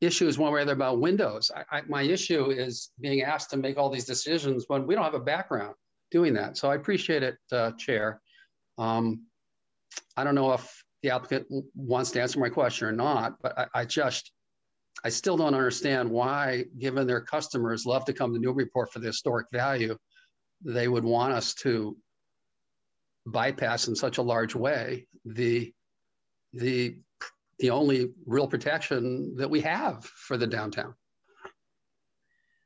issues one way or the other about windows. My issue is being asked to make all these decisions when we don't have a background doing that. So I appreciate it, Chair. I don't know if the applicant wants to answer my question or not, but I still don't understand why, given their customers love to come to Newburyport for the historic value, they would want us to bypass in such a large way the only real protection that we have for the downtown.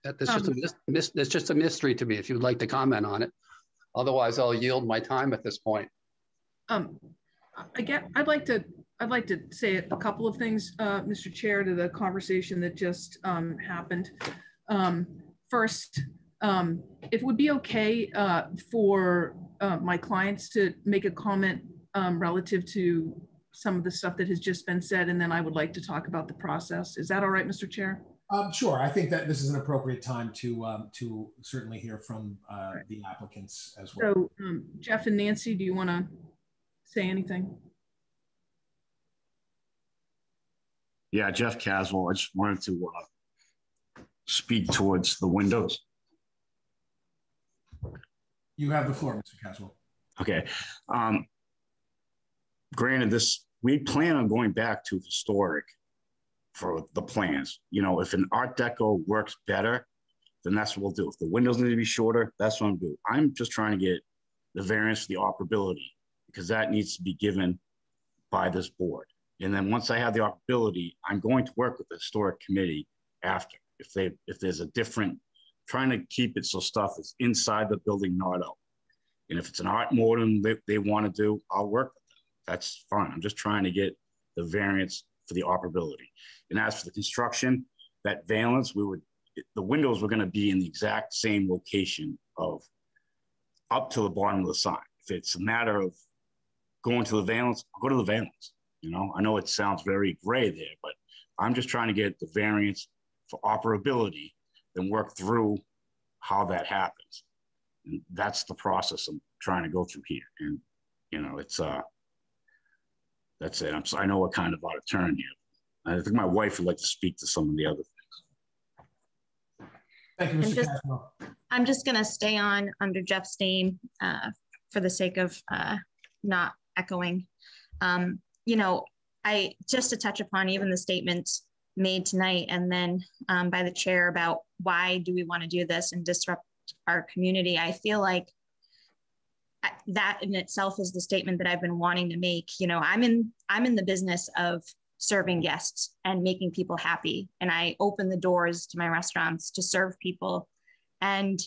It's just a mystery to me, if you'd like to comment on it. Otherwise, I'll yield my time at this point. Again, I'd like to say a couple of things, Mr. Chair, to the conversation that just happened. First, if it would be okay for my clients to make a comment relative to some of the stuff that has just been said, and then I would like to talk about the process. Is that all right, Mr. Chair? Sure. I think that this is an appropriate time to certainly hear from the applicants as well. So Jeff and Nancy, do you want to say anything? Yeah, Jeff Caswell. I just wanted to speak towards the windows. You have the floor, Mr. Caswell. Okay. Granted, we plan on going back to historic for the plans. If an Art Deco works better, then that's what we'll do. If the windows need to be shorter, that's what I'm doing. I'm just trying to get the variance for the operability, because that needs to be given by this board. And then once I have the operability, I'm going to work with the historic committee after. If there's a different, trying to keep it so stuff is inside the building, not out. And if it's an art modem they want to do, I'll work with them. That's fine. I'm just trying to get the variance for the operability. And as for the construction, that valance, the windows were going to be in the exact same location of up to the bottom of the sign. If it's a matter of going to the valance, I'll go to the valance. I know it sounds very gray there, but I'm just trying to get the variance for operability, then work through how that happens. And that's the process I'm trying to go through here. And, it's, that's it. I know we're kind of out of turn here. I think my wife would like to speak to some of the other things. Thank you, Mr. Caswell. I'm just going to stay on under Jeff's name for the sake of not echoing. Just to touch upon even the statements made tonight and then by the chair about why do we want to do this and disrupt our community, I feel like that in itself is the statement that I've been wanting to make. I'm in the business of serving guests and making people happy. And I open the doors to my restaurants to serve people. And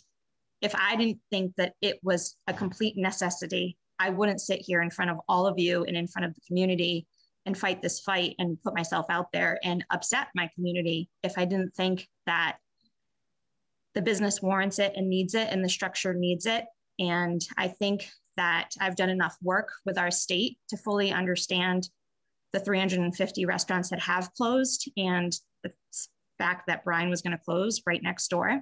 if I didn't think that it was a complete necessity, I wouldn't sit here in front of all of you and in front of the community and fight this fight and put myself out there and upset my community if I didn't think that the business warrants it and needs it and the structure needs it. And I think that I've done enough work with our state to fully understand the 350 restaurants that have closed and the fact that Brian was going to close right next door.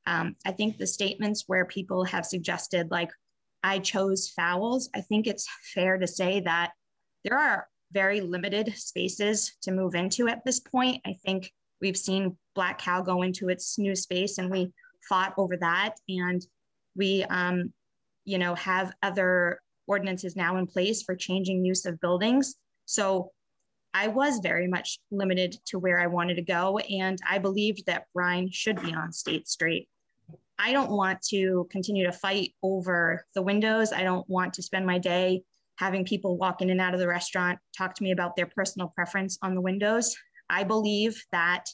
I think the statements where people have suggested, like, I chose Fowles, I think it's fair to say that there are very limited spaces to move into at this point. I think we've seen Black Cow go into its new space and we fought over that. And we, have other ordinances now in place for changing use of buildings. So I was very much limited to where I wanted to go. And I believed that Brian should be on State Street. I don't want to continue to fight over the windows. I don't want to spend my day having people walk in and out of the restaurant talk to me about their personal preference on the windows. I believe that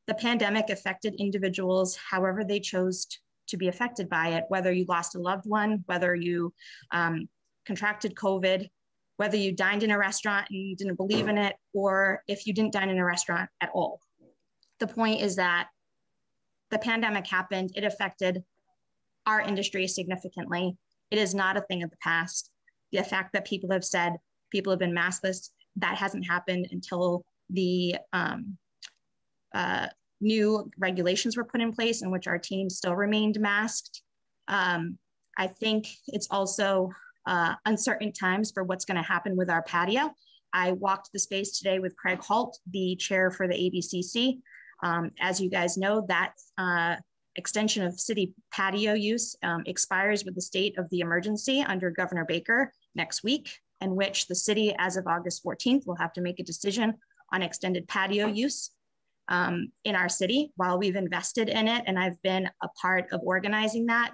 the pandemic affected individuals however they chose to be affected by it, whether you lost a loved one, whether you contracted COVID, whether you dined in a restaurant and you didn't believe in it, or if you didn't dine in a restaurant at all. The point is that the pandemic happened, it affected our industry significantly. It is not a thing of the past. The fact that people have said people have been maskless, that hasn't happened until the new regulations were put in place in which our team still remained masked. I think it's also uncertain times for what's going to happen with our patio. I walked the space today with Craig Holt, the chair for the ABCC. As you guys know, that extension of city patio use expires with the state of the emergency under Governor Baker next week, in which the city, as of August 14th, will have to make a decision on extended patio use in our city. While we've invested in it and I've been a part of organizing that,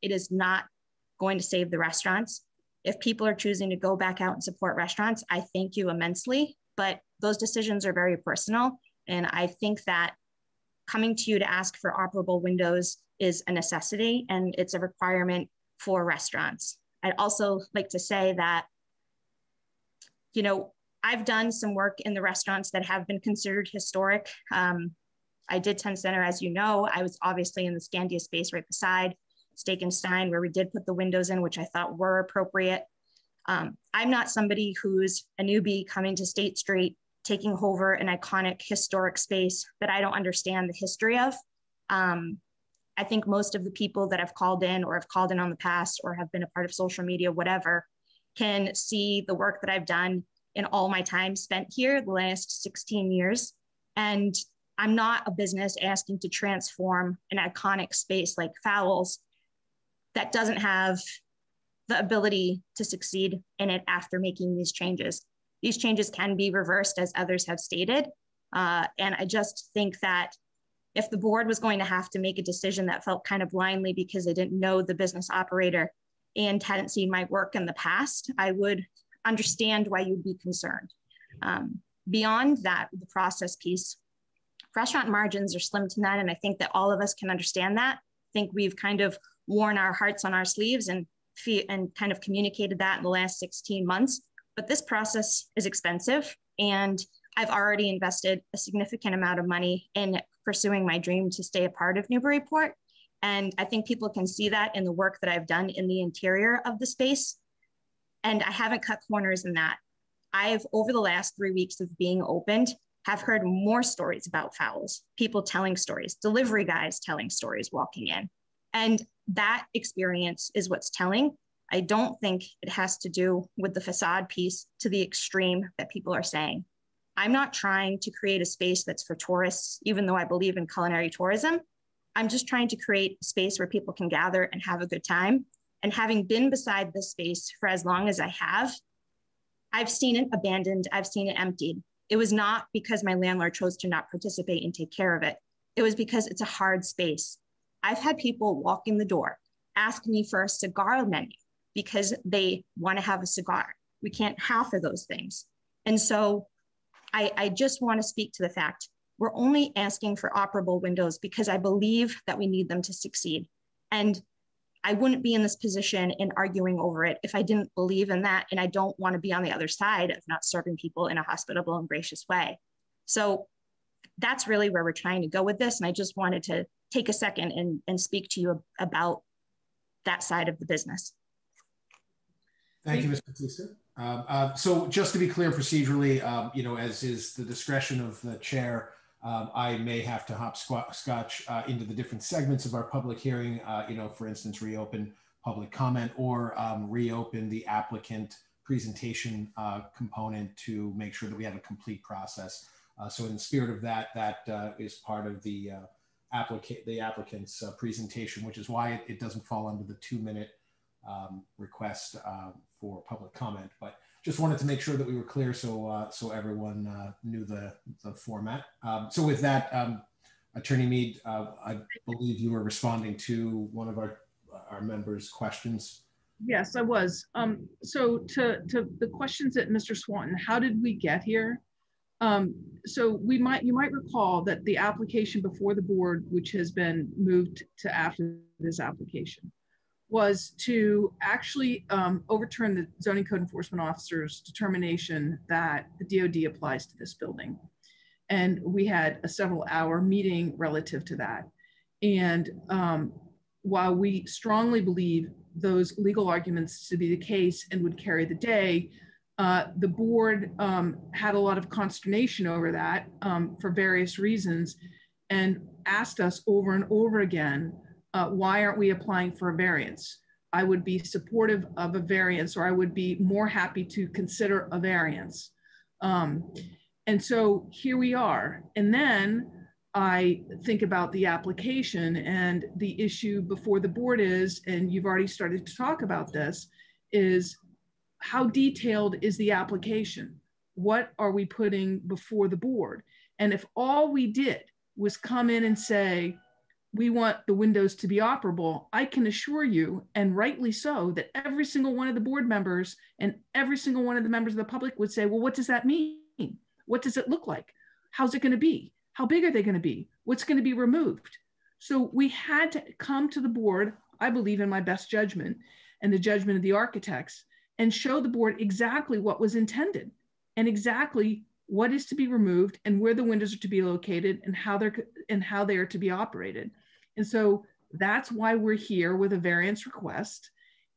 it is not going to save the restaurants. If people are choosing to go back out and support restaurants, I thank you immensely, but those decisions are very personal. And I think that coming to you to ask for operable windows is a necessity and it's a requirement for restaurants. I'd also like to say that, you know, I've done some work in the restaurants that have been considered historic. I did 10 Center, as you know. I was obviously in the Scandia space right beside Steak and Stein, where we did put the windows in, which I thought were appropriate. I'm not somebody who's a newbie coming to State Street, taking over an iconic historic space that I don't understand the history of. I think most of the people that have called in or have called in on the past or have been a part of social media, whatever, can see the work that I've done in all my time spent here the last 16 years. And I'm not a business asking to transform an iconic space like Fowles that doesn't have the ability to succeed in it after making these changes. These changes can be reversed, as others have stated. And I just think that if the board was going to have to make a decision that felt kind of blindly because they didn't know the business operator and hadn't seen my work in the past, I would understand why you'd be concerned. Beyond that, the process piece, restaurant margins are slim to none. And I think that all of us can understand that. I think we've kind of worn our hearts on our sleeves and kind of communicated that in the last 16 months. But this process is expensive. And I've already invested a significant amount of money in pursuing my dream to stay a part of Newburyport. And I think people can see that in the work that I've done in the interior of the space. And I haven't cut corners in that. I've, over the last 3 weeks of being opened, have heard more stories about Fowles, people telling stories, delivery guys telling stories walking in. And that experience is what's telling. I don't think it has to do with the facade piece to the extreme that people are saying. I'm not trying to create a space that's for tourists, even though I believe in culinary tourism. I'm just trying to create a space where people can gather and have a good time. And having been beside this space for as long as I have, I've seen it abandoned, I've seen it emptied. It was not because my landlord chose to not participate and take care of it. It was because it's a hard space. I've had people walk in the door, ask me for a cigar menu because they want to have a cigar. We can't offer those things. And so I just want to speak to the fact we're only asking for operable windows because I believe that we need them to succeed. And I wouldn't be in this position in arguing over it if I didn't believe in that. And I don't want to be on the other side of not serving people in a hospitable and gracious way. So that's really where we're trying to go with this. And I just wanted to take a second and speak to you about that side of the business. Thank you, Ms. Batista. So just to be clear procedurally, you know, as is the discretion of the chair, I may have to hopscotch into the different segments of our public hearing, you know, for instance, reopen public comment or reopen the applicant presentation component to make sure that we have a complete process. So in the spirit of that, that is part of the applicant's presentation, which is why it doesn't fall under the 2-minute request for public comment. But just wanted to make sure that we were clear so so everyone knew the format. So with that, Attorney Mead, I believe you were responding to one of our members' questions. Yes, I was. So to the questions that Mr. Swanton, how did we get here? So you might recall that the application before the board, which has been moved to after this application, was to actually overturn the zoning code enforcement officer's determination that the DOD applies to this building. And we had a several-hour meeting relative to that. And while we strongly believe those legal arguments to be the case and would carry the day, the board had a lot of consternation over that for various reasons and asked us over and over again, why aren't we applying for a variance? I would be supportive of a variance, or I would be more happy to consider a variance. And so here we are. And then I think about the application, and the issue before the board is, and you've already started to talk about this, is how detailed is the application? What are we putting before the board? And if all we did was come in and say, we want the windows to be operable, I can assure you, and rightly so, that every single one of the board members and every single one of the members of the public would say, well, what does that mean? What does it look like? How's it going to be? How big are they going to be? What's going to be removed? So we had to come to the board, I believe in my best judgment and the judgment of the architects, and show the board exactly what was intended and exactly what is to be removed and where the windows are to be located and how they are to be operated. And so that's why we're here with a variance request.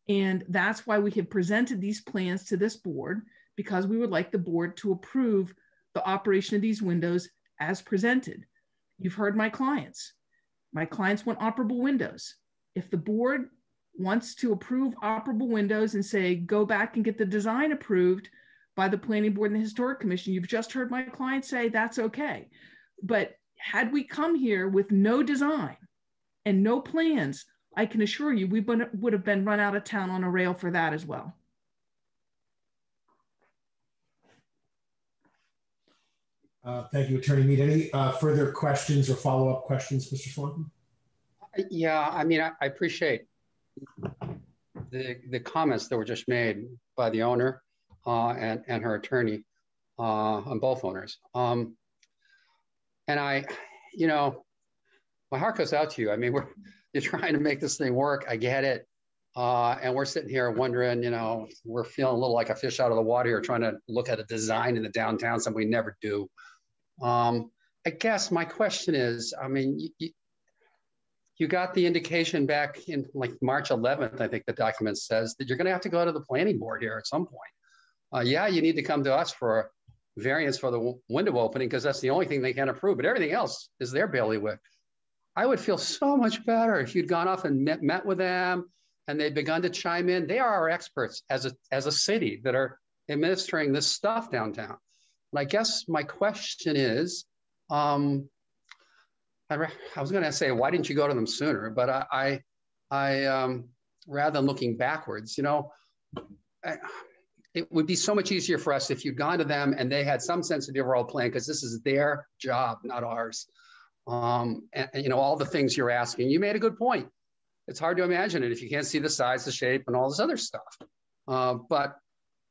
And that's why we have presented these plans to this board, because we would like the board to approve the operation of these windows as presented. You've heard my clients. My clients want operable windows. If the board wants to approve operable windows and say, go back and get the design approved by the planning board and the historic commission, you've just heard my clients say that's okay. But had we come here with no design and no plans, I can assure you we would have been run out of town on a rail for that as well. Thank you, Attorney Mead. Any further questions or follow-up questions, Mr. Swanton? Yeah, I mean, I appreciate the comments that were just made by the owner and her attorney on both owners. And I, you know, my heart goes out to you. I mean, you're trying to make this thing work. I get it. And we're sitting here wondering, you know, we're feeling a little like a fish out of the water here, trying to look at a design in the downtown, something we never do. I guess my question is, I mean, you got the indication back in like March 11th, I think the document says, that you're going to have to go to the planning board here at some point. Yeah, you need to come to us for a variance for the window opening, because that's the only thing they can approve, but everything else is their bailiwick. I would feel so much better if you'd gone off and met with them and they'd begun to chime in. They are our experts as a city that are administering this stuff downtown. And I guess my question is, I was going to say, why didn't you go to them sooner? But I rather than looking backwards, you know, it would be so much easier for us if you'd gone to them and they had some sense of the overall plan, because this is their job, not ours. And you know, all the things you're asking, you made a good point. It's hard to imagine it if you can't see the size, the shape, and all this other stuff. But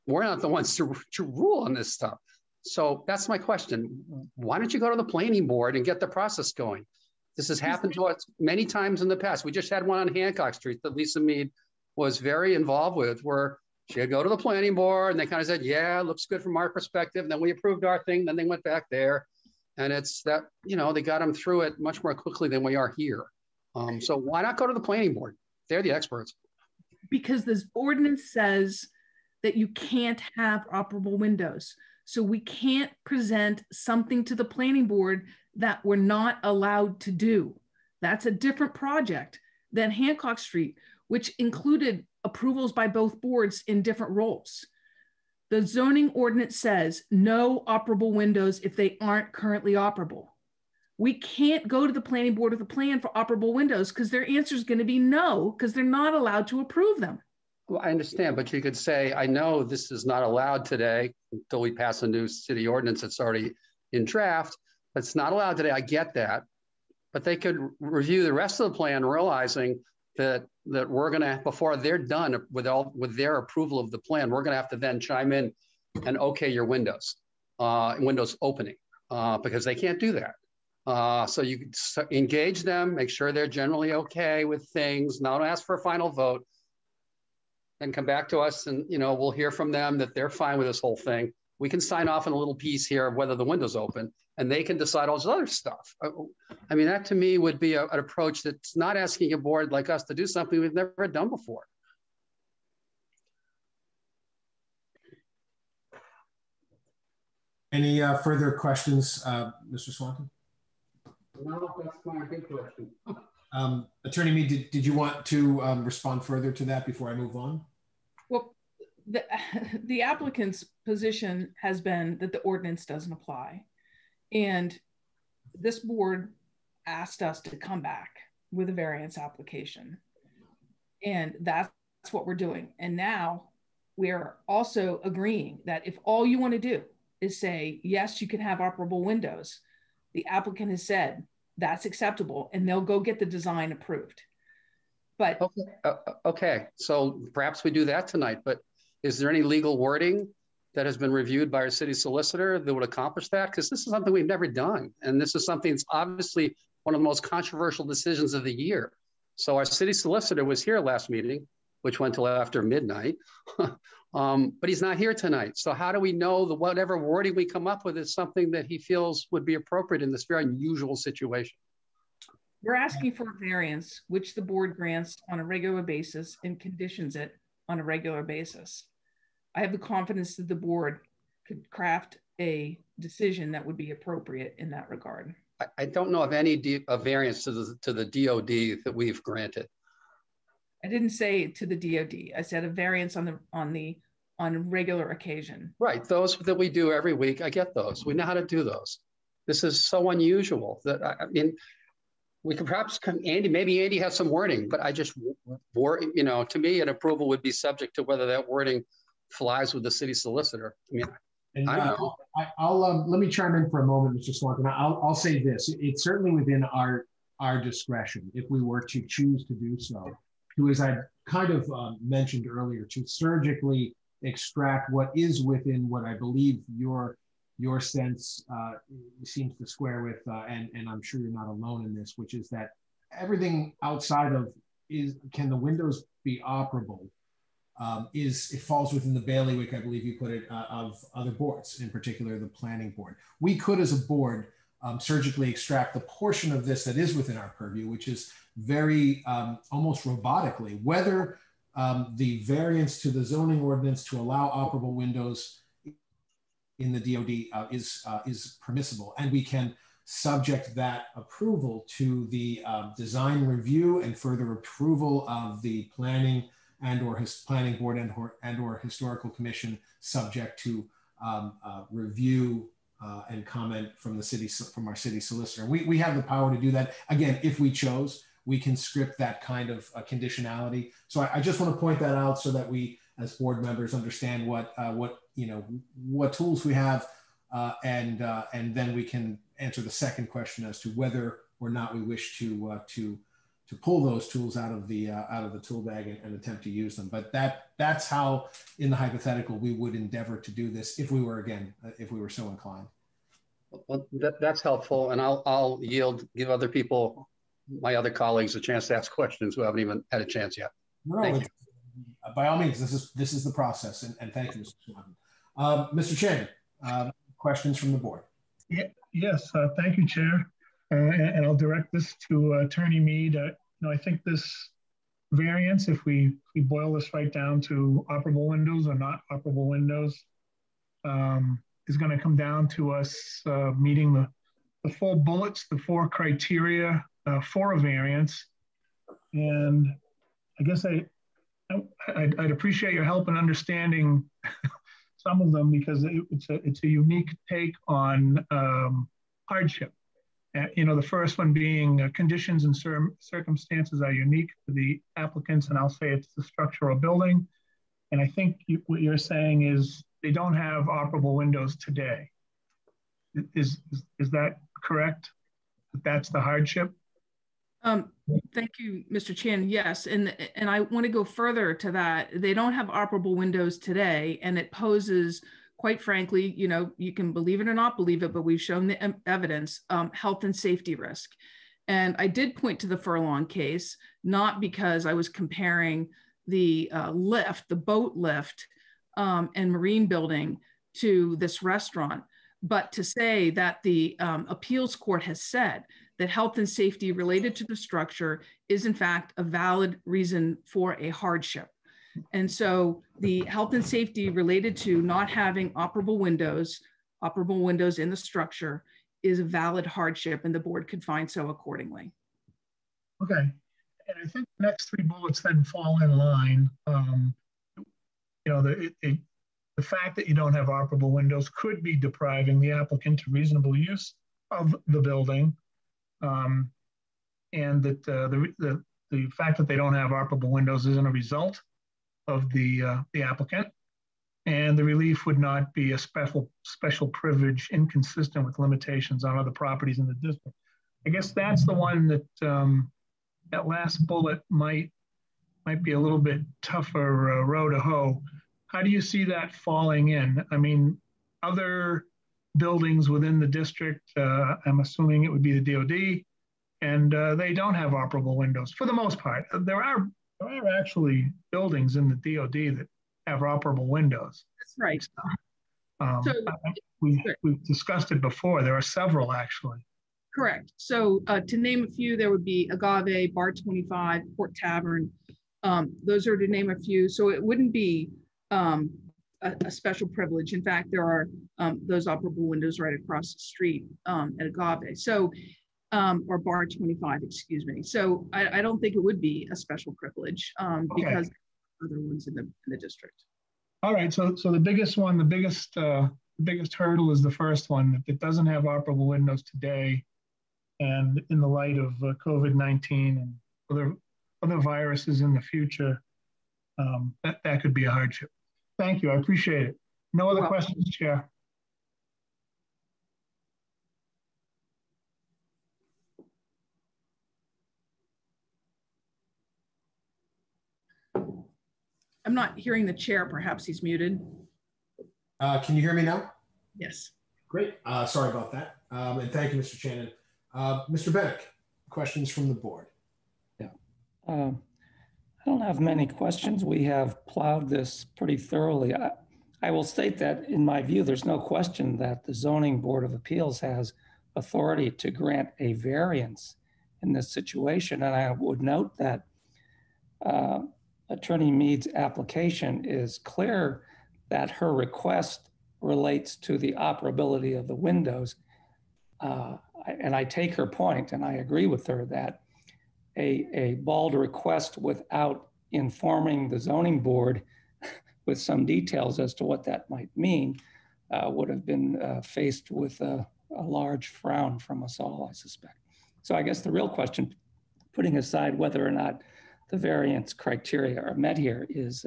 we're not the ones to rule on this stuff. So that's my question. Why don't you go to the planning board and get the process going? This has happened to us many times in the past. We just had one on Hancock Street that Lisa Mead was very involved with, where she had to go to the planning board and they kind of said, yeah, it looks good from our perspective. And then we approved our thing. Then they went back there. And it's that, you know, they got them through it much more quickly than we are here. So why not go to the planning board? They're the experts. Because this ordinance says that you can't have operable windows. So we can't present something to the planning board that we're not allowed to do. That's a different project than Hancock Street, which included approvals by both boards in different roles. The zoning ordinance says no operable windows if they aren't currently operable. We can't go to the planning board with a plan for operable windows because their answer is going to be no, because they're not allowed to approve them. Well, I understand, but you could say, I know this is not allowed today until we pass a new city ordinance that's already in draft. It's not allowed today. I get that. But they could review the rest of the plan, realizing that we're gonna, before they're done with their approval of the plan, we're gonna have to then chime in and okay your windows, windows opening, because they can't do that. So you engage them, make sure they're generally okay with things, not ask for a final vote, and come back to us, and we'll hear from them that they're fine with this whole thing. We can sign off on a little piece here of whether the window's open, and they can decide all this other stuff. I mean, that to me would be an approach that's not asking a board like us to do something we've never done before. Any further questions, Mr. Swanton? No, that's my big question. Attorney Mead, did you want to respond further to that before I move on? Well, the applicant's position has been that the ordinance doesn't apply. And this board asked us to come back with a variance application. And that's what we're doing. And now we're also agreeing that if all you want to do is say, yes, you can have operable windows, the applicant has said that's acceptable, and they'll go get the design approved. But okay, so perhaps we do that tonight, but is there any legal wording that has been reviewed by our city solicitor that would accomplish that? Because this is something we've never done. And this is something that's obviously one of the most controversial decisions of the year. So our city solicitor was here last meeting, which went till after midnight, but he's not here tonight. So how do we know that whatever wording we come up with is something that he feels would be appropriate in this very unusual situation? We're asking for a variance, which the board grants on a regular basis and conditions it on a regular basis. I have the confidence that the board could craft a decision that would be appropriate in that regard. I don't know of any variance to the DOD that we've granted. I didn't say to the DOD. I said a variance on a regular occasion. Right, those that we do every week. I get those. We know how to do those. This is so unusual that I mean, we could perhaps maybe Andy has some wording, but I just, to me, an approval would be subject to whether that wording flies with the city solicitor. I mean, and, I don't know. I'll let me chime in for a moment, Mr. Swanton. I'll say this: it's certainly within our discretion, if we were to choose to do so, to, as I kind of mentioned earlier, to surgically extract what is within what I believe your sense seems to square with, and I'm sure you're not alone in this, which is that everything outside of can the windows be operable, it falls within the bailiwick, I believe you put it, of other boards, in particular the planning board. We could, as a board, surgically extract the portion of this that is within our purview, which is very almost robotically, whether the variance to the zoning ordinance to allow operable windows in the DOD is permissible, and we can subject that approval to the design review and further approval of the planning and/or his planning board and/or historical commission, subject to review and comment from our city solicitor. We have the power to do that. Again, if we chose, we can script that kind of conditionality. So I just want to point that out so that we, as board members, understand what tools we have, and then we can answer the second question as to whether or not we wish to pull those tools out of the tool bag and attempt to use them. But that's how, in the hypothetical, we would endeavor to do this if we were so inclined. Well, that's helpful, and I'll give other people, my other colleagues, a chance to ask questions who haven't even had a chance yet. No, thank you. By all means, this is the process, and thank you, Mr. Swanton. Mr. Chen, questions from the board? Yes, thank you, Chair. And I'll direct this to Attorney Mead. I think this variance, if we boil this right down to operable windows or not operable windows, is going to come down to us meeting the full bullets, the 4 criteria for a variance. And I guess I'd appreciate your help in understanding some of them, because it's a unique take on hardship. The first one being conditions and circumstances are unique to the applicants, and I'll say it's the structural building. And I think what you're saying is they don't have operable windows today. Is that correct? That's the hardship? Thank you, Mr. Chan. Yes, and I want to go further to that. They don't have operable windows today, and it poses, quite frankly, you know, you can believe it or not believe it, but we've shown the evidence, health and safety risk. And I did point to the Furlong case, not because I was comparing the lift, the boat lift and marine building to this restaurant, but to say that the appeals court has said that health and safety related to the structure is in fact a valid reason for a hardship. And so the health and safety related to not having operable windows in the structure is a valid hardship, and the board could find so accordingly. Okay, and I think the next three bullets then fall in line. You know, the fact that you don't have operable windows could be depriving the applicant to reasonable use of the building. And that the fact that they don't have operable windows isn't a result of the applicant, and the relief would not be a special privilege inconsistent with limitations on other properties in the district. I guess that's the one that that last bullet might be a little bit tougher row to hoe. How do you see that falling in? I mean, other buildings within the district, I'm assuming it would be the DOD, and they don't have operable windows for the most part. There are actually buildings in the DOD that have operable windows. That's right. We've discussed it before. There are several actually. Correct. So to name a few, there would be Agave, Bar 25, Port Tavern. Those are to name a few. So it wouldn't be a special privilege. In fact, there are those operable windows right across the street at Agave. So, or Bar 25, excuse me. So I don't think it would be a special privilege because other ones in the district. All right. So the biggest one, the biggest hurdle is the first one. If it doesn't have operable windows today, and in the light of COVID-19 and other viruses in the future, that could be a hardship. Thank you. I appreciate it. No other questions, Chair. I'm not hearing the chair. Perhaps he's muted. Can you hear me now? Yes. Great. Sorry about that. And thank you, Mr. Shannon. Mr. Bennick, questions from the board. Yeah. I don't have many questions. We have plowed this pretty thoroughly. I will state that in my view, there's no question that the Zoning Board of Appeals has authority to grant a variance in this situation. And I would note that Attorney Mead's application is clear that her request relates to the operability of the windows. And I take her point, and I agree with her that a bald request without informing the zoning board with some details as to what that might mean would have been faced with a large frown from us all, I suspect. So I guess the real question, putting aside whether or not the variance criteria are met here, is,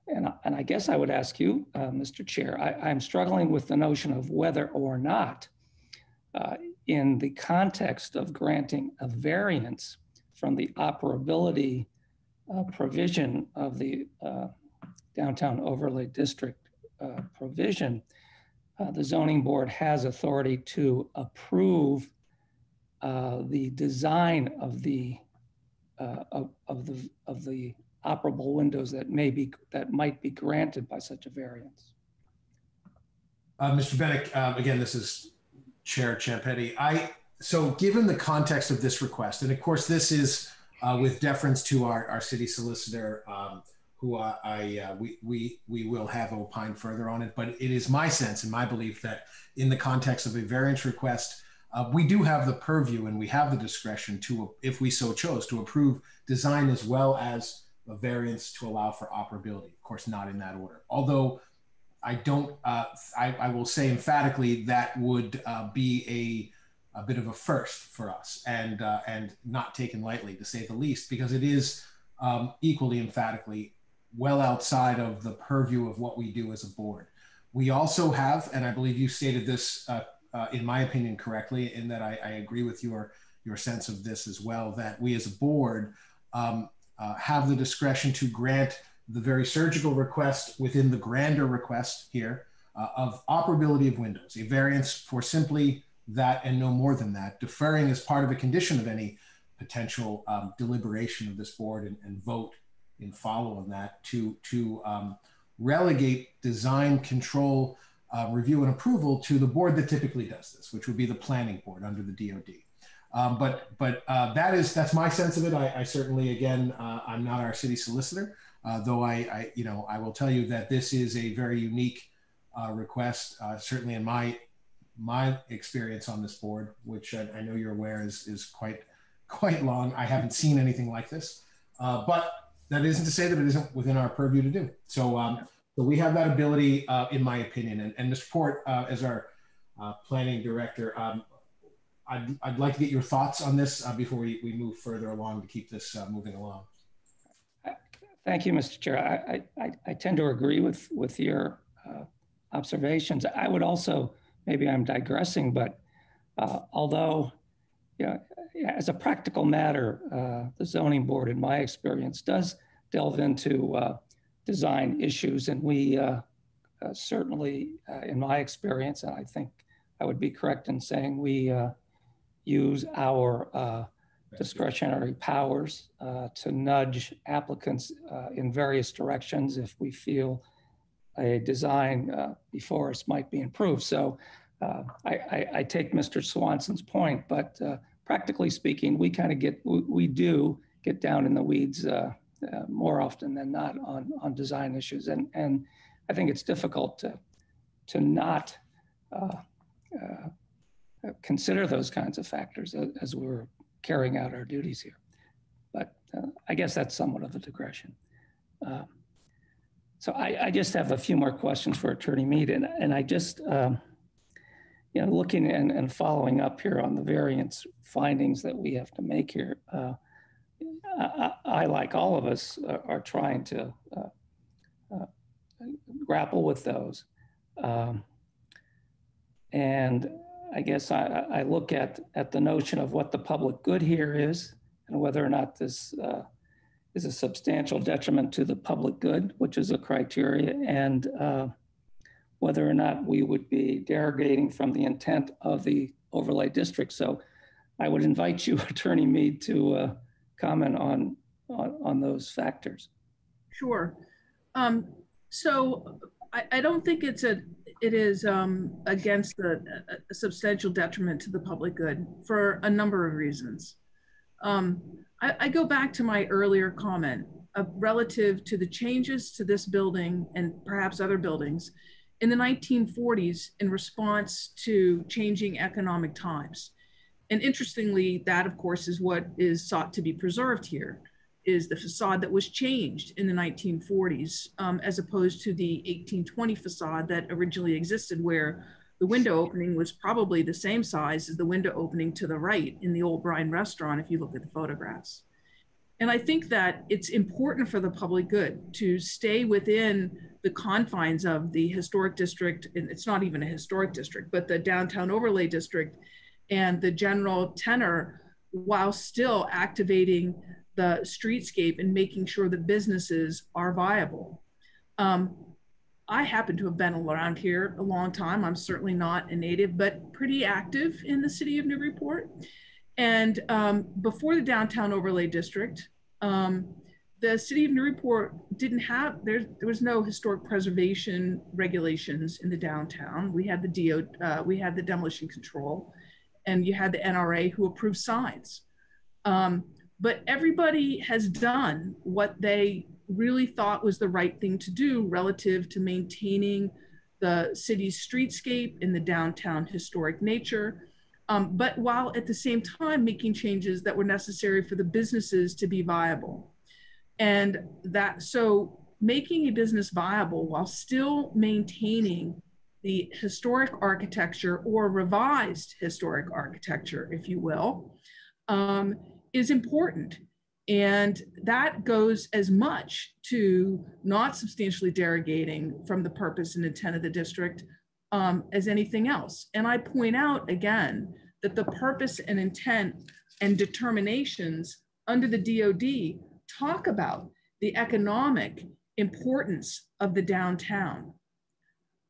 and I guess I would ask you, Mr. Chair, I'm struggling with the notion of whether or not in the context of granting a variance from the operability provision of the downtown overlay district provision, the zoning board has authority to approve the design of the operable windows that might be granted by such a variance. Mr. Bennick, again, this is Chair Ciampetti. So given the context of this request, and of course this is with deference to our city solicitor, who we will have opined further on it, but it is my sense and my belief that in the context of a variance request, we do have the purview and we have the discretion to, if we so chose, to approve design as well as a variance to allow for operability. Of course, not in that order. Although I don't, I will say emphatically that would be a bit of a first for us and not taken lightly, to say the least, because it is equally emphatically well outside of the purview of what we do as a board. We also have, and I believe you stated this in my opinion correctly, in that I agree with your your sense of this as well, that we as a board have the discretion to grant the very surgical request within the grander request here of operability of windows, a variance for simply that and no more than that, deferring as part of a condition of any potential deliberation of this board and vote in follow on that to relegate design control review and approval to the board that typically does this, which would be the planning board under the DOD. But that's my sense of it. I certainly, again, I'm not our city solicitor, though I will tell you that this is a very unique request, certainly in my experience on this board, which I know you're aware is quite long. I haven't seen anything like this, but that isn't to say that it isn't within our purview to do. So we have that ability, in my opinion. And Mr. Port, as our planning director, I'd like to get your thoughts on this before we move further along to keep this moving along. Thank you, Mr. Chair. I tend to agree with your observations. I would also, maybe I'm digressing, but although, as a practical matter, the zoning board, in my experience, does delve into design issues, and we certainly, in my experience, and I think I would be correct in saying we use our discretionary powers to nudge applicants in various directions if we feel a design before us might be improved. So I take Mr. Swanson's point, but practically speaking, we do get down in the weeds more often than not on design issues. And I think it's difficult to not consider those kinds of factors as we're carrying out our duties here. But I guess that's somewhat of a digression. So I just have a few more questions for Attorney Mead, and I just, looking and following up here on the variance findings that we have to make here, I, like all of us, are trying to grapple with those. And I guess I look at the notion of what the public good here is and whether or not this is a substantial detriment to the public good, which is a criteria, and whether or not we would be derogating from the intent of the overlay district. So I would invite you, Attorney Mead, to comment on those factors. Sure. So I don't think it is against a substantial detriment to the public good for a number of reasons. I go back to my earlier comment relative to the changes to this building and perhaps other buildings in the 1940s in response to changing economic times. And interestingly, that of course is what is sought to be preserved here, is the facade that was changed in the 1940s as opposed to the 1820 facade that originally existed, where the window opening was probably the same size as the window opening to the right in the old Brine restaurant, if you look at the photographs. And I think that it's important for the public good to stay within the confines of the historic district, and it's not even a historic district, but the downtown overlay district and the general tenor, while still activating the streetscape and making sure that businesses are viable. I happen to have been around here a long time. I'm certainly not a native, but pretty active in the city of Newburyport. And before the downtown overlay district, the city of Newburyport didn't have, there was no historic preservation regulations in the downtown. We had the demolition control, and you had the NRA who approved signs. But everybody has done what they really thought was the right thing to do relative to maintaining the city's streetscape in the downtown historic nature, but while at the same time making changes that were necessary for the businesses to be viable. And so making a business viable while still maintaining the historic architecture, or revised historic architecture, if you will, is important. And that goes as much to not substantially derogating from the purpose and intent of the district as anything else. And I point out again that the purpose and intent and determinations under the DOD talk about the economic importance of the downtown.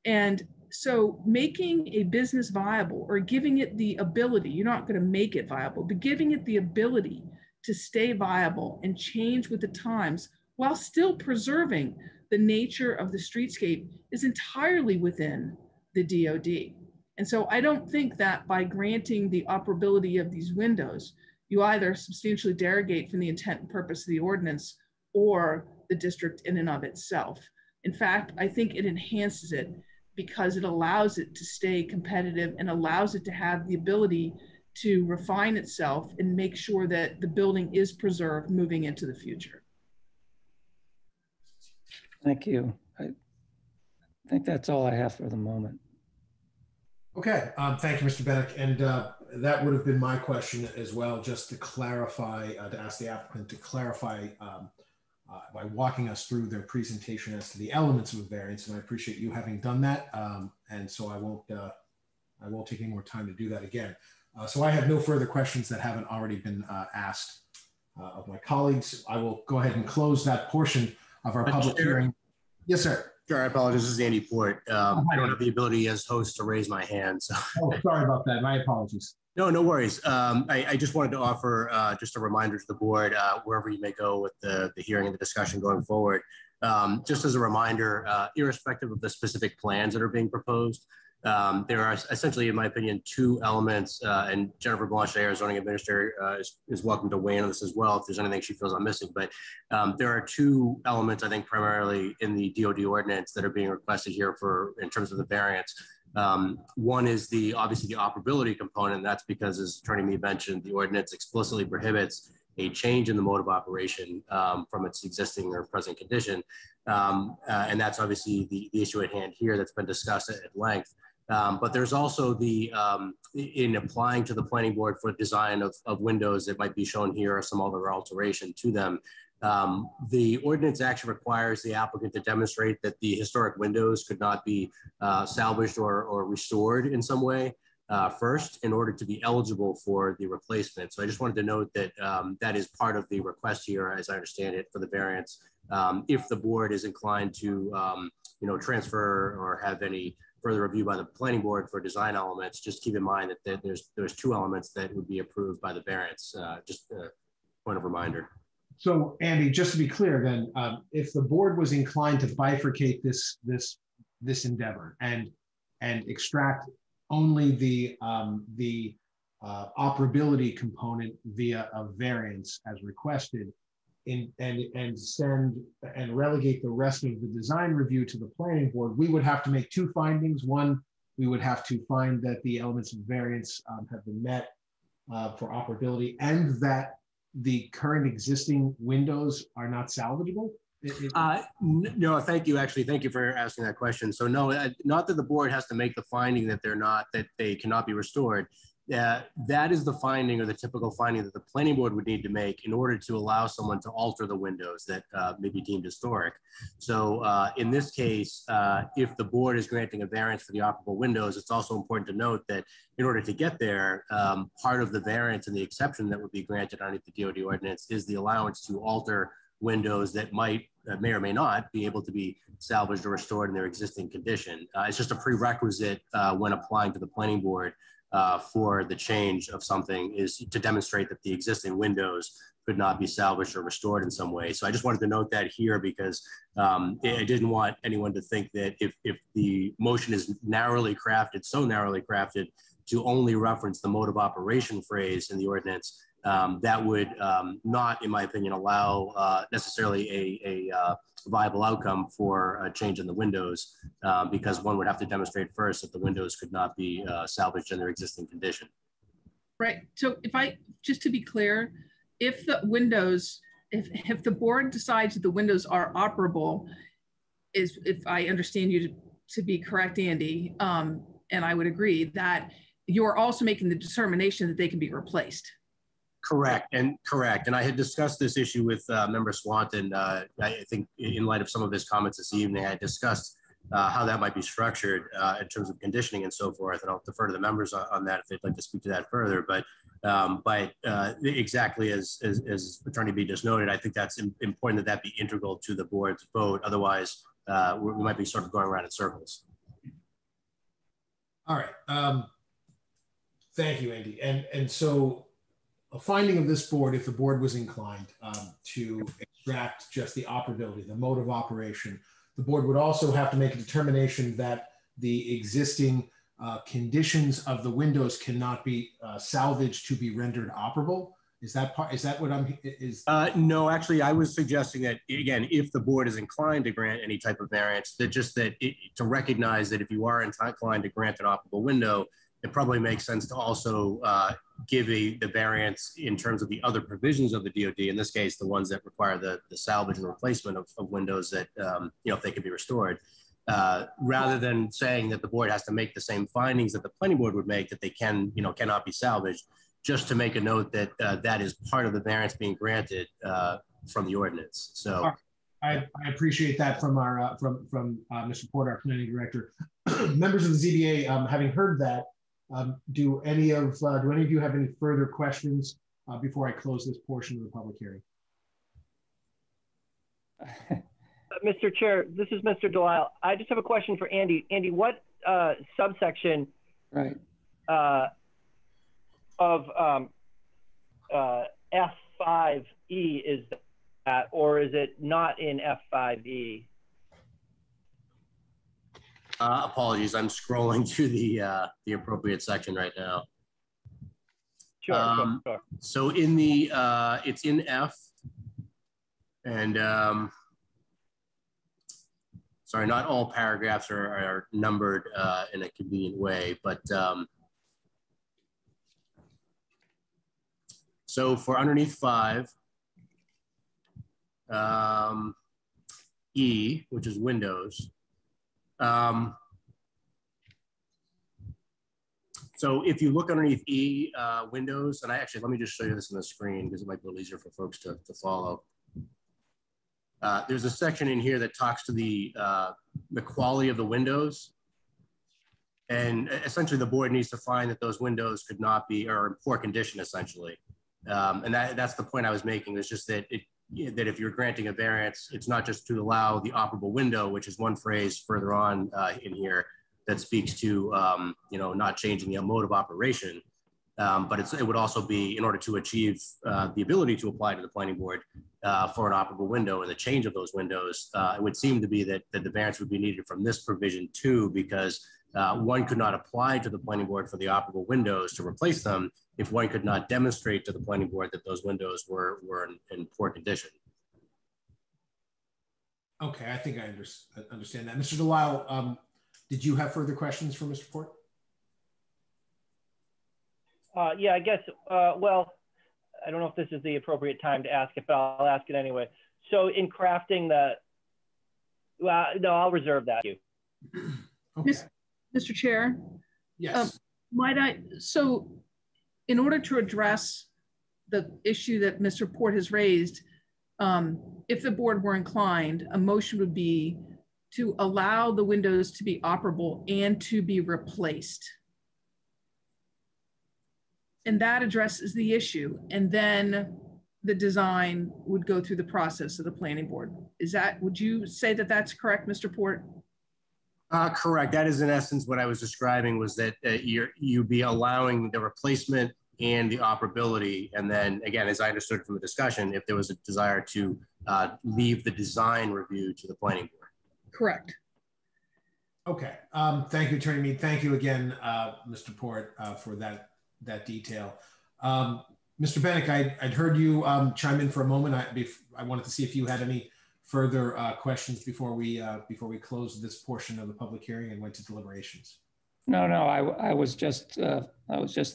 And so making a business viable or giving it the ability, you're not going to make it viable, but giving it the ability to stay viable and change with the times while still preserving the nature of the streetscape is entirely within the DOD. And so I don't think that by granting the operability of these windows, you either substantially derogate from the intent and purpose of the ordinance or the district in and of itself. In fact, I think it enhances it because it allows it to stay competitive and allows it to have the ability to refine itself and make sure that the building is preserved moving into the future. Thank you. I think that's all I have for the moment. Okay, thank you, Mr. Bennett. And that would have been my question as well, just to clarify, to ask the applicant to clarify by walking us through their presentation as to the elements of a variance. And I appreciate you having done that. And so I won't take any more time to do that again. So I have no further questions that haven't already been asked of my colleagues. I will go ahead and close that portion of our public hearing. Yes, sir. Sure, I apologize. This is Andy Port. I don't have the ability as host to raise my hand. So. Oh, sorry about that. My apologies. No, no worries. I just wanted to offer just a reminder to the board, wherever you may go with the hearing and the discussion going forward. Just as a reminder, irrespective of the specific plans that are being proposed, there are essentially, in my opinion, two elements, and Jennifer Blanchet, our zoning administrator, is welcome to weigh in on this as well if there's anything she feels I'm missing. But there are two elements, I think, primarily in the DOD ordinance that are being requested here in terms of the variance. One is obviously the operability component. And that's because, as Attorney Mead mentioned, the ordinance explicitly prohibits a change in the mode of operation from its existing or present condition. And that's obviously the issue at hand here that's been discussed at length. But there's also in applying to the planning board for design of windows that might be shown here or some other alteration to them. The ordinance actually requires the applicant to demonstrate that the historic windows could not be salvaged or restored in some way first in order to be eligible for the replacement. So I just wanted to note that that is part of the request here, as I understand it, for the variance. If the board is inclined to transfer or have any further review by the planning board for design elements, just keep in mind that there's two elements that would be approved by the variance. Just a point of reminder. So Andy, just to be clear then, if the board was inclined to bifurcate this endeavor and extract only the operability component via a variance as requested, and send and relegate the rest of the design review to the planning board, we would have to make two findings. One, we would have to find that the elements of variance have been met for operability, and that the current existing windows are not salvageable. No, thank you. Actually, thank you for asking that question. So no, not that the board has to make the finding that they cannot be restored. That is the finding, or the typical finding, that the planning board would need to make in order to allow someone to alter the windows that may be deemed historic. So in this case, if the board is granting a variance for the operable windows, it's also important to note that in order to get there, part of the variance and the exception that would be granted under the DOD ordinance is the allowance to alter windows that may or may not be able to be salvaged or restored in their existing condition. It's just a prerequisite when applying to the planning board for the change of something, is to demonstrate that the existing windows could not be salvaged or restored in some way. So I just wanted to note that here, because I didn't want anyone to think that if the motion is narrowly crafted, so narrowly crafted to only reference the mode of operation phrase in the ordinance, that would not, in my opinion, allow necessarily a viable outcome for a change in the windows, because one would have to demonstrate first that the windows could not be salvaged in their existing condition. Right. So just to be clear, if the windows, if the board decides that the windows are operable, if I understand you to be correct, Andy, and I would agree, that you're also making the determination that they can be replaced. Correct. And I had discussed this issue with Member Swanton. I think in light of some of his comments this evening, I discussed how that might be structured in terms of conditioning and so forth. And I'll defer to the members on that if they'd like to speak to that further. But exactly as Attorney B just noted, I think that's important that be integral to the board's vote. Otherwise, we might be sort of going around in circles. All right. Thank you, Andy. And so a finding of this board, if the board was inclined to extract just the operability, the mode of operation, the board would also have to make a determination that the existing conditions of the windows cannot be salvaged to be rendered operable. Is that what I'm, no, actually, I was suggesting that, again, if the board is inclined to grant any type of variance, that to recognize that if you are inclined to grant an operable window, it probably makes sense to also give the variance in terms of the other provisions of the DOD, in this case, the ones that require the salvage and replacement of windows that, if they can be restored, rather than saying that the board has to make the same findings that the planning board would make, that they cannot be salvaged, just to make a note that that is part of the variance being granted from the ordinance. So I appreciate that from our from Mr. Porter, our planning director. Members of the ZBA, having heard that, do any of you have any further questions before I close this portion of the public hearing? Mr. Chair, this is Mr. Delisle. I just have a question for Andy. Andy, what subsection of F5E is that, or is it not in F5E? Apologies, I'm scrolling to the appropriate section right now. Sure. So in the it's in F, and sorry, not all paragraphs are numbered in a convenient way, but so for underneath 5, E, which is windows. So if you look underneath E, windows, and let me just show you this on the screen because it might be a little easier for folks to follow. There's a section in here that talks to the quality of the windows. And essentially the board needs to find that those windows could not be, or in poor condition essentially. And that's the point I was making. It's just that that if you're granting a variance, it's not just to allow the operable window, which is one phrase further on in here that speaks to not changing the mode of operation, but it would also be in order to achieve the ability to apply to the planning board for an operable window and the change of those windows. It would seem to be that the variance would be needed from this provision too, because one could not apply to the planning board for the operable windows to replace them if one could not demonstrate to the planning board that those windows were in poor condition. Okay, I think I understand that. Mr. Delisle, did you have further questions for Mr. Port? Yeah, I guess, well, I don't know if this is the appropriate time to ask it, but I'll ask it anyway. So in crafting well, no, I'll reserve that. Okay. Mr. Chair? Yes. So in order to address the issue that Mr. Port has raised, if the board were inclined, a motion would be to allow the windows to be operable and to be replaced. And that addresses the issue. And then the design would go through the process of the planning board. Would you say that that's correct, Mr. Port? Correct. That is in essence what I was describing, was that you'd be allowing the replacement and the operability. And then again, as I understood from the discussion, if there was a desire to leave the design review to the planning board. Correct. Okay. Thank you, Attorney Mead. Thank you again, Mr. Port, for that detail. Mr. Bennick, I'd heard you chime in for a moment. I wanted to see if you had any further questions before we close this portion of the public hearing and went to deliberations. No, I was just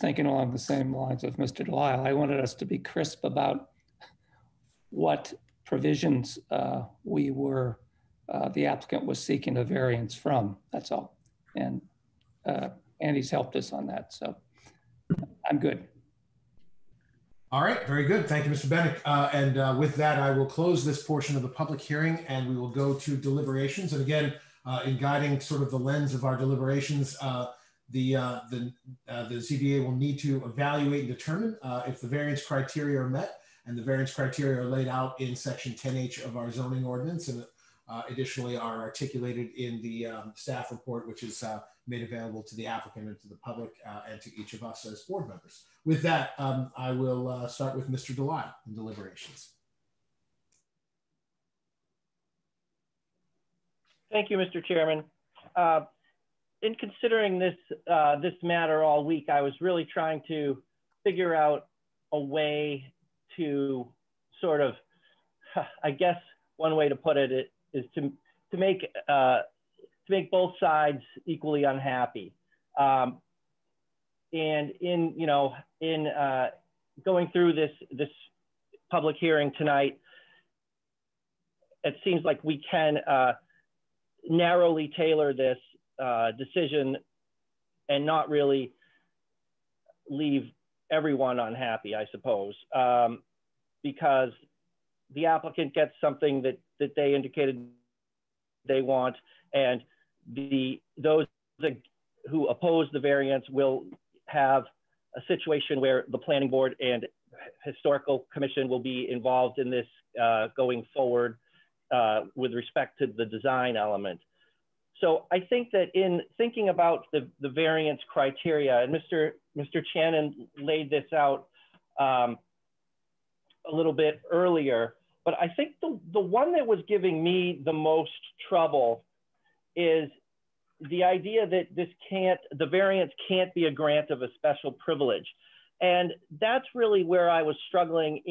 thinking along the same lines of Mr. Delisle. I wanted us to be crisp about what provisions the applicant was seeking a variance from. That's all, and Andy's helped us on that, so I'm good. All right, very good. Thank you, Mr. Bennick. And with that, I will close this portion of the public hearing and we will go to deliberations. And again, in guiding sort of the lens of our deliberations, the ZBA will need to evaluate and determine if the variance criteria are met, and the variance criteria are laid out in section 10H of our zoning ordinance, and additionally are articulated in the staff report, which is made available to the applicant and to the public and to each of us as board members. With that, I will start with Mr. Delisle in deliberations. Thank you, Mr. Chairman. In considering this this matter all week, I was really trying to figure out a way to sort of, I guess one way to put it is to make both sides equally unhappy. And in going through this public hearing tonight, it seems like we can narrowly tailor this decision and not really leave everyone unhappy, I suppose, because the applicant gets something that they indicated they want, and those who oppose the variance will have a situation where the planning board and historical commission will be involved in this going forward with respect to the design element. So I think that in thinking about the variance criteria, and Mr. Shannon laid this out a little bit earlier, but I think the one that was giving me the most trouble is the idea that the variance can't be a grant of a special privilege. And that's really where I was struggling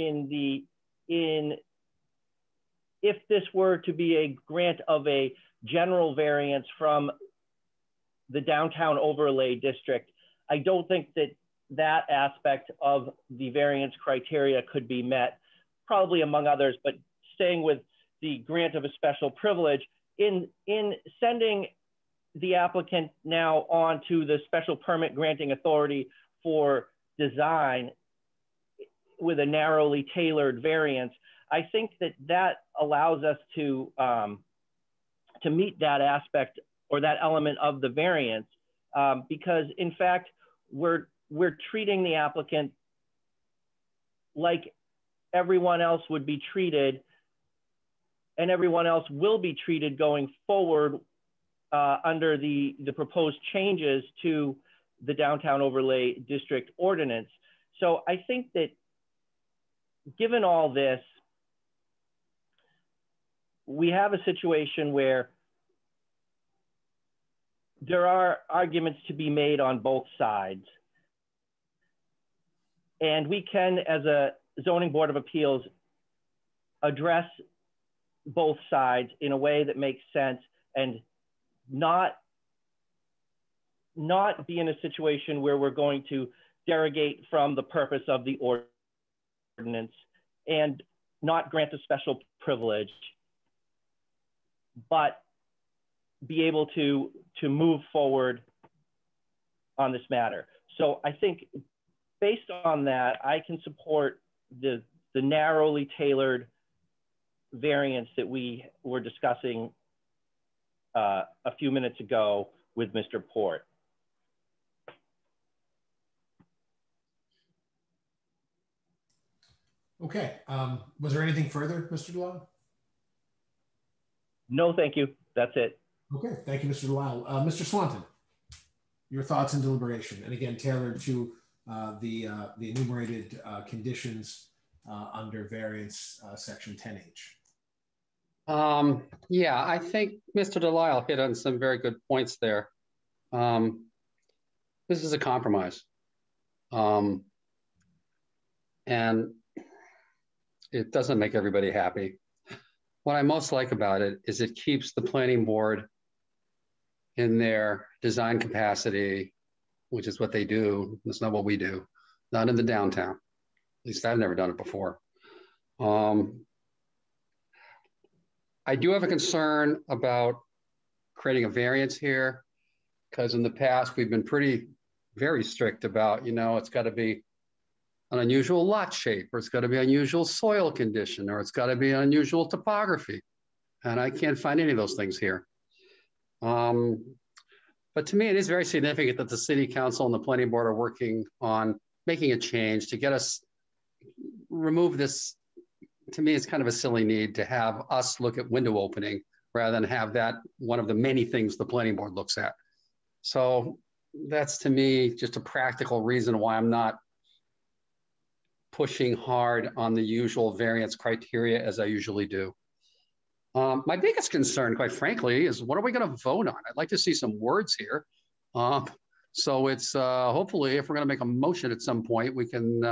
if this were to be a grant of a general variance from the downtown overlay district, I don't think that aspect of the variance criteria could be met, probably among others, but staying with the grant of a special privilege, in sending the applicant now on to the special permit granting authority for design with a narrowly tailored variance, I think that allows us to meet that aspect or that element of the variance, because in fact, we're treating the applicant like everyone else would be treated, and everyone else will be treated going forward under the proposed changes to the downtown overlay district ordinance. So I think that given all this, we have a situation where there are arguments to be made on both sides. And we can, as a zoning board of appeals, address both sides in a way that makes sense and not be in a situation where we're going to derogate from the purpose of the ordinance and not grant a special privilege, but be able to move forward on this matter. So I think based on that, I can support the narrowly tailored variance that we were discussing a few minutes ago with Mr. Port. Okay, was there anything further, Mr. Delisle? No, thank you. That's it. Okay, thank you, Mr. Delisle. Mr. Swanton, your thoughts and deliberation, and again, tailored to the enumerated conditions under variance section 10H. Yeah, I think Mr. Delisle hit on some very good points there. This is a compromise. And it doesn't make everybody happy. What I most like about it is it keeps the planning board in their design capacity, which is what they do. That's not what we do, not in the downtown. At least I've never done it before. I do have a concern about creating a variance here, because in the past we've been very strict about, it's got to be an unusual lot shape, or it's got to be unusual soil condition, or it's got to be unusual topography. And I can't find any of those things here. But to me, it is very significant that the city council and the planning board are working on making a change to get us, remove this. To me, it's kind of a silly need to have us look at window opening rather than have that one of the many things the planning board looks at. So that's, to me, just a practical reason why I'm not pushing hard on the usual variance criteria as I usually do. My biggest concern, quite frankly, is what are we going to vote on? I'd like to see some words here. So it's hopefully, if we're going to make a motion at some point, we can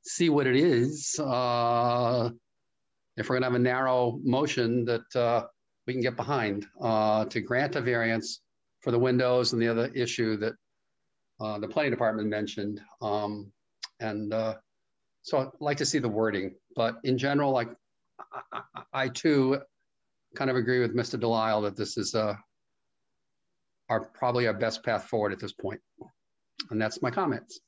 see what it is. If we're going to have a narrow motion that we can get behind to grant a variance for the windows and the other issue that the planning department mentioned. So I'd like to see the wording, but in general, like I too kind of agree with Mr. Delisle that this is probably our best path forward at this point. And that's my comments.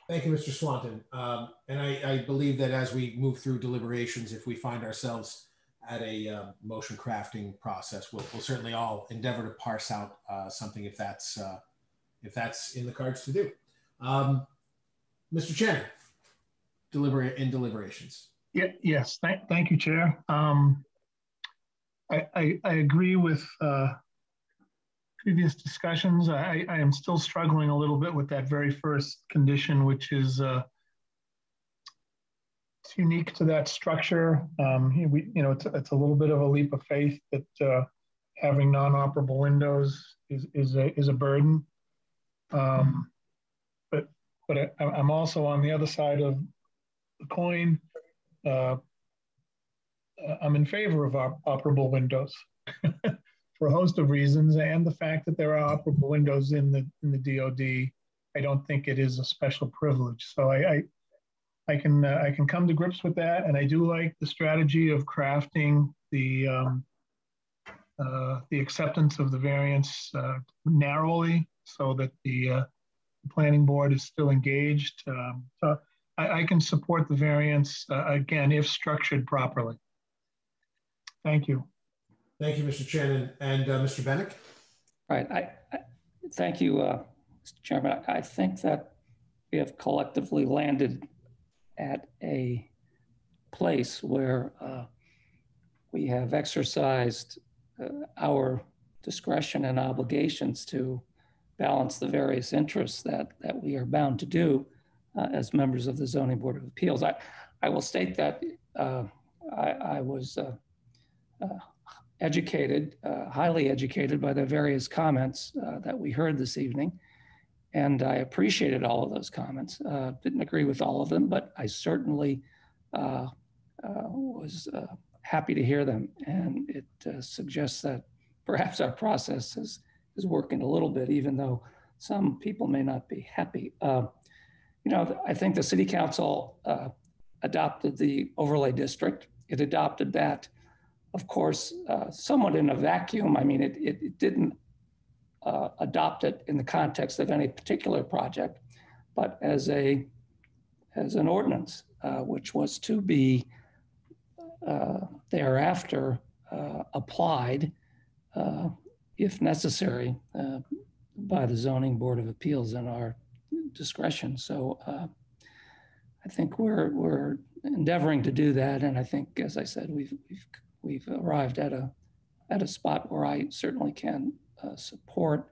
Thank you, Mr. Swanton. And I believe that as we move through deliberations, if we find ourselves at a motion crafting process, we'll certainly all endeavor to parse out something if that's in the cards to do. Mr. Chairman, deliberations. Yeah, yes, thank you, Chair. I agree with previous discussions. I am still struggling a little bit with that very first condition, which is it's unique to that structure. It's a little bit of a leap of faith that having non-operable windows is a burden. But I'm also on the other side of the coin. I'm in favor of operable windows for a host of reasons, and the fact that there are operable windows in the DOD, I don't think it is a special privilege. So I can come to grips with that, and I do like the strategy of crafting the acceptance of the variance narrowly, so that the planning board is still engaged. So I can support the variance again if structured properly. Thank you. Thank you, Mr. Chairman. And Mr. Bennick? Right. I thank you, Mr. Chairman. I think that we have collectively landed at a place where we have exercised our discretion and obligations to balance the various interests that we are bound to do as members of the Zoning Board of Appeals. I will state that I was educated, highly educated by the various comments that we heard this evening. And I appreciated all of those comments. Didn't agree with all of them, but I certainly was happy to hear them. And it suggests that perhaps our process is working a little bit, even though some people may not be happy. I think the City Council adopted the overlay district. It adopted that, of course, somewhat in a vacuum. I mean, it didn't adopt it in the context of any particular project, but as an ordinance, which was to be thereafter applied, if necessary, by the Zoning Board of Appeals in our discretion. So I think we're endeavoring to do that, and I think, as I said, we've arrived at a spot where I certainly can support,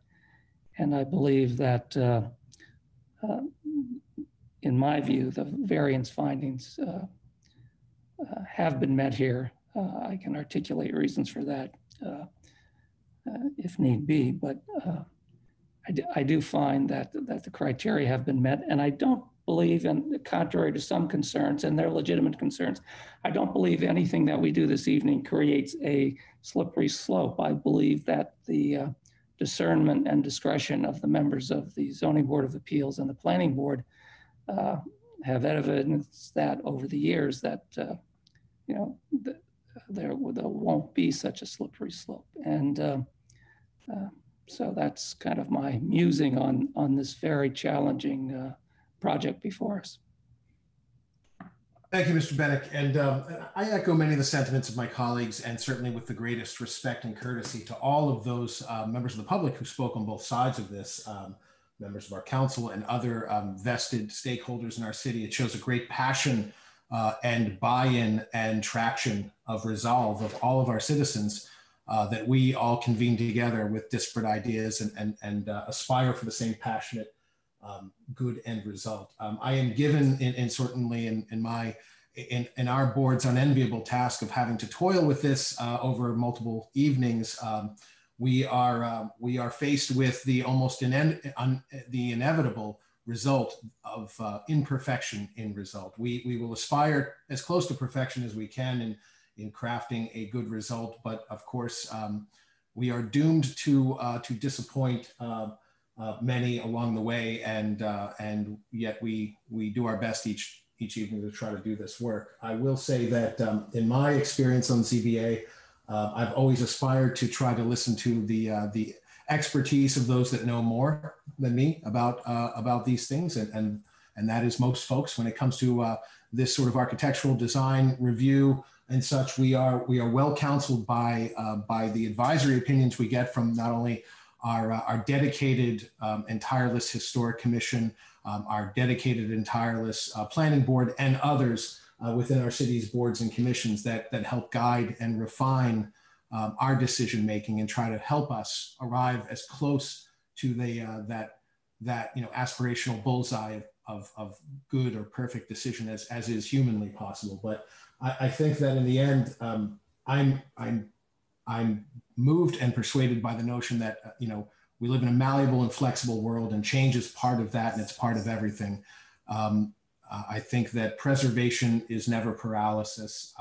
and I believe that, in my view, the variance findings have been met here. I can articulate reasons for that if need be, but I do find that the criteria have been met, and I don't believe, and contrary to some concerns, and they're legitimate concerns, I don't believe anything that we do this evening creates a slippery slope. I believe that the discernment and discretion of the members of the Zoning Board of Appeals and the Planning Board have evidenced that over the years that there won't be such a slippery slope. And so that's kind of my musing on this very challenging project before us. Thank you, Mr. Bennick. And I echo many of the sentiments of my colleagues, and certainly with the greatest respect and courtesy to all of those members of the public who spoke on both sides of this, members of our council and other vested stakeholders in our city. It shows a great passion and buy-in and traction of resolve of all of our citizens that we all convene together with disparate ideas and aspire for the same passionate good end result. I am given certainly in our board's unenviable task of having to toil with this over multiple evenings. We are faced with the the inevitable result of imperfection in result. We will aspire as close to perfection as we can in crafting a good result, but of course we are doomed to disappoint many along the way, and yet we do our best each evening to try to do this work. I will say that in my experience on ZBA, I've always aspired to try to listen to the expertise of those that know more than me about these things, and that is most folks when it comes to this sort of architectural design review and such. We are well counseled by the advisory opinions we get from not only our dedicated and tireless Historic Commission, our dedicated and tireless Planning Board, and others within our city's boards and commissions that help guide and refine our decision making and try to help us arrive as close to that aspirational bullseye of good or perfect decision as is humanly possible. But I think that in the end, I'm moved and persuaded by the notion that we live in a malleable and flexible world, and change is part of that, and it's part of everything. I think that preservation is never paralysis,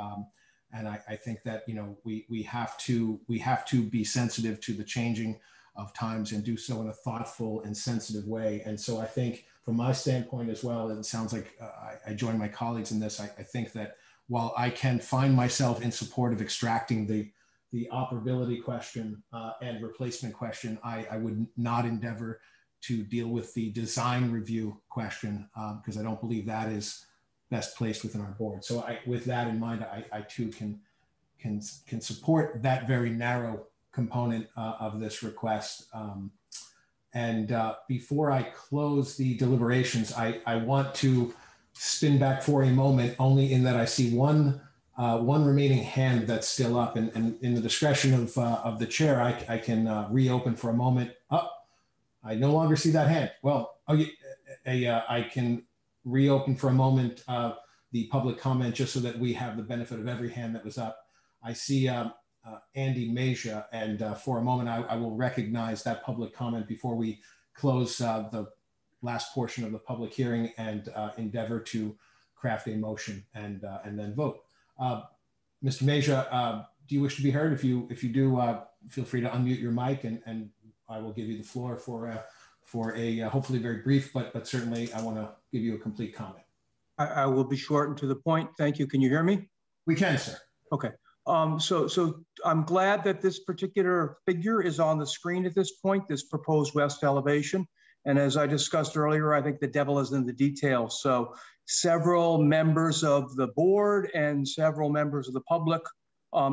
and I think that we have to be sensitive to the changing of times and do so in a thoughtful and sensitive way. And so I think, from my standpoint as well, and it sounds like I join my colleagues in this, I think that while I can find myself in support of extracting the operability question and replacement question, I would not endeavor to deal with the design review question because I don't believe that is best placed within our board. So with that in mind, I too can support that very narrow component of this request. And before I close the deliberations, I want to spin back for a moment, only in that I see one remaining hand that's still up, and in the discretion of the chair, I can reopen for a moment. Oh, I no longer see that hand. Well, I can reopen for a moment the public comment just so that we have the benefit of every hand that was up. I see Andy Meja, and for a moment I will recognize that public comment before we close the last portion of the public hearing and endeavor to craft a motion and then vote. Mr. Meja, do you wish to be heard? If you do, feel free to unmute your mic, and I will give you the floor for a hopefully very brief, but certainly I want to give you a complete comment. I will be short and to the point. Thank you. Can you hear me? We can, sir. Okay. So I'm glad that this particular figure is on the screen at this point, this proposed west elevation. And as I discussed earlier, I think the devil is in the details. So several members of the board and several members of the public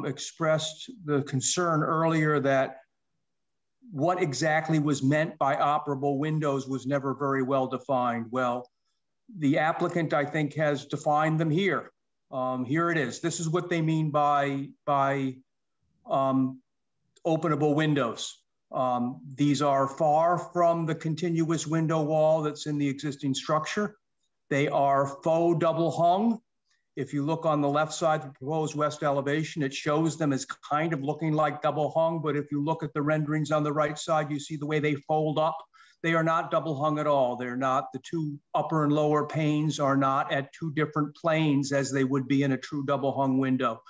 expressed the concern earlier that what exactly was meant by operable windows was never very well defined. Well, the applicant, I think, has defined them here. Here it is. This is what they mean by openable windows. These are far from the continuous window wall that's in the existing structure. They are faux double hung. If you look on the left side of the proposed west elevation, it shows them as kind of looking like double hung, but if you look at the renderings on the right side, you see the way they fold up. They are not double hung at all. They're not, the two upper and lower panes are not at two different planes as they would be in a true double hung window.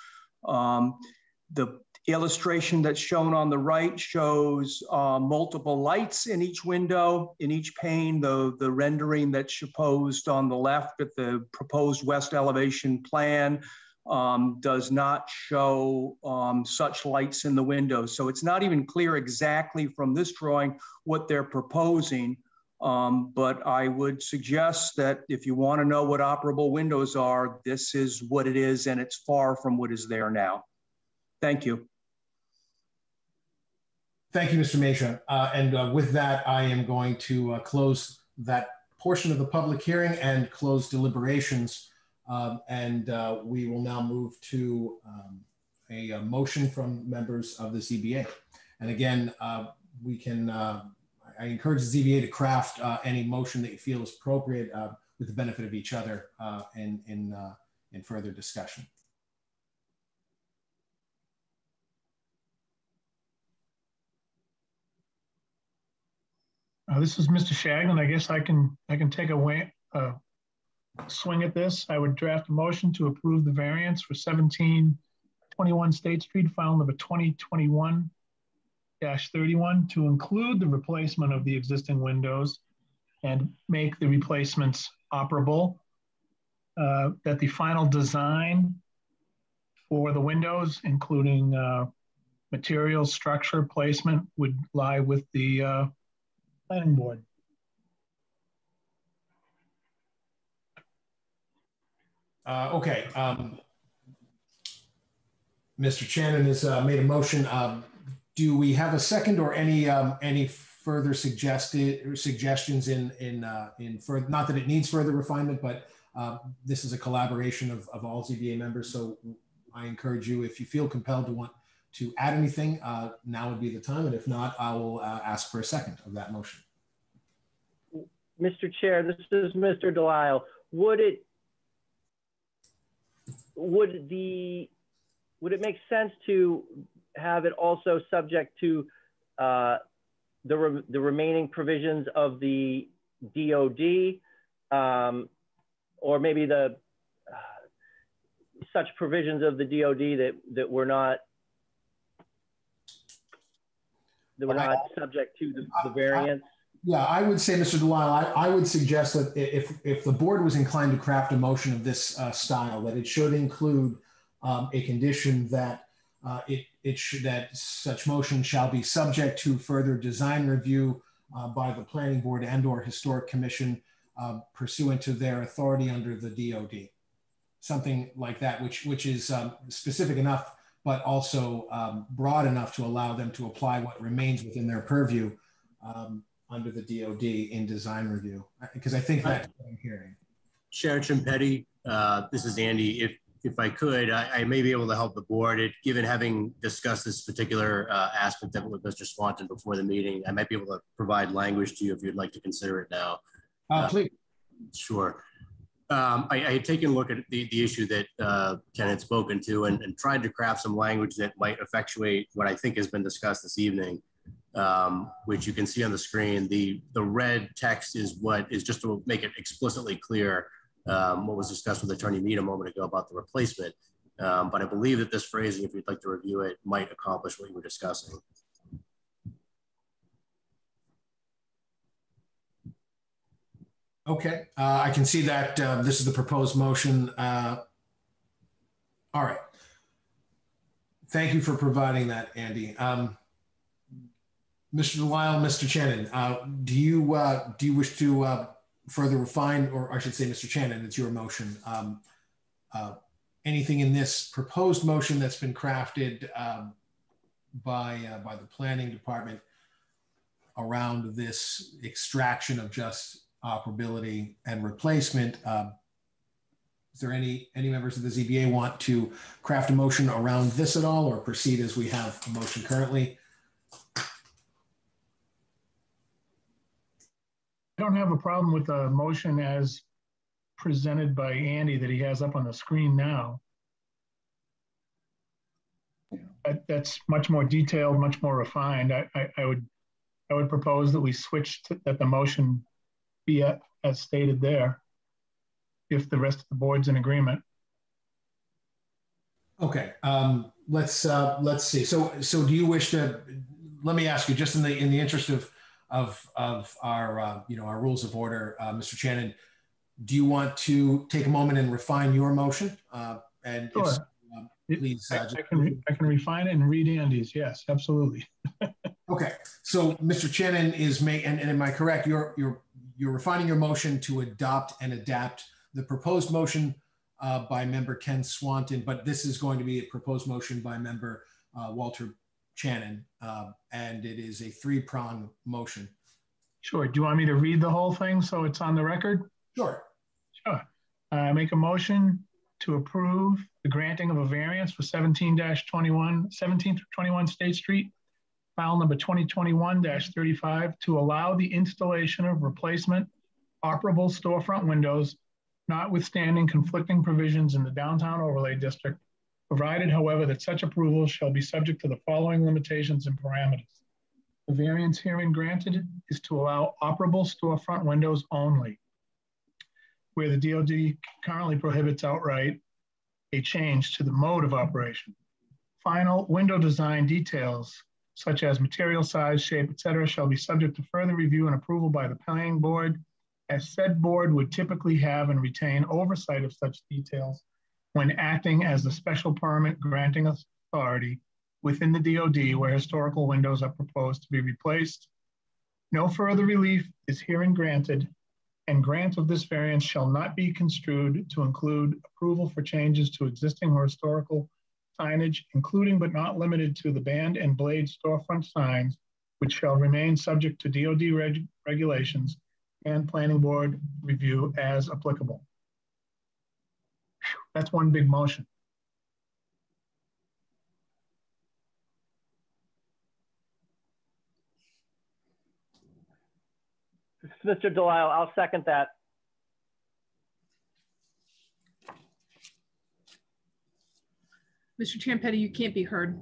The illustration that's shown on the right shows multiple lights in each window, in each pane. The rendering that's supposed on the left at the proposed west elevation plan does not show such lights in the windows. So it's not even clear exactly from this drawing what they're proposing. But I would suggest that if you want to know what operable windows are, this is what it is, and it's far from what is there now. Thank you. Thank you, Mr. Mejia. And with that, I am going to close that portion of the public hearing and close deliberations. We will now move to a motion from members of the ZBA. And again, I encourage the ZBA to craft any motion that you feel is appropriate with the benefit of each other in further discussion. This is Mr. Shagnon. I guess I can take a swing at this. I would draft a motion to approve the variance for 1721 State Street, file number 2021-31, to include the replacement of the existing windows and make the replacements operable. That the final design for the windows, including material, structure, placement, would lie with the planning board. Okay. Mr. Shannon has made a motion. Do we have a second or any further suggestions in further? Not that it needs further refinement, but this is a collaboration of all ZBA members. So I encourage you, if you feel compelled to want to add anything, now would be the time. And if not, I will ask for a second of that motion. Mr. Chair, this is Mr. Delisle. Would it make sense to have it also subject to the remaining provisions of the DOD, or maybe the such provisions of the DOD that were not subject to the variance? Yeah, I would say, Mr. Delisle, I would suggest that if the board was inclined to craft a motion of this style, that it should include a condition that that such motion shall be subject to further design review by the planning board and/or historic commission pursuant to their authority under the DOD. Something like that, which is specific enough, but also broad enough to allow them to apply what remains within their purview under the DOD in design review. Because I think that's what I'm hearing. Chair Chimpetti, this is Andy. If I could, I may be able to help the board. Given having discussed this particular aspect of it with Mr. Swanton before the meeting, I might be able to provide language to you if you'd like to consider it now. Please. Sure. I had taken a look at the issue that Ken had spoken to and tried to craft some language that might effectuate what I think has been discussed this evening, which you can see on the screen. The red text is what is just to make it explicitly clear what was discussed with Attorney Mead a moment ago about the replacement. But I believe that this phrasing, if you'd like to review it, might accomplish what you were discussing. Okay, I can see that this is the proposed motion. All right. Thank you for providing that, Andy. Mr. Delisle, Mr. Shannon, do you wish to further refine, or I should say, Mr. Shannon, it's your motion. Anything in this proposed motion that's been crafted by the planning department around this extraction of just operability and replacement? Is there any members of the ZBA want to craft a motion around this at all, or proceed as we have a motion currently? I don't have a problem with the motion as presented by Andy that he has up on the screen now. That's much more detailed, much more refined. I would propose that we switch that the motion be as stated there, if the rest of the board's in agreement. Okay, let's see. So do you wish to? Let me ask you, just in the interest of our our rules of order, Mr. Shannon, do you want to take a moment and refine your motion? And sure. Please. I can refine it and read Andy's. Yes, absolutely. Okay, so Mr. Shannon is and am I correct? Your you're refining your motion to adopt and adapt the proposed motion by member Ken Swanton, but this is going to be a proposed motion by member Walter Channon, and it is a three-prong motion. Sure. Do you want me to read the whole thing so it's on the record? Sure. Sure. I make a motion to approve the granting of a variance for 17-21 State Street, file number 2021-35, to allow the installation of replacement operable storefront windows, notwithstanding conflicting provisions in the downtown overlay district, provided, however, that such approval shall be subject to the following limitations and parameters. The variance herein granted is to allow operable storefront windows only, where the DOD currently prohibits outright a change to the mode of operation. Final window design details, such as material size, shape, etc., shall be subject to further review and approval by the planning board, as said board would typically have and retain oversight of such details when acting as the special permit granting authority within the DOD where historical windows are proposed to be replaced. No further relief is herein granted, and grant of this variance shall not be construed to include approval for changes to existing or historical signage, including but not limited to the band and blade storefront signs, which shall remain subject to DOD regulations and planning board review as applicable. That's one big motion. Mr. Delisle, I'll second that. Mr. Ciampetti, you can't be heard.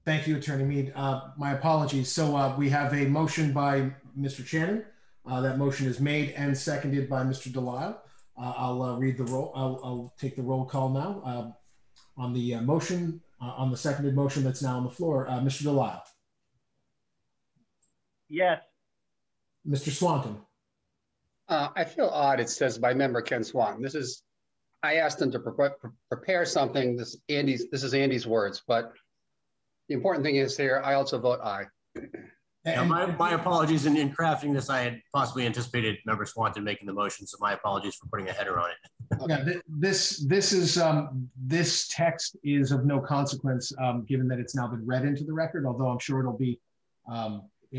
Thank you, Attorney Mead. My apologies. So we have a motion by Mr. Channon. That motion is made and seconded by Mr. Delisle. I'll read the roll. I'll take the roll call now on the motion, on the seconded motion that's now on the floor. Mr. Delisle. Yes. Mr. Swanton. I feel odd. It says by member Ken Swanton. This is, I asked him to prepare something. This is Andy's words, but the important thing is here, I also vote aye. Yeah, my apologies in crafting this. I had possibly anticipated member Swanton making the motion, so my apologies for putting a header on it. Yeah, this text is of no consequence, given that it's now been read into the record. Although I'm sure it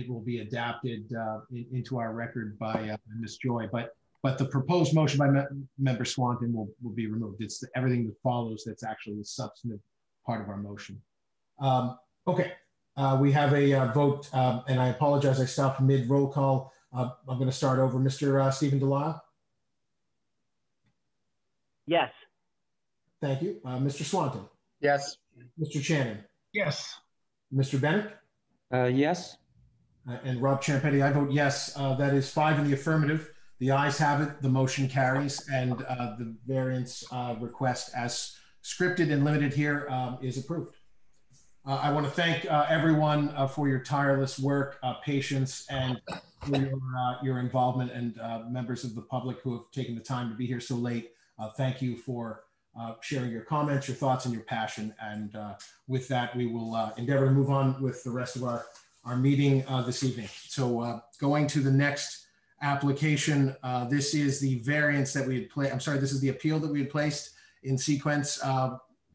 will be adapted into our record by Ms. Joy. But the proposed motion by member Swanton will be removed. It's everything that follows that's actually the substantive part of our motion. Okay. We have a vote, and I apologize, I stopped mid roll call. I'm going to start over. Mr. Stephen Delisle? Yes. Thank you. Mr. Swanton? Yes. Mr. Channon? Yes. Mr. Bennett? Yes. And Rob Ciampetti, I vote yes. That is 5 in the affirmative. The ayes have it, the motion carries, and the variance request as scripted and limited here is approved. I want to thank everyone for your tireless work, patience, and for your involvement, and members of the public who have taken the time to be here so late. Thank you for sharing your comments, your thoughts, and your passion. And with that, we will endeavor to move on with the rest of our meeting this evening. So going to the next application, this is the variance that we had placed. I'm sorry, this is the appeal that we had placed in sequence.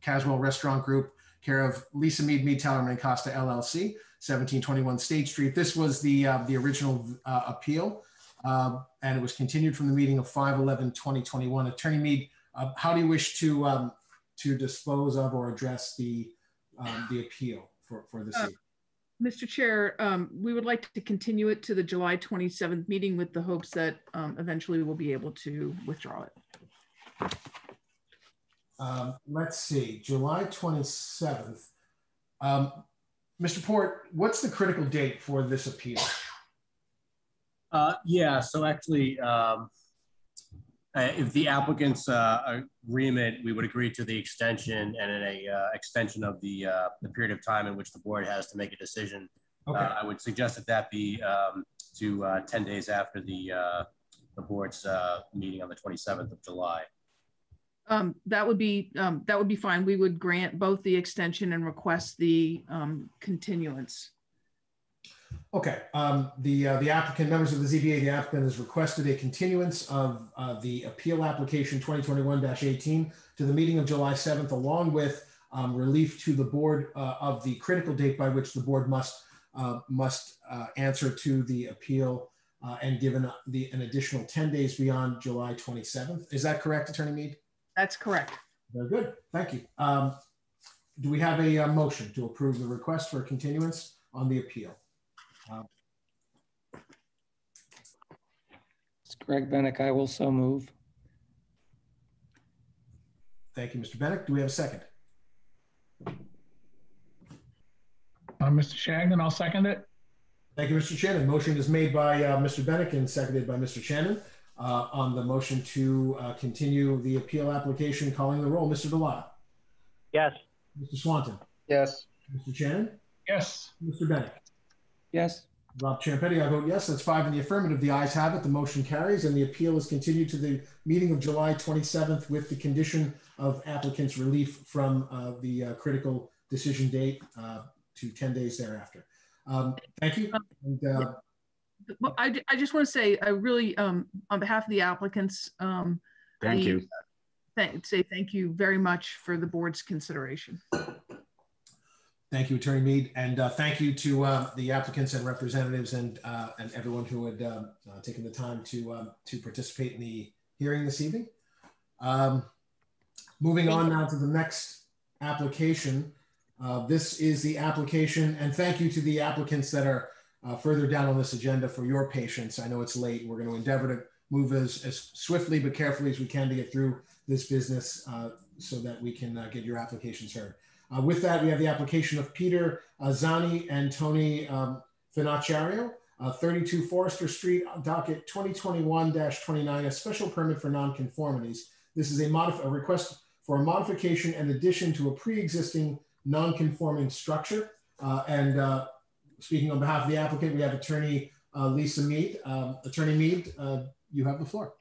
Caswell Restaurant Group, care of Lisa Mead, Tellerman Costa LLC, 1721 State Street. This was the original appeal, and it was continued from the meeting of 5/11/2021. Attorney Mead, how do you wish to dispose of or address the appeal for this evening? Mr. Chair, we would like to continue it to the July 27th meeting with the hopes that eventually we'll be able to withdraw it. Let's see, July 27th. Mr. Port, what's the critical date for this appeal? Yeah, so actually, if the applicant's agreement, we would agree to the extension and an extension of the period of time in which the board has to make a decision. Okay. I would suggest that be to 10 days after the board's meeting on the 27th of July. That would be fine. We would grant both the extension and request the continuance. Okay, the applicant, members of the ZBA, the applicant has requested a continuance of the appeal application 2021-18 to the meeting of July 7th, along with relief to the board of the critical date by which the board must answer to the appeal and given an additional 10 days beyond July 27th. Is that correct, Attorney Mead? That's correct. Very good, thank you. Do we have a motion to approve the request for a continuance on the appeal? It's Greg Bennick. I will so move. Thank you, Mr. Bennick. Do we have a second? Mr. Shagnon, I'll second it. Thank you, Mr. Shannon. Motion is made by Mr. Bennick and seconded by Mr. Shannon on the motion to continue the appeal application. Calling the roll, Mr. Delisle. Yes. Mr. Swanton. Yes. Mr. Shannon. Yes. Mr. Bennick. Yes. Rob Ciampetti, I vote yes. That's 5 in the affirmative. The ayes have it. The motion carries, and the appeal is continued to the meeting of July 27th with the condition of applicant's relief from the critical decision date to 10 days thereafter. Thank you. And, I just want to say, I really, on behalf of the applicants, thank you. Say thank you very much for the board's consideration. Thank you, Attorney Mead, and thank you to the applicants and representatives and everyone who had taken the time to participate in the hearing this evening. Moving on now to the next application. This is the application, and thank you to the applicants that are further down on this agenda for your patience. I know it's late. We're going to endeavor to move as swiftly but carefully as we can to get through this business so that we can get your applications heard. With that, we have the application of Peter Zani and Tony Finacciario, 32 Forester Street, docket 2021-29, a special permit for nonconformities. This is a request for a modification and addition to a pre-existing non-conforming structure. Speaking on behalf of the applicant, we have Attorney Lisa Mead. Attorney Mead, you have the floor.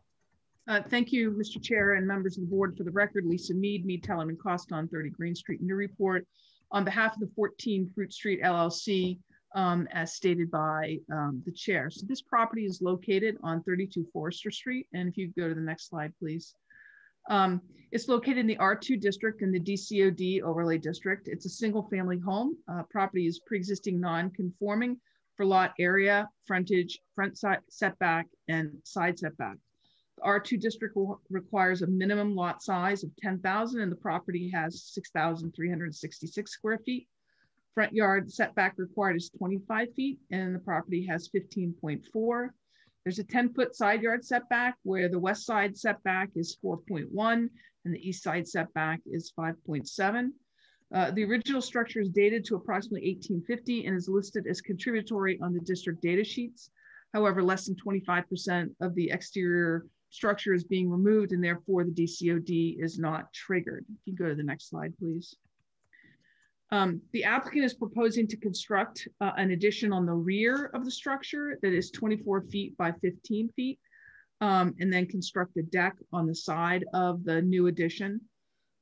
Thank you, Mr. Chair and members of the board. For the record, Lisa Mead, Talon and Costa on 30 Green Street, Newburyport, on behalf of the 14 Fruit Street LLC, as stated by the chair. So this property is located on 32 Forester Street. And if you go to the next slide, please. It's located in the R2 district in the DCOD overlay district. It's a single family home. Property is pre-existing non-conforming for lot area, frontage, front side setback, and side setback. The R2 district requires a minimum lot size of 10,000 and the property has 6,366 square feet. Front yard setback required is 25 feet and the property has 15.4. There's a 10-foot side yard setback where the west side setback is 4.1 and the east side setback is 5.7. The original structure is dated to approximately 1850 and is listed as contributory on the district data sheets. However, less than 25% of the exterior structure is being removed and therefore the DCOD is not triggered. If you go to the next slide, please. The applicant is proposing to construct an addition on the rear of the structure that is 24 feet by 15 feet, and then construct a deck on the side of the new addition.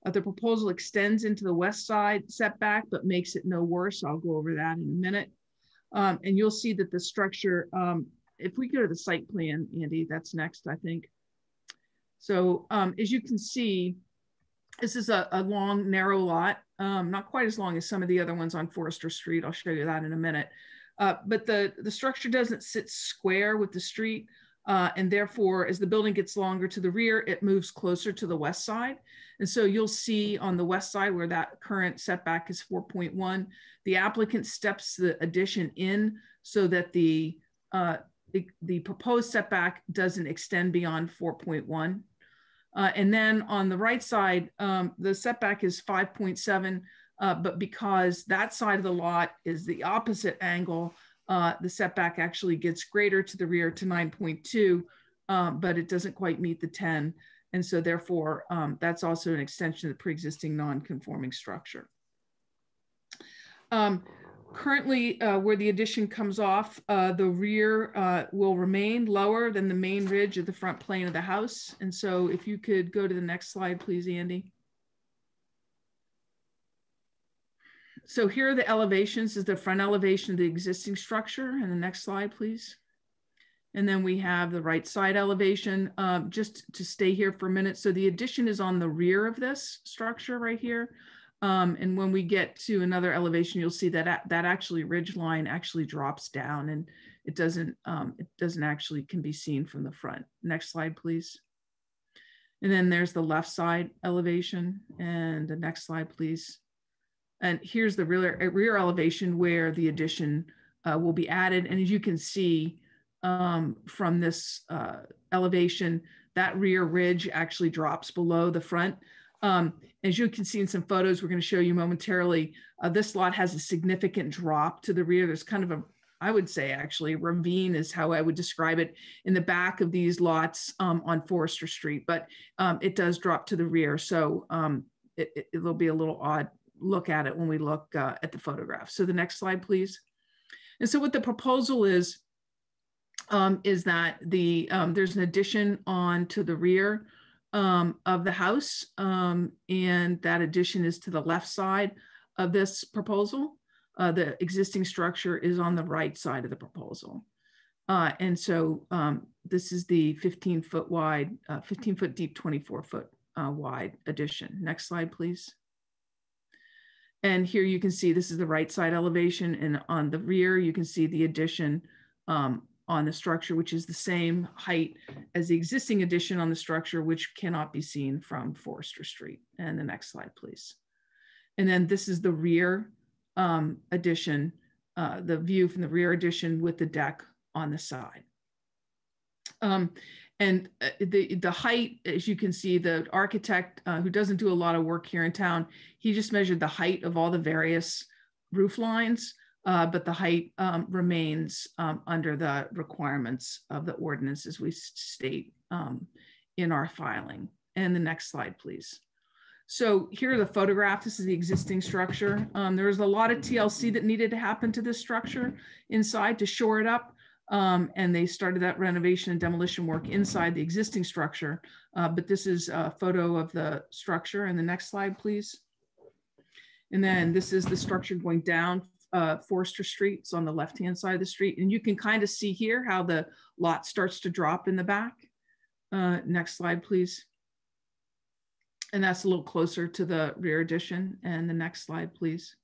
The proposal extends into the west side setback, but makes it no worse. I'll go over that in a minute. And you'll see that the structure, if we go to the site plan, Andy, that's next, I think. So as you can see, this is a long, narrow lot, not quite as long as some of the other ones on Forester Street. I'll show you that in a minute. But the structure doesn't sit square with the street. And therefore, as the building gets longer to the rear, it moves closer to the west side. And so you'll see on the west side where that current setback is 4.1, the applicant steps the addition in so that the proposed setback doesn't extend beyond 4.1. And then on the right side, the setback is 5.7, but because that side of the lot is the opposite angle, the setback actually gets greater to the rear to 9.2, but it doesn't quite meet the 10. And so therefore, that's also an extension of the pre-existing non-conforming structure. Currently, where the addition comes off, the rear will remain lower than the main ridge of the front plane of the house. And so if you could go to the next slide, please, Andy. So here are the elevations. This is the front elevation of the existing structure. And the next slide, please. And then we have the right side elevation, just to stay here for a minute. So the addition is on the rear of this structure right here. And when we get to another elevation, you'll see that that actually ridge line actually drops down, and it doesn't actually can be seen from the front. Next slide, please. And then there's the left side elevation, and the next slide, please. And here's the rear elevation where the addition will be added. And as you can see, from this elevation, that rear ridge actually drops below the front. As you can see in some photos we're going to show you momentarily, this lot has a significant drop to the rear. There's kind of a, I would say actually, ravine is how I would describe it in the back of these lots on Forester Street, but it does drop to the rear. So it'll be a little odd look at it when we look at the photograph. So the next slide, please. And so what the proposal is that there's an addition on to the rear of the house, and that addition is to the left side of this proposal. The existing structure is on the right side of the proposal. And so this is the 15-foot wide, 15-foot deep, 24-foot wide addition. Next slide, please. And here you can see this is the right side elevation, and on the rear you can see the addition on the structure, which is the same height as the existing addition on the structure, which cannot be seen from Forester Street. And the next slide, please. And then this is the rear addition, the view from the rear addition with the deck on the side. And the height, as you can see, the architect who doesn't do a lot of work here in town, he just measured the height of all the various roof lines. But the height remains under the requirements of the ordinance as we state in our filing. And the next slide, please. So here are the photographs. This is the existing structure. There was a lot of TLC that needed to happen to this structure inside to shore it up. And they started that renovation and demolition work inside the existing structure. But this is a photo of the structure. And the next slide, please. And then this is the structure going down Forester Street. It's on the left-hand side of the street. And you can kind of see here how the lot starts to drop in the back. Next slide, please. And that's a little closer to the rear addition. And the next slide, please.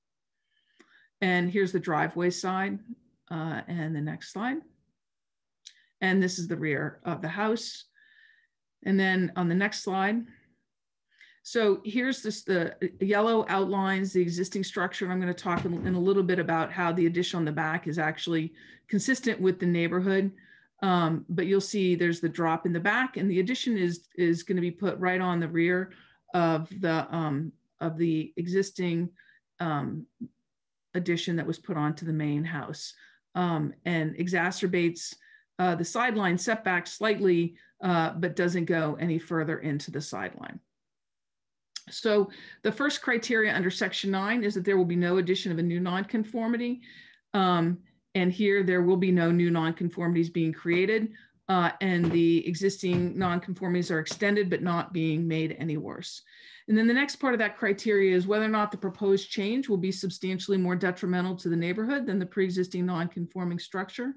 And here's the driveway side. And the next slide. And this is the rear of the house. And then on the next slide. So here's this, the yellow outlines the existing structure. And I'm going to talk in a little bit about how the addition on the back is actually consistent with the neighborhood. But you'll see there's the drop in the back, and the addition is going to be put right on the rear of the existing addition that was put onto the main house, and exacerbates the sideline setback slightly, but doesn't go any further into the sideline. So the first criteria under Section 9 is that there will be no addition of a new nonconformity. And here there will be no new nonconformities being created, and the existing nonconformities are extended but not being made any worse. And then the next part of that criteria is whether or not the proposed change will be substantially more detrimental to the neighborhood than the pre-existing nonconforming structure.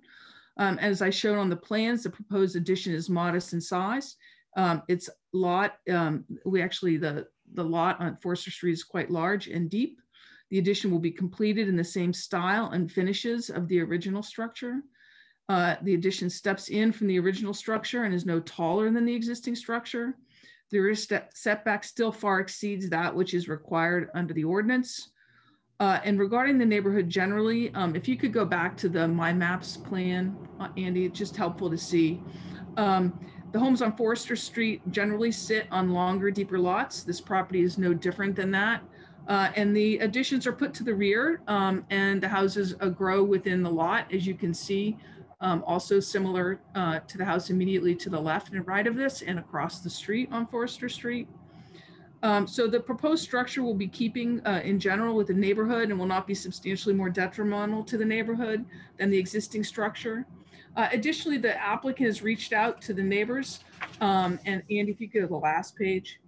As I showed on the plans, the proposed addition is modest in size. It's lot, the lot on Forester Street is quite large and deep. The addition will be completed in the same style and finishes of the original structure. The addition steps in from the original structure and is no taller than the existing structure. The rear setback still far exceeds that which is required under the ordinance. And regarding the neighborhood generally, if you could go back to the My Maps plan, Andy, it's just helpful to see. The homes on Forester Street generally sit on longer, deeper lots. This property is no different than that. And the additions are put to the rear, and the houses grow within the lot, as you can see, also similar to the house immediately to the left and right of this and across the street on Forester Street. So the proposed structure will be keeping in general with the neighborhood and will not be substantially more detrimental to the neighborhood than the existing structure. Additionally, the applicant has reached out to the neighbors, and Andy, if you could go to the last page,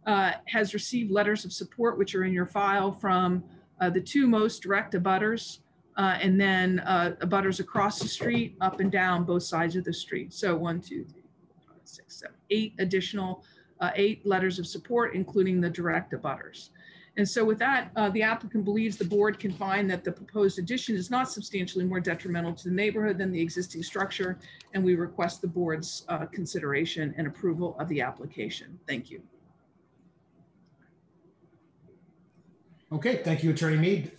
has received letters of support, which are in your file, from the two most direct abutters, and then abutters across the street, up and down both sides of the street. So 1, 2, 3, 4, 5, 6, 7, 8 additional 8 letters of support, including the direct abutters. And so with that, the applicant believes the board can find that the proposed addition is not substantially more detrimental to the neighborhood than the existing structure, and we request the board's consideration and approval of the application. Thank you. Okay, thank you, Attorney Mead.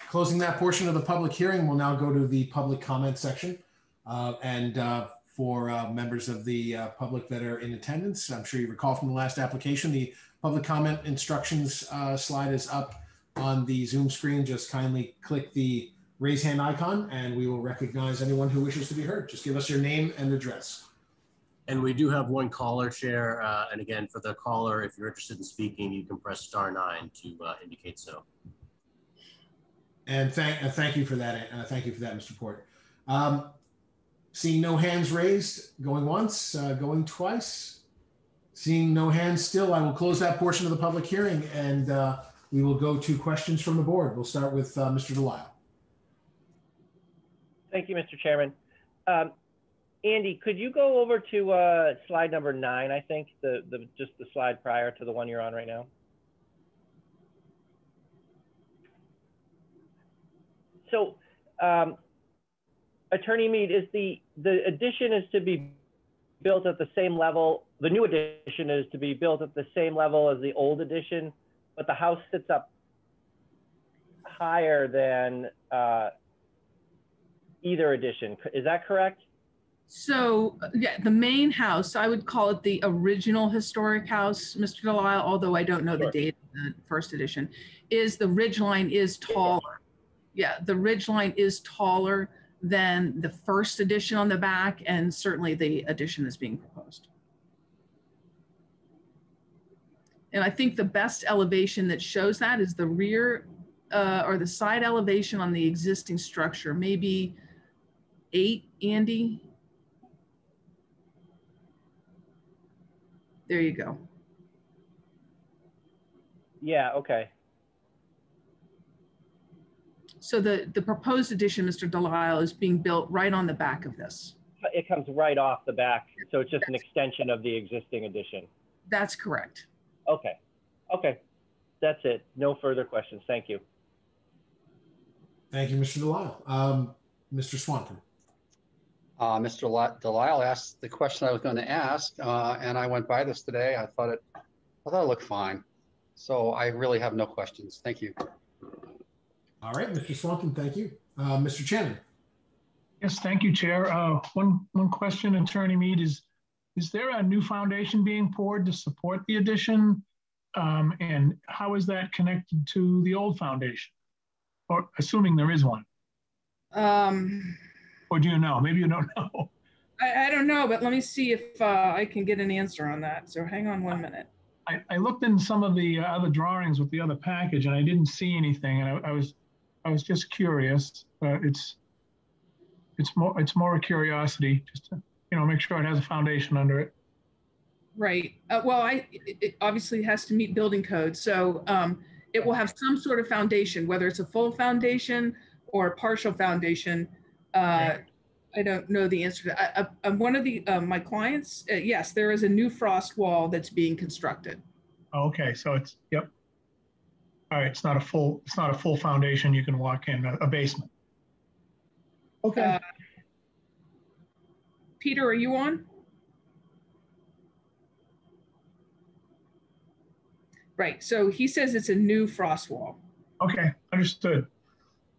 Closing that portion of the public hearing, we'll now go to the public comment section. For members of the public that are in attendance, I'm sure you recall from the last application, the public comment instructions slide is up on the Zoom screen. Just kindly click the raise hand icon and we will recognize anyone who wishes to be heard. Just give us your name and address. And we do have one caller, Chair. And again, for the caller, if you're interested in speaking, you can press *9 to indicate so. And thank you for that. Thank you for that, Mr. Port. Seeing no hands raised, going once, going twice. Seeing no hands still, I will close that portion of the public hearing and we will go to questions from the board. We'll start with Mr. Delisle. Thank you, Mr. Chairman. Andy, could you go over to slide number 9, I think, just the slide prior to the one you're on right now? So, Attorney Mead, is the addition is to be built at the same level, the new addition is to be built at the same level as the old addition, but the house sits up higher than either addition. Is that correct? So yeah, the main house, I would call it the original historic house, Mr. Delisle, although I don't know the date of the first edition, is the ridgeline is taller. Yeah, the ridgeline is taller than the first addition on the back, and certainly the addition is being proposed. And I think the best elevation that shows that is the rear or the side elevation on the existing structure, maybe 8, Andy. There you go. Yeah, okay. So the proposed addition, Mr. Delisle, is being built right on the back of this. It comes right off the back, so it's just an extension of the existing addition. That's correct. Okay, okay, that's it. No further questions. Thank you. Thank you, Mr. Delisle. Mr. Swanton. Mr. Delisle asked the question I was going to ask, and I went by this today. I thought it looked fine. So I really have no questions. Thank you. All right, Mr. Swanton, thank you. Mr. Channon. Yes, thank you, Chair. One question, Attorney Mead, is there a new foundation being poured to support the addition? And how is that connected to the old foundation? Or assuming there is one? Or do you know? Maybe you don't know. I don't know, but let me see if I can get an answer on that. So hang on 1 minute. I looked in some of the other drawings with the other package and I didn't see anything, and I was just curious. It's more a curiosity, just to make sure it has a foundation under it. Right. Well, it obviously has to meet building code, so it will have some sort of foundation, whether it's a full foundation or a partial foundation. I don't know the answer to that. One of my clients, yes, there is a new frost wall that's being constructed. Okay, so it's yep. All right, it's not a full foundation. You can walk in a basement. Okay. Peter, are you on? Right. So he says it's a new frost wall. Okay, understood.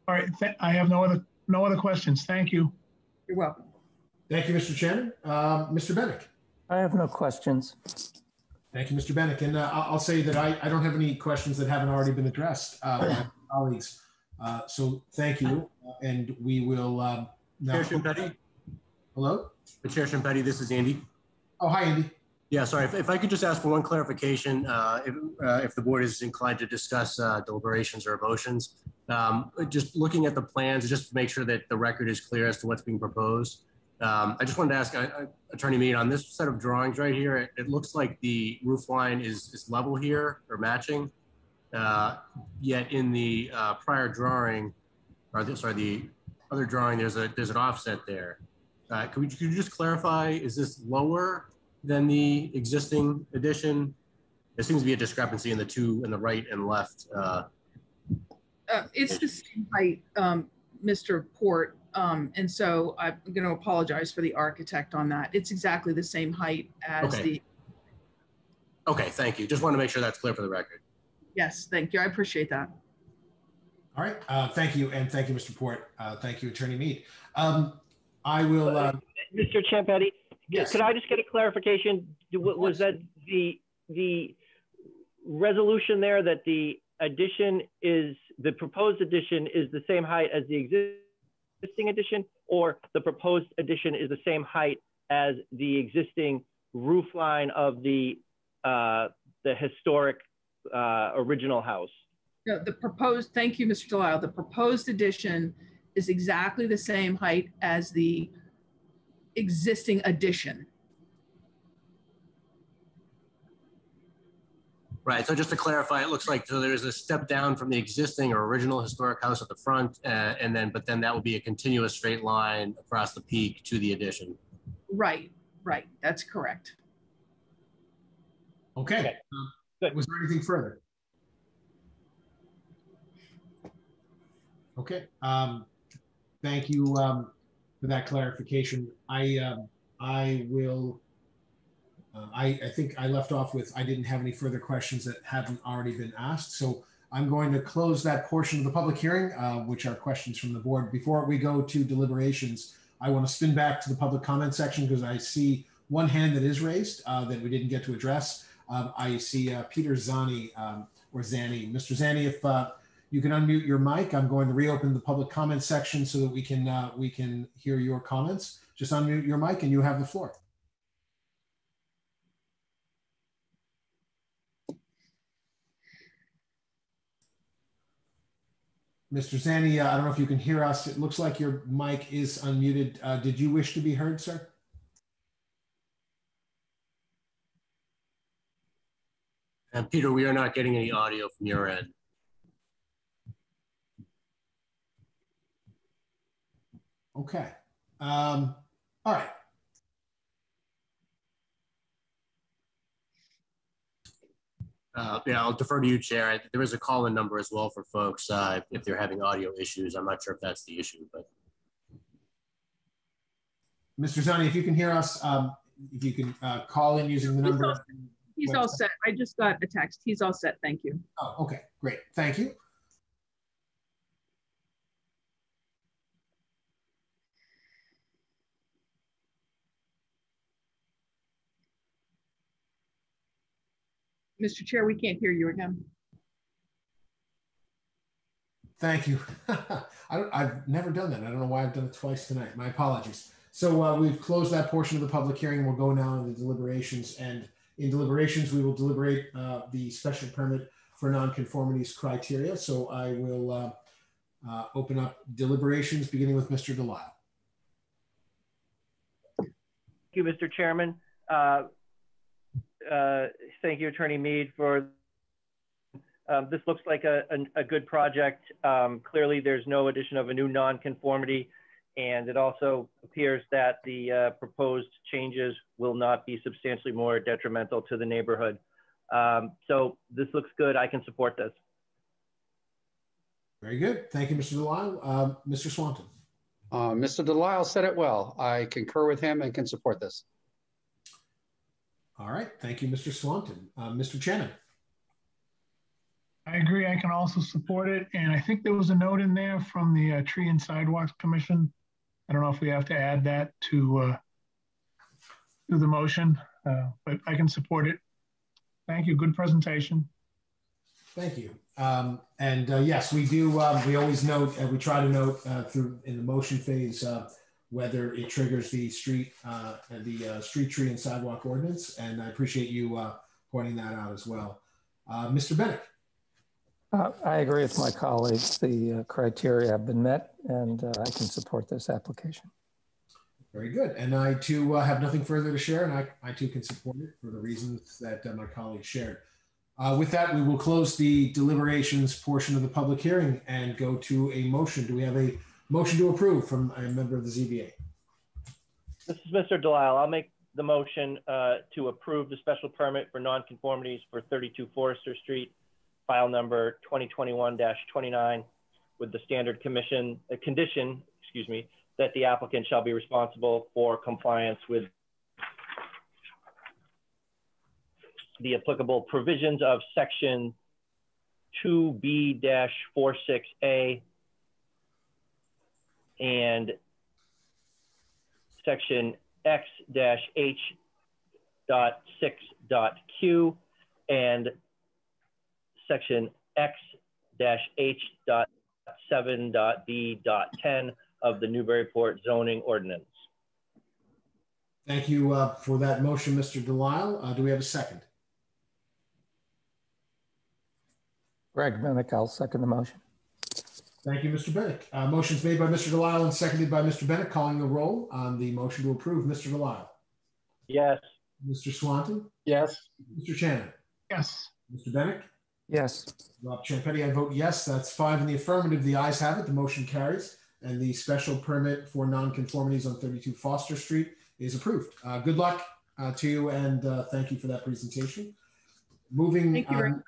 All right, I have no other questions. Thank you. You're welcome. Thank you, Mr. Channon. Mr. Bennick. I have no questions. Thank you, Mr. Bennick. And I'll say that I don't have any questions that haven't already been addressed by my colleagues. So thank you. And we will now. Chair Schimpetti. Hello? Chair Schimpetti, this is Andy. Oh, hi, Andy. Yeah, sorry. If I could just ask for one clarification, if the board is inclined to discuss deliberations or motions, just looking at the plans, just to make sure that the record is clear as to what's being proposed. I just wanted to ask Attorney Mead, on this set of drawings right here, it looks like the roof line is level here or matching. Yet in the prior drawing, or the other drawing, there's an offset there. Could you just clarify, is this lower than the existing addition? There seems to be a discrepancy in the two, in the right and left. It's the same height, Mr. Port. And so I'm going to apologize for the architect on that. It's exactly the same height as the. Okay, thank you. Just want to make sure that's clear for the record. Yes, thank you. I appreciate that. All right, thank you. And thank you, Mr. Port. Thank you, Attorney Mead. I will. Mr. Ciampetti, yes. Could I just get a clarification? Was that the resolution there that the addition is, the proposed addition is the same height as the existing addition, or the proposed addition is the same height as the existing roof line of the historic original house? No, the proposed, thank you, Mr. Delisle. The proposed addition is exactly the same height as the existing addition. Right, so just to clarify, it looks like, so there's a step down from the existing or original historic house at the front, but then that will be a continuous straight line across the peak to the addition. Right, right, that's correct. Okay, was there anything further? Okay, thank you for that clarification. I think I left off with, I didn't have any further questions that haven't already been asked. So I'm going to close that portion of the public hearing, which are questions from the board. Before we go to deliberations, I want to spin back to the public comment section because I see one hand that is raised that we didn't get to address. I see Peter Zani, or Zani. Mr. Zani, if you can unmute your mic, I'm going to reopen the public comment section so that we can hear your comments. Just unmute your mic and you have the floor. Mr. Zani, I don't know if you can hear us. It looks like your mic is unmuted. Did you wish to be heard, sir? And Peter, we are not getting any audio from your end. Okay. All right. Yeah, I'll defer to you, Chair. There is a call-in number as well for folks if they're having audio issues. I'm not sure if that's the issue, but. Mr. Zani, if you can hear us, if you can call in using the number. He's all set. I just got a text. He's all set. Thank you. Oh, okay, great. Thank you. Mr. Chair, we can't hear you again. Thank you. I've never done that. I don't know why I've done it twice tonight. My apologies. So we've closed that portion of the public hearing. We'll go now into deliberations. And in deliberations, we will deliberate the special permit for nonconformities criteria. So I will open up deliberations, beginning with Mr. Delisle. Thank you, Mr. Chairman. Thank you, Attorney Mead, for this looks like a good project. Clearly, there's no addition of a new nonconformity, and it also appears that the proposed changes will not be substantially more detrimental to the neighborhood. So this looks good. I can support this. Very good. Thank you, Mr. Delisle. Mr. Swanton. Mr. Delisle said it well. I concur with him and can support this. All right. Thank you, Mr. Swanton. Mr. Channon. I agree. I can also support it. And I think there was a note in there from the Tree and Sidewalks Commission. I don't know if we have to add that to the motion, but I can support it. Thank you. Good presentation. Thank you. Yes, we do. We always note, we try to note through in the motion phase whether it triggers the street tree and sidewalk ordinance. And I appreciate you pointing that out as well. Mr. Bennett. I agree with my colleagues. The criteria have been met, and I can support this application. Very good. And I too have nothing further to share, and I too can support it for the reasons that my colleagues shared. With that, we will close the deliberations portion of the public hearing and go to a motion. Do we have a motion to approve from a member of the ZBA? This is Mr. Delisle. I'll make the motion to approve the special permit for nonconformities for 32 Forester Street, file number 2021-29, with the standard condition, that the applicant shall be responsible for compliance with the applicable provisions of section 2B-46A and section X-H.6.Q and section X-H.7.B.10 of the Newburyport zoning ordinance. Thank you for that motion, Mr. Delisle. Do we have a second? Greg Minnick, I'll second the motion. Thank you, Mr. Bennick. Motion's made by Mr. Delisle and seconded by Mr. Bennick. Calling the roll on the motion to approve. Mr. Delisle. Yes. Mr. Swanton. Yes. Mr. Shannon. Yes. Mr. Bennick. Yes. Rob Champetti, I vote yes. That's 5 in the affirmative. The ayes have it. The motion carries, and the special permit for nonconformities on 32 Foster Street is approved. Good luck to you, and thank you for that presentation. Moving. Thank you very much.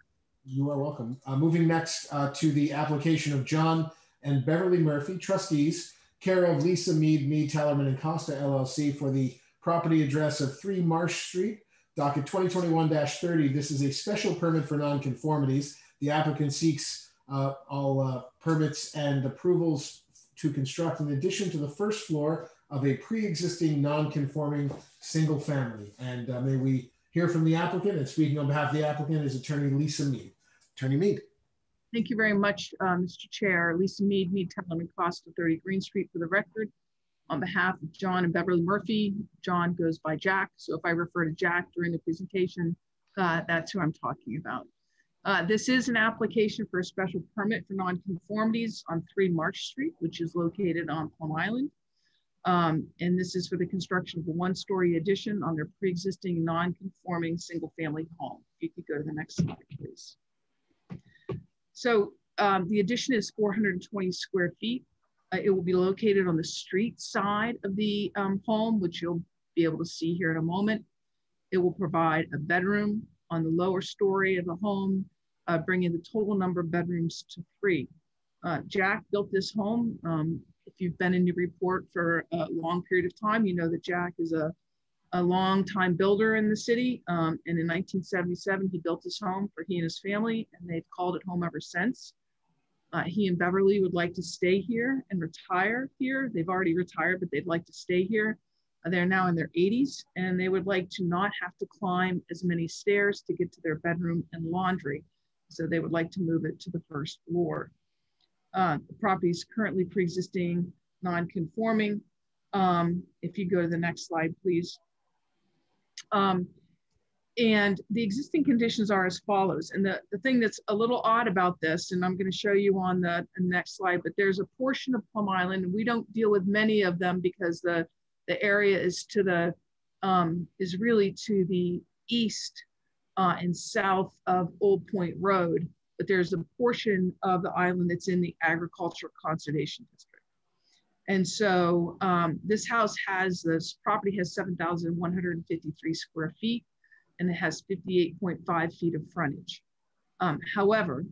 You are welcome. Moving next to the application of John and Beverly Murphy, trustees, care of Lisa Mead, Tellerman and Costa LLC, for the property address of 3 Marsh Street, docket 2021-30. This is a special permit for nonconformities. The applicant seeks all permits and approvals to construct an addition to the first floor of a pre-existing non-conforming single family. And may we hear from the applicant, and speaking on behalf of the applicant is attorney Lisa Mead. Attorney Mead. Thank you very much, Mr. Chair. Lisa Mead, Tellerman Costa, 30 Green Street, for the record. On behalf of John and Beverly Murphy, John goes by Jack. So if I refer to Jack during the presentation, that's who I'm talking about. This is an application for a special permit for nonconformities on 3 March Street, which is located on Plum Island. And this is for the construction of a 1-story addition on their pre-existing non-conforming single-family home. If you could go to the next slide, please. So the addition is 420 square feet. It will be located on the street side of the home, which you'll be able to see here in a moment. It will provide a bedroom on the lower story of the home, bringing the total number of bedrooms to 3. Jack built this home. If you've been in Newburyport for a long period of time, you know that Jack is a long-time builder in the city. And in 1977, he built his home for he and his family, and they've called it home ever since. He and Beverly would like to stay here and retire here. They've already retired, but they'd like to stay here. They're now in their 80s, and they would like to not have to climb as many stairs to get to their bedroom and laundry. So they would like to move it to the first floor. The property is currently pre-existing non-conforming. If you go to the next slide, please. And the existing conditions are as follows. And the thing that's a little odd about this, and I'm going to show you on the next slide, but there's a portion of Plum Island, and we don't deal with many of them because the area is to the is really to the east and south of Old Point Road. But there's a portion of the island that's in the Agricultural Conservation District. And so this property has 7,153 square feet, and it has 58.5 feet of frontage. However,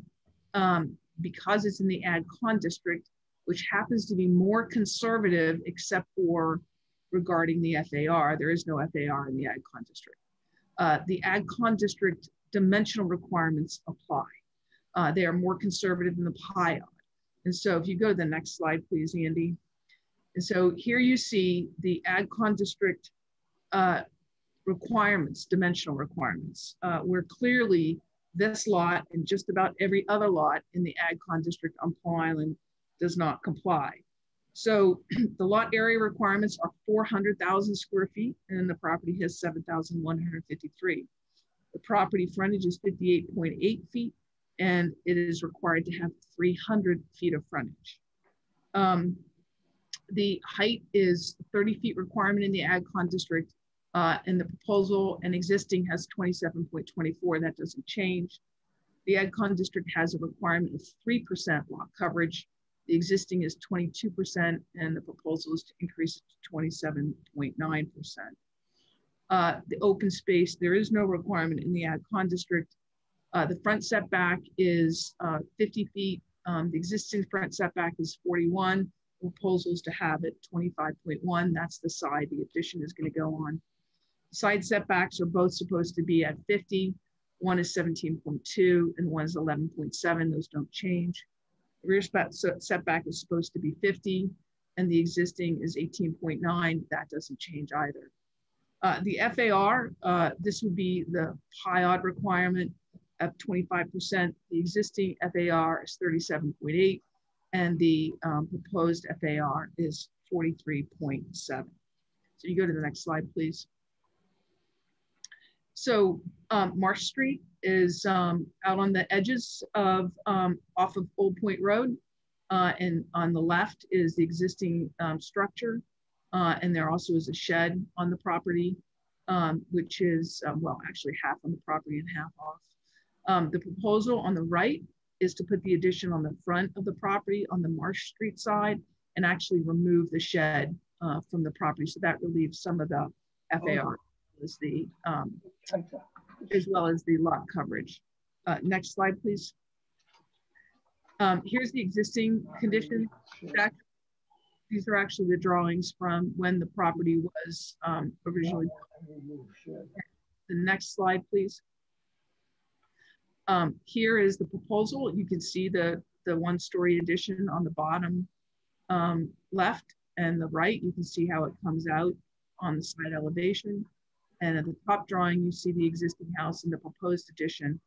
because it's in the Ag Con District, which happens to be more conservative except for regarding the FAR, there is no FAR in the Ag Con District. The Ag Con District dimensional requirements apply. They are more conservative than the PIOD. And so if you go to the next slide, please, Andy. And so here you see the Ag Con District requirements, dimensional requirements, where clearly this lot and just about every other lot in the Ag Con District on Plum Island does not comply. So the lot area requirements are 400,000 square feet, and the property has 7,153. The property frontage is 58.8 feet, and it is required to have 300 feet of frontage. The height is 30 feet requirement in the Ag Con District, and the proposal and existing has 27.24. That doesn't change. The AgCon district has a requirement of 3% lot coverage. The existing is 22%, and the proposal is to increase it to 27.9%. The open space, there is no requirement in the AgCon district. The front setback is 50 feet. The existing front setback is 41. The proposal is to have it 25.1. That's the side the addition is going to go on. Side setbacks are both supposed to be at 50. One is 17.2 and one is 11.7. Those don't change. The rear setback is supposed to be 50 and the existing is 18.9. That doesn't change either. The FAR, this would be the PIOD requirement of 25%. The existing FAR is 37.8 and the proposed FAR is 43.7. So you go to the next slide, please. So Marsh Street is out on the edges of off of Old Point Road, and on the left is the existing structure, and there also is a shed on the property, which is well, actually half on the property and half off. The proposal on the right is to put the addition on the front of the property on the Marsh Street side and actually remove the shed from the property, so that relieves some of the FAR. Is the as well as the lot coverage. Next slide, please. Here's the existing condition deck. These are actually the drawings from when the property was originally built. The next slide, please. Here is the proposal. You can see the one-story addition on the bottom left and the right. You can see how it comes out on the side elevation. And at the top drawing, you see the existing house and the proposed addition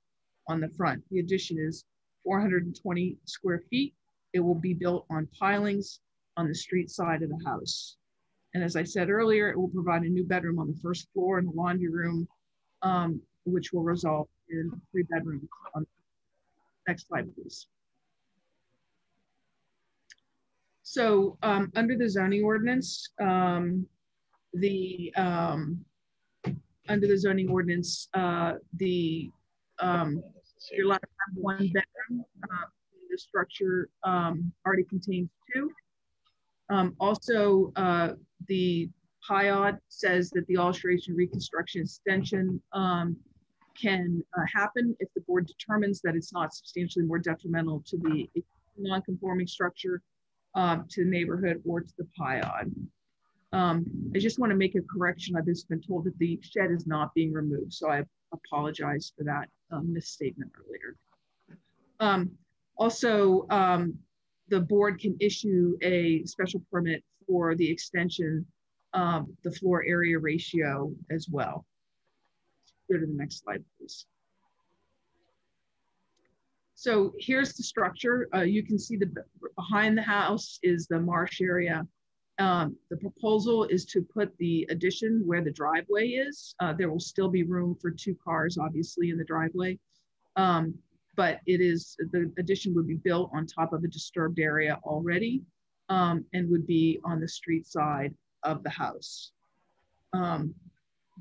on the front. The addition is 420 square feet. It will be built on pilings on the street side of the house. And as I said earlier, it will provide a new bedroom on the first floor and a laundry room, which will result in 3 bedrooms. Next slide, please. So under the zoning ordinance, under the zoning ordinance, you're allowed to have 1 bedroom. The structure already contains 2. Also, the PIOD says that the alteration, reconstruction, extension can happen if the board determines that it's not substantially more detrimental to the non-conforming structure, to the neighborhood, or to the PIOD. I just want to make a correction. I've just been told that the shed is not being removed, so I apologize for that misstatement earlier. Also, the board can issue a special permit for the extension of the floor area ratio as well. Go to the next slide, please. So here's the structure. You can see behind the house is the marsh area. The proposal is to put the addition where the driveway is. There will still be room for 2 cars, obviously, in the driveway. But the addition would be built on top of a disturbed area already, and would be on the street side of the house.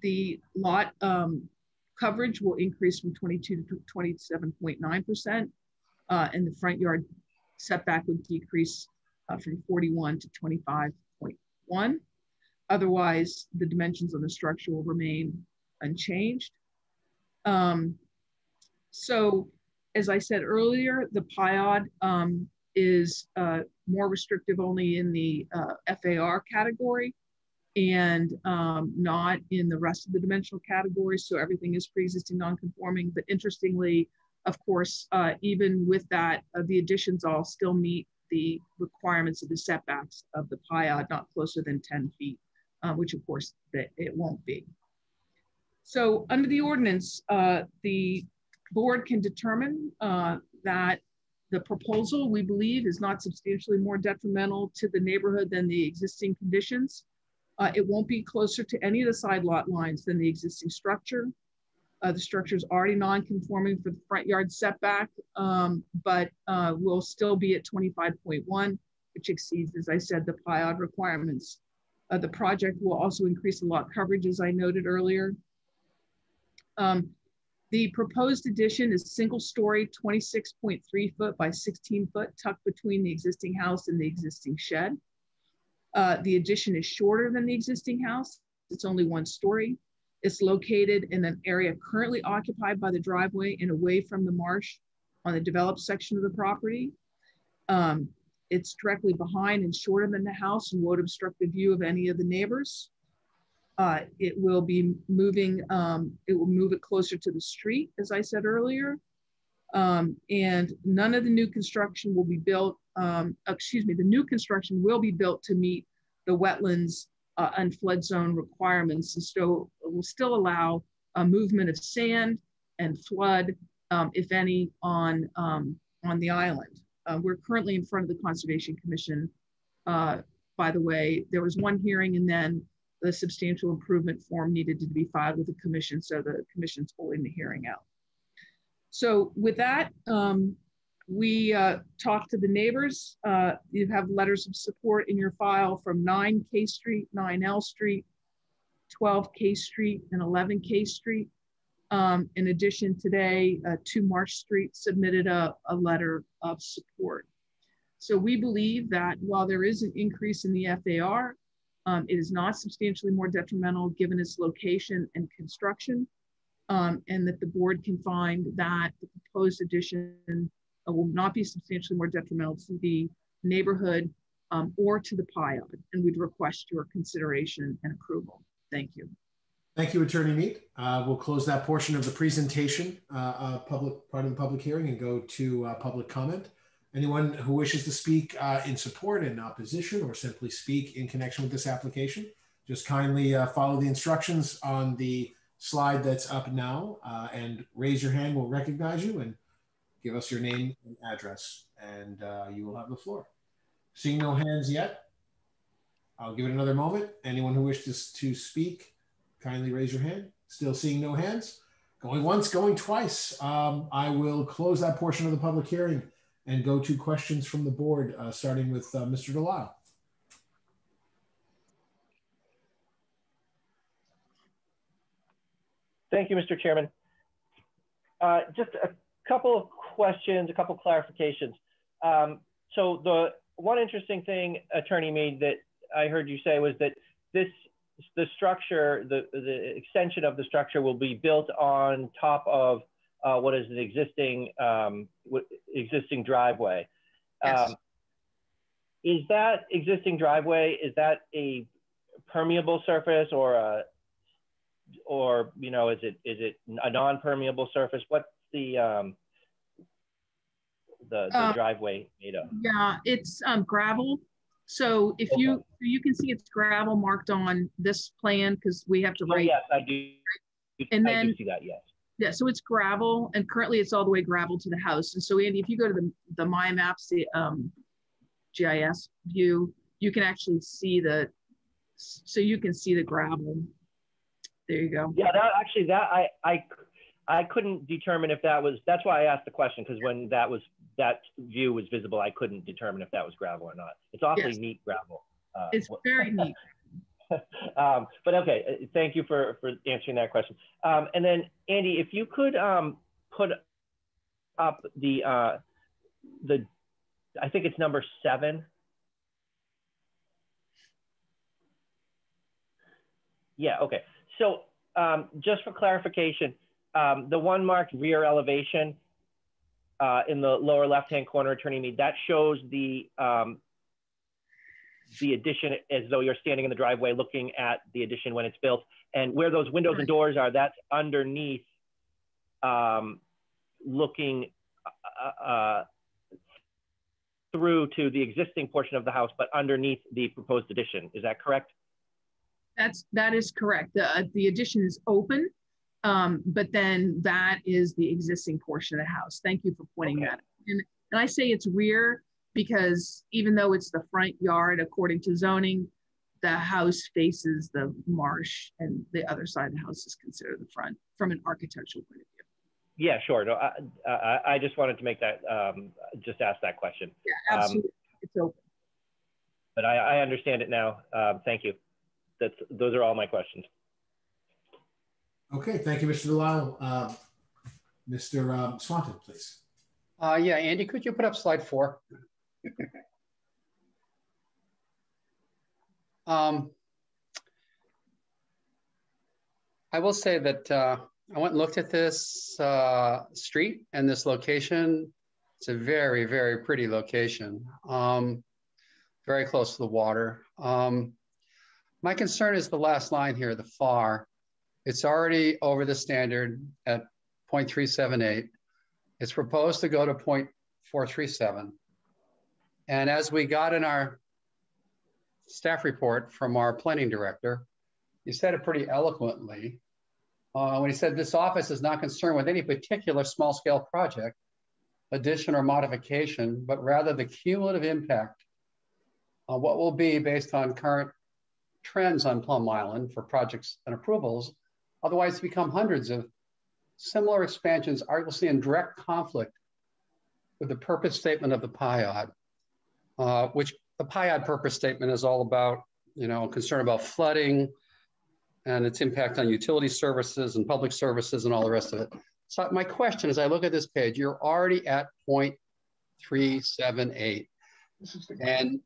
The lot coverage will increase from 22 to 27.9%, and the front yard setback would decrease from 41 to 25.1. Otherwise, the dimensions of the structure will remain unchanged. So, as I said earlier, the PIOD is more restrictive only in the FAR category and not in the rest of the dimensional categories. So everything is pre-existing non-conforming. But interestingly, of course, even with that, the additions all still meet the requirements of the setbacks of the PIOD, not closer than 10 feet, which of course it won't be. So under the ordinance, the board can determine that the proposal, we believe, is not substantially more detrimental to the neighborhood than the existing conditions. It won't be closer to any of the side lot lines than the existing structure. The structure is already non-conforming for the front yard setback, but will still be at 25.1, which exceeds, as I said, the PIOD requirements. The project will also increase the lot coverage, as I noted earlier. The proposed addition is single story, 26.3 foot by 16 foot, tucked between the existing house and the existing shed. The addition is shorter than the existing house. It's only 1 story. It's located in an area currently occupied by the driveway and away from the marsh on the developed section of the property. It's directly behind and shorter than the house and won't obstruct the view of any of the neighbors. It will be moving, it will move it closer to the street, as I said earlier. And none of the new construction will be built, the new construction will be built to meet the wetlands and flood zone requirements, and so it will still allow a movement of sand and flood, if any, on the island. We're currently in front of the Conservation Commission. By the way, there was 1 hearing, and then the substantial improvement form needed to be filed with the commission, so the commission's holding the hearing out. So with that, we talked to the neighbors. You have letters of support in your file from 9 K Street, 9 L Street, 12 K Street, and 11 K Street. In addition, today, 2 Marsh Street submitted a letter of support. So we believe that while there is an increase in the FAR, it is not substantially more detrimental given its location and construction, and that the board can find that the proposed addition will not be substantially more detrimental to the neighborhood or to the PIOD, and we'd request your consideration and approval. Thank you. Thank you, Attorney Mead. We'll close that portion of the presentation, part of the public hearing, and go to public comment. Anyone who wishes to speak in support, in opposition, or simply speak in connection with this application, just kindly follow the instructions on the slide that's up now and raise your hand. We'll recognize you and give us your name and address, and you will have the floor. Seeing no hands yet, I'll give it another moment. Anyone who wishes to speak, kindly raise your hand. Still seeing no hands. Going once, going twice. I will close that portion of the public hearing and go to questions from the board, starting with Mr. Delisle. Thank you, Mr. Chairman. Just a couple of questions, a couple of clarifications. So the one interesting thing, Attorney Mead, that I heard you say was that the structure, the extension of the structure will be built on top of what is an existing driveway. Yes. Is that existing driveway, is that a permeable surface or you know, is it a non-permeable surface? What's the driveway made of? Yeah, it's gravel. So if you can see it's gravel marked on this plan because we have to write. Yes, I do. And I then do see that, yes. Yeah, so it's gravel, and currently it's all the way gravel to the house. And so Andy, if you go to the My Maps, the GIS view, you can actually see you can see the gravel. There you go. Yeah, I couldn't determine if that was, that's why I asked the question, because when that view was visible, I couldn't determine if that was gravel or not. It's awfully neat gravel. It's very neat. But okay, thank you for answering that question. And then Andy, if you could put up the I think it's number 7. Yeah, okay. So just for clarification, the one marked rear elevation in the lower left-hand corner, Attorney Mead, that shows the addition as though you're standing in the driveway looking at the addition when it's built. And where those windows and doors are, that's underneath looking through to the existing portion of the house, but underneath the proposed addition. Is that correct? That is correct. The addition is open, but then that is the existing portion of the house. Thank you for pointing that out. And I say it's rear because even though it's the front yard, according to zoning, the house faces the marsh and the other side of the house is considered the front from an architectural point of view. Yeah, sure. No, I just wanted to make that, just ask that question. Yeah, absolutely. It's open. But I understand it now. Thank you. those are all my questions. Okay, thank you, Mr. Delisle. Mr. Swanton, please. Yeah, Andy, could you put up slide 4? I will say that I went and looked at this street and this location. It's a very, very pretty location, very close to the water. My concern is the last line here, the FAR. It's already over the standard at 0.378. It's proposed to go to 0.437. And as we got in our staff report from our planning director, he said it pretty eloquently when he said this office is not concerned with any particular small scale project, addition or modification, but rather the cumulative impact on what will be based on current trends on Plum Island for projects and approvals. Otherwise become hundreds of similar expansions arguably in direct conflict with the purpose statement of the PIOD, which the PIOD purpose statement is all about, concern about flooding and its impact on utility services and public services and all the rest of it. So my question is, I look at this page, you're already at 0.378 and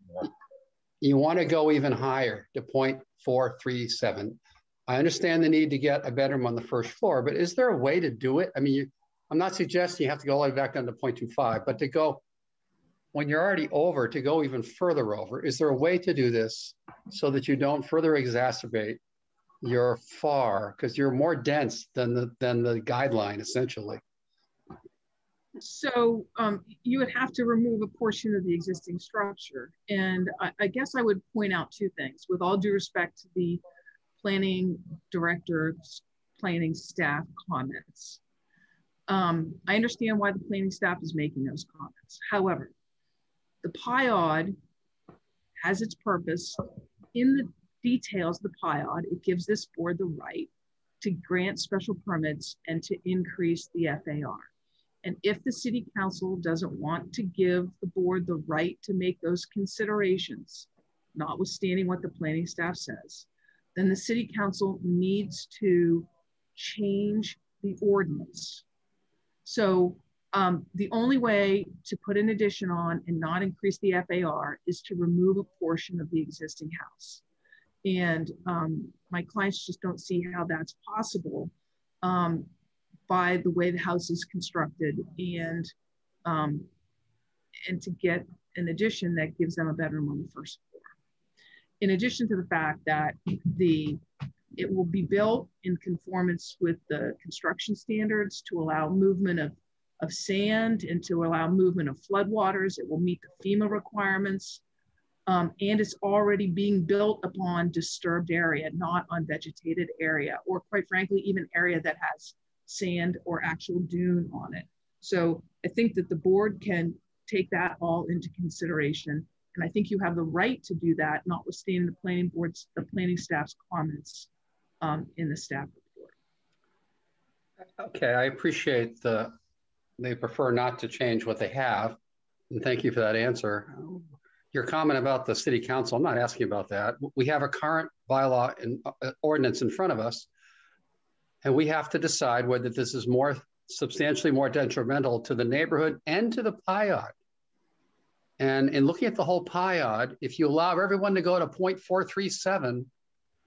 you want to go even higher to 0.437. I understand the need to get a bedroom on the first floor, but is there a way to do it? I mean, I'm not suggesting you have to go all the way back down to 0.25, but to go, when you're already over, to go even further over, is there a way to do this so that you don't further exacerbate your FAR, because you're more dense than the guideline, essentially? So you would have to remove a portion of the existing structure. And I guess I would point out two things. With all due respect to the planning director's planning staff comments, I understand why the planning staff is making those comments. However, the PIOD has its purpose. In the details of the PIOD, it gives this board the right to grant special permits and to increase the FAR. And if the city council doesn't want to give the board the right to make those considerations, notwithstanding what the planning staff says, then the city council needs to change the ordinance. So the only way to put an addition on and not increase the FAR is to remove a portion of the existing house. And my clients just don't see how that's possible by the way the house is constructed, and to get an addition that gives them a bedroom on the first floor. In addition to the fact that it will be built in conformance with the construction standards to allow movement of sand and to allow movement of floodwaters. It will meet the FEMA requirements. And it's already being built upon disturbed area, not on vegetated area, or quite frankly, even area that has sand or actual dune on it. So I think that the board can take that all into consideration. And I think you have the right to do that, notwithstanding the planning staff's comments in the staff report. Okay, I appreciate they prefer not to change what they have. And thank you for that answer. Your comment about the city council, I'm not asking about that. We have a current bylaw and ordinance in front of us, and we have to decide whether this is substantially more detrimental to the neighborhood and to the PIOD. And in looking at the whole PIOD, if you allow everyone to go to 0.437,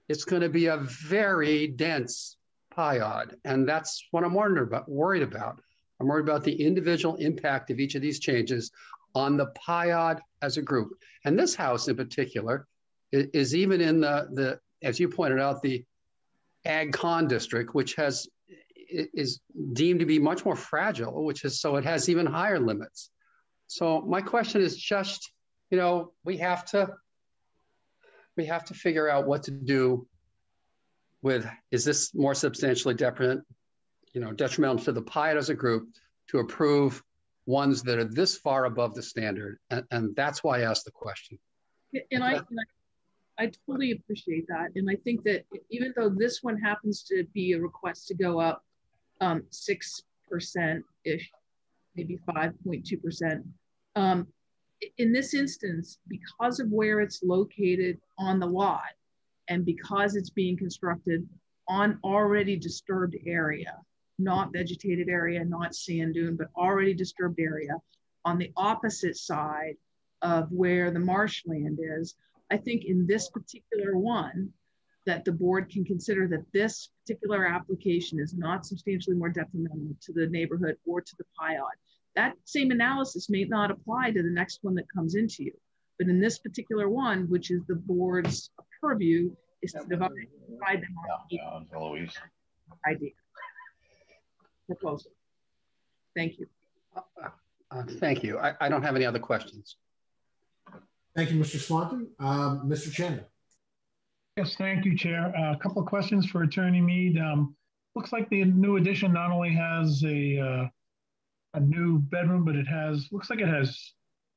it's going to be a very dense PIOD. And that's what I'm worried about. I'm worried about the individual impact of each of these changes on the PIOD as a group. And this house in particular is even in the as you pointed out, the Ag Con district, which is deemed to be much more fragile, so it has even higher limits. So my question is just, we have to figure out what to do with, is this more substantially detrimental to the PIOD as a group to approve ones that are this far above the standard? And that's why I asked the question. And I totally appreciate that. And I think that even though this one happens to be a request to go up 6%-ish, maybe 5.2%, in this instance, because of where it's located on the lot, And because it's being constructed on already disturbed area, not vegetated area, not sand dune, but already disturbed area on the opposite side of where the marshland is, I think in this particular one, that the board can consider that this particular application is not substantially more detrimental to the neighborhood or to the PIOD. That same analysis may not apply to the next one that comes into you. But in this particular one, which is the board's purview, is to divide them on idea. Proposal. Thank you. Thank you. I don't have any other questions. Thank you, Mr. Swanton. Mr. Chandler. Yes, thank you, Chair. A couple of questions for Attorney Mead. Looks like the new addition not only has a new bedroom, but it has, looks like it has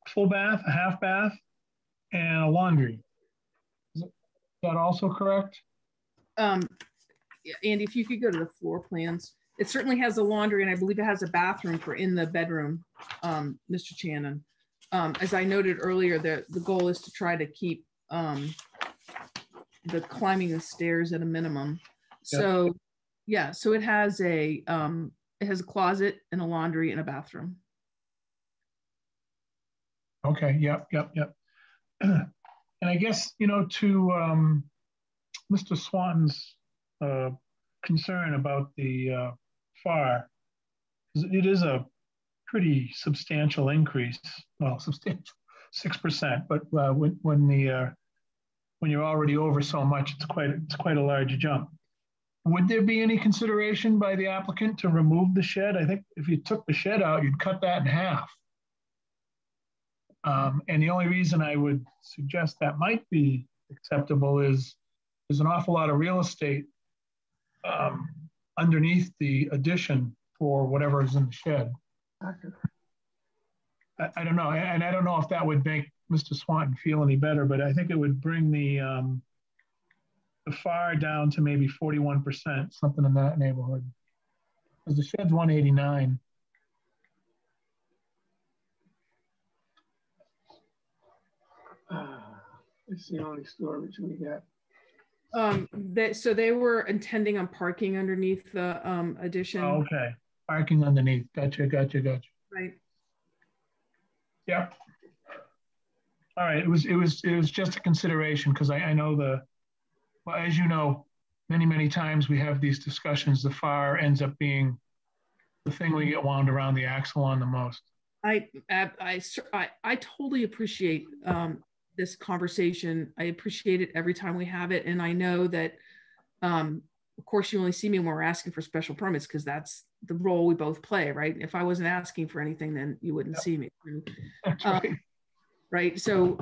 a full bath, a half bath, and a laundry. Is that also correct? Andy, if you could go to the floor plans. It certainly has a laundry, and I believe it has a bathroom for in the bedroom, Mr. Channon. As I noted earlier, the goal is to try to keep the climbing the stairs at a minimum. Yep. So yeah, so it has a closet and a laundry and a bathroom. Okay, yep. And I guess, you know, to Mr. Swanton's concern about the FAR, it is a pretty substantial increase. Well, substantial, 6%. But when you're already over so much, it's quite a large jump. Would there be any consideration by the applicant to remove the shed? I think if you took the shed out, you'd cut that in half. And the only reason I would suggest that might be acceptable is there's an awful lot of real estate underneath the addition for whatever is in the shed. I don't know, and I don't know if that would make Mr. Swanton feel any better, but I think it would bring the FAR down to maybe 41%, something in that neighborhood. Because the shed's 189. It's the only storage we got. So they were intending on parking underneath the addition. Oh, okay, parking underneath. Gotcha. Right. Yep. All right. It was just a consideration because I know well, as you know, many times we have these discussions. The FAR ends up being the thing we get wound around the axle on the most. I totally appreciate this conversation. I appreciate it every time we have it, and I know that, of course, you only see me when we're asking for special permits because that's the role we both play, right? If I wasn't asking for anything, then you wouldn't see me. That's right. Right. So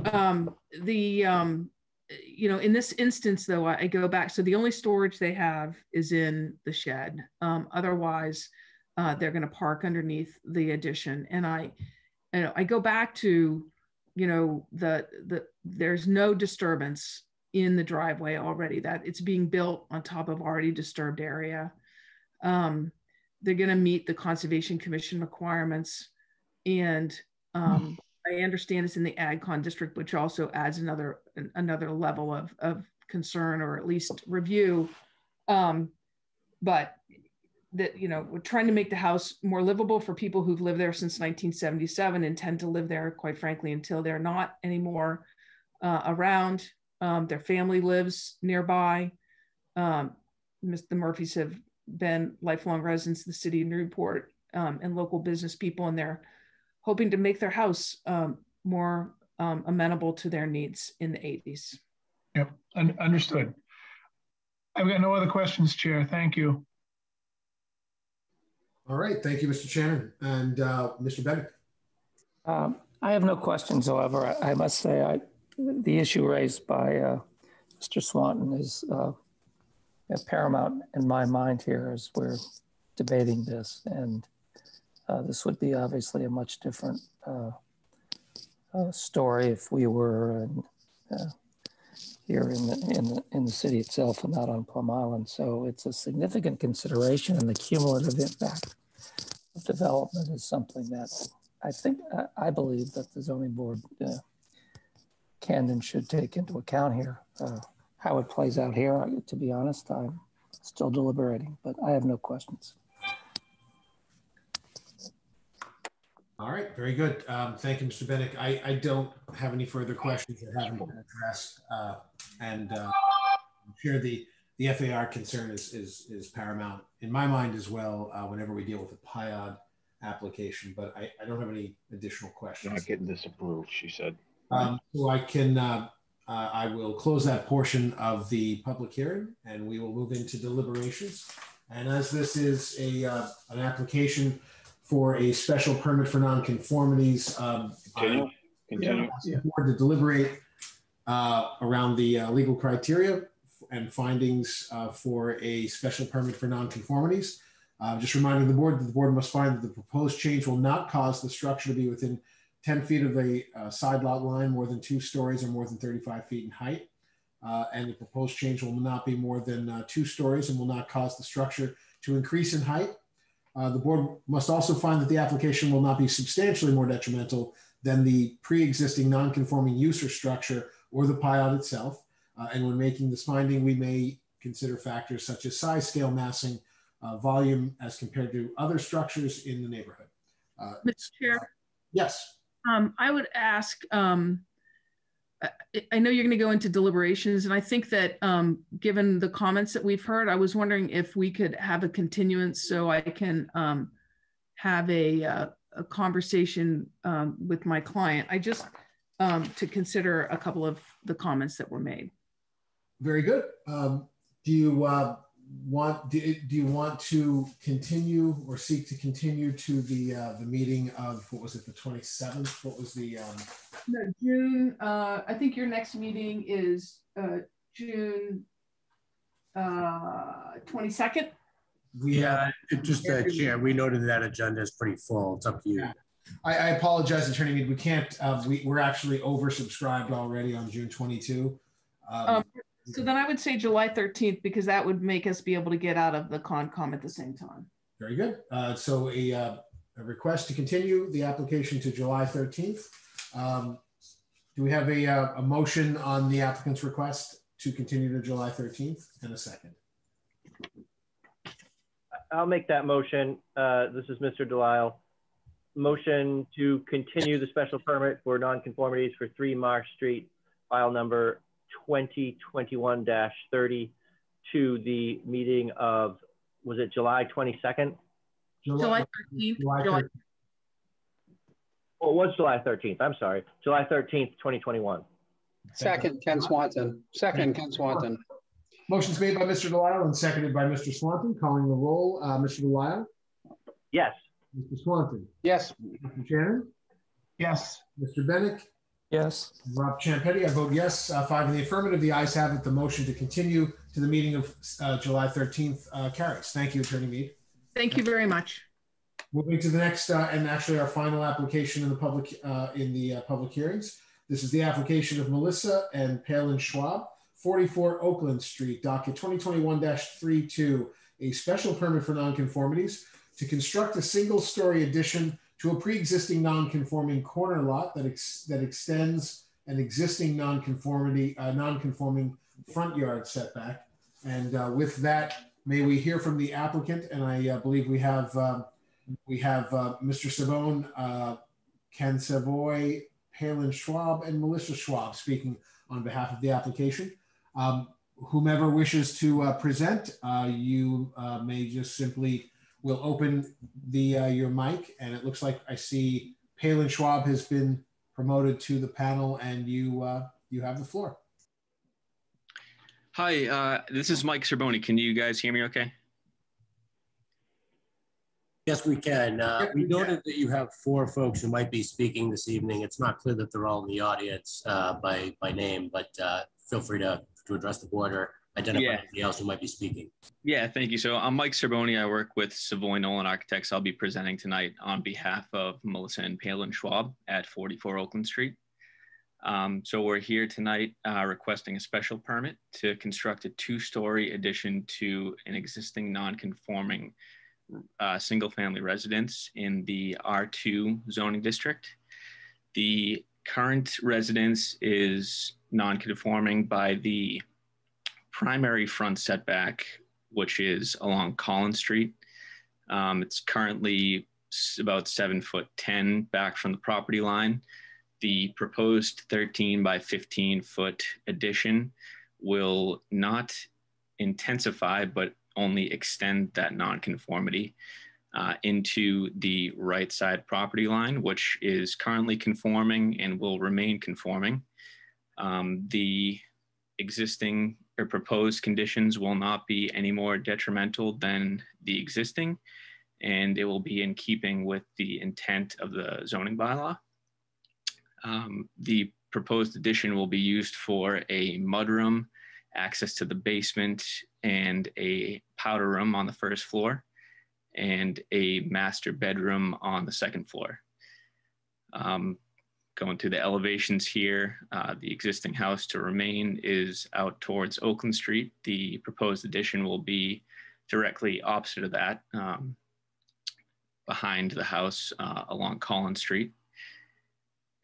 you know, in this instance, though, I go back. So the only storage they have is in the shed. Otherwise, they're going to park underneath the addition. And I go back to, you know, there's no disturbance in the driveway already. That it's being built on top of already disturbed area. They're going to meet the Conservation Commission requirements, and I understand it's in the AgCon district, which also adds another level of concern or at least review. But that, you know, we're trying to make the house more livable for people who've lived there since 1977 and tend to live there, quite frankly, until they're not anymore around. Their family lives nearby. The Murphys have been lifelong residents of the city of Newburyport and local business people, and they're hoping to make their house more amenable to their needs in the 80s. Yep, understood. I've got no other questions, Chair. Thank you. All right, thank you, Mr. Chairman. And Mr. Bennett. I have no questions, however. I must say the issue raised by Mr. Swanton is paramount in my mind here as we're debating this. And this would be obviously a much different story if we were here in the city itself and not on Plum Island. So it's a significant consideration, and the cumulative impact of development is something that I believe that the zoning board can and should take into account here. how it plays out here. To be honest, I'm still deliberating, but I have no questions. All right, very good. Thank you, Mr. Bennick. I don't have any further questions that haven't been addressed, and I'm sure the FAR concern is paramount in my mind as well whenever we deal with a PIOD application, but I don't have any additional questions. Not getting this approved, she said. So I will close that portion of the public hearing and we will move into deliberations. And as this is an application for a special permit for nonconformities, Continue. I ask the board to deliberate around the legal criteria and findings for a special permit for nonconformities. Just reminding the board that the board must find that the proposed change will not cause the structure to be within 10 feet of a side lot line, more than 2 stories or more than 35 feet in height. And the proposed change will not be more than 2 stories and will not cause the structure to increase in height. The board must also find that the application will not be substantially more detrimental than the pre-existing non-conforming use or structure or the PIOD itself. And when making this finding, we may consider factors such as size, scale, massing, volume as compared to other structures in the neighborhood. Mr. Chair? Yes. I would ask, I know you're going to go into deliberations, and I think that given the comments that we've heard, I was wondering if we could have a continuance so I can have a conversation with my client. I just to consider a couple of the comments that were made. Very good. Do you want to continue or seek to continue to the meeting of, what was it, the 27th? What was the no, June? I think your next meeting is June 22nd. Yeah, Chair, we noted that agenda is pretty full. It's up to you. Yeah. I apologize, Attorney Mead. We can't. We're actually oversubscribed already on June 22. So then I would say July 13th, because that would make us be able to get out of the Concom at the same time. Very good. So a request to continue the application to July 13th. Do we have a motion on the applicant's request to continue to July 13th and a second? I'll make that motion. This is Mr. Delisle. Motion to continue the special permit for nonconformities for 3 Marsh Street, file number 2021-30 to the meeting of, was it July 22nd? July 13th. Oh, it was July 13th. I'm sorry. July 13th, 2021. Second, Ken Swanton. Second, Ken Swanton. Motion's made by Mr. Delisle and seconded by Mr. Swanton. Calling the roll. Mr. Delisle? Yes. Mr. Swanton? Yes. Mr. Shannon? Yes. Mr. Bennick? Yes. Rob Ciampetti, I vote yes. 5 in the affirmative. The ayes have it. The motion to continue to the meeting of July 13th carries. Thank you, Attorney Mead. Thank you very much. Moving to the next and actually our final application in the public hearings. This is the application of Melissa and Palin Schwab, 44 Oakland Street, docket 2021-32, a special permit for nonconformities to construct a single-story addition to a pre-existing non-conforming corner lot that extends an existing non-conforming front yard setback. And with that, may we hear from the applicant? And I believe we have Mr. Savone, Ken Savoy, Palin Schwab, and Melissa Schwab speaking on behalf of the application. Whomever wishes to present, you may just simply. We'll open your mic, and it looks like I see Palin Schwab has been promoted to the panel, and you have the floor. Hi, this is Mike Serboni. Can you guys hear me okay? Yes, we can. We noted that you have 4 folks who might be speaking this evening. It's not clear that they're all in the audience by name, but feel free to address the board or identify anybody else who might be speaking. Yeah, thank you. So I'm Mike Serboni. I work with Savoy Nolan Architects. I'll be presenting tonight on behalf of Melissa and Palin Schwab at 44 Oakland Street. So we're here tonight requesting a special permit to construct a 2-story addition to an existing non-conforming single-family residence in the R2 zoning district. The current residence is non-conforming by the primary front setback, which is along Collins Street. It's currently about 7'10" back from the property line. The proposed 13 by 15 foot addition will not intensify, but only extend that nonconformity into the right side property line, which is currently conforming and will remain conforming. The existing or proposed conditions will not be any more detrimental than the existing, and it will be in keeping with the intent of the zoning bylaw. The proposed addition will be used for a mudroom, access to the basement, and a powder room on the first floor, and a master bedroom on the second floor. Going to the elevations here, the existing house to remain is out towards Oakland Street. The proposed addition will be directly opposite of that, behind the house along Collins Street.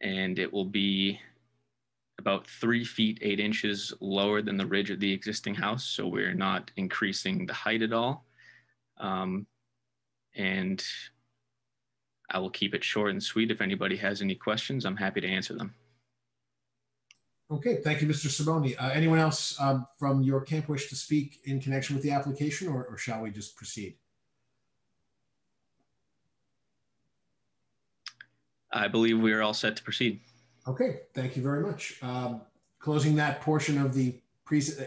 And it will be about 3 feet 8 inches lower than the ridge of the existing house. So we're not increasing the height at all. And I will keep it short and sweet. If anybody has any questions, I'm happy to answer them. Okay, thank you, Mr. Siboni. Anyone else from your camp wish to speak in connection with the application, or shall we just proceed? I believe we are all set to proceed. Okay, thank you very much. Closing that portion of the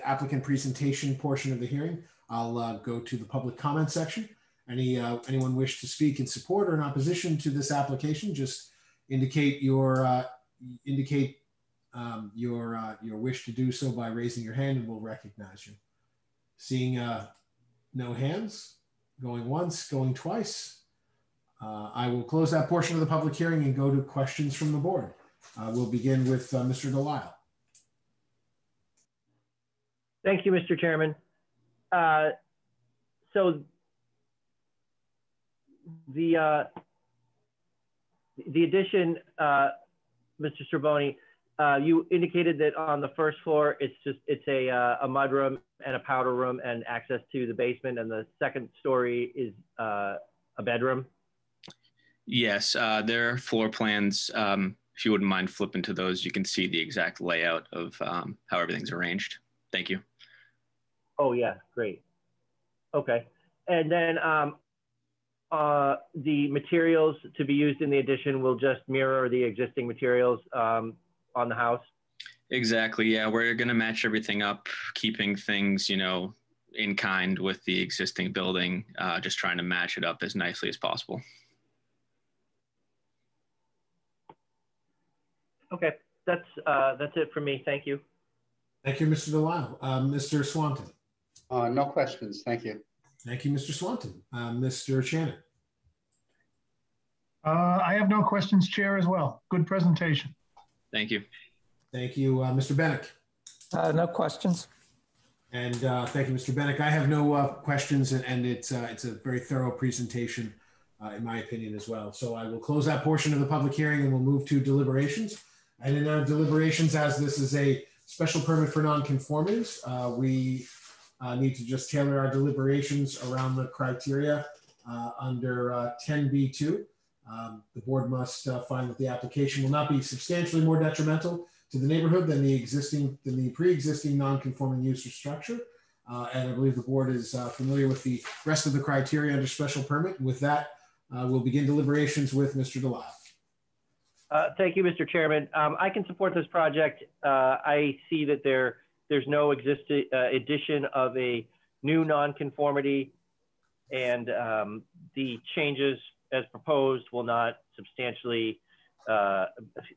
applicant presentation portion of the hearing, I'll go to the public comment section. Anyone wish to speak in support or in opposition to this application, just indicate your wish to do so by raising your hand, and we'll recognize you. Seeing no hands, going once, going twice, I will close that portion of the public hearing and go to questions from the board. We'll begin with Mr. Delisle. Thank you, Mr. Chairman. So the addition, Mr. Siboni, you indicated that on the first floor, it's a mudroom and a powder room and access to the basement, and the second story is a bedroom. Yes, there are floor plans. If you wouldn't mind flipping to those, you can see the exact layout of how everything's arranged. Thank you. Oh yeah, great. Okay, and then the materials to be used in the addition will just mirror the existing materials on the house? Exactly, yeah. We're going to match everything up, keeping things, you know, in kind with the existing building, just trying to match it up as nicely as possible. Okay, that's it for me. Thank you. Thank you, Mr. Delisle. Mr. Swanton. No questions. Thank you. Thank you, Mr. Swanton. Mr. Shannon. I have no questions, Chair, as well. Good presentation. Thank you. Thank you, Mr. Bennick. No questions. And thank you, Mr. Bennick. I have no questions, and it's a very thorough presentation, in my opinion, as well. So I will close that portion of the public hearing, and we'll move to deliberations. And in our deliberations, as this is a special permit for non-conformings, we need to just tailor our deliberations around the criteria under 10B2. The board must find that the application will not be substantially more detrimental to the neighborhood than the pre-existing non-conforming use or structure. And I believe the board is familiar with the rest of the criteria under special permit. With that, we'll begin deliberations with Mr. Delisle. Thank you, Mr. Chairman. I can support this project. I see that there's no addition of a new nonconformity, and the changes as proposed will not substantially,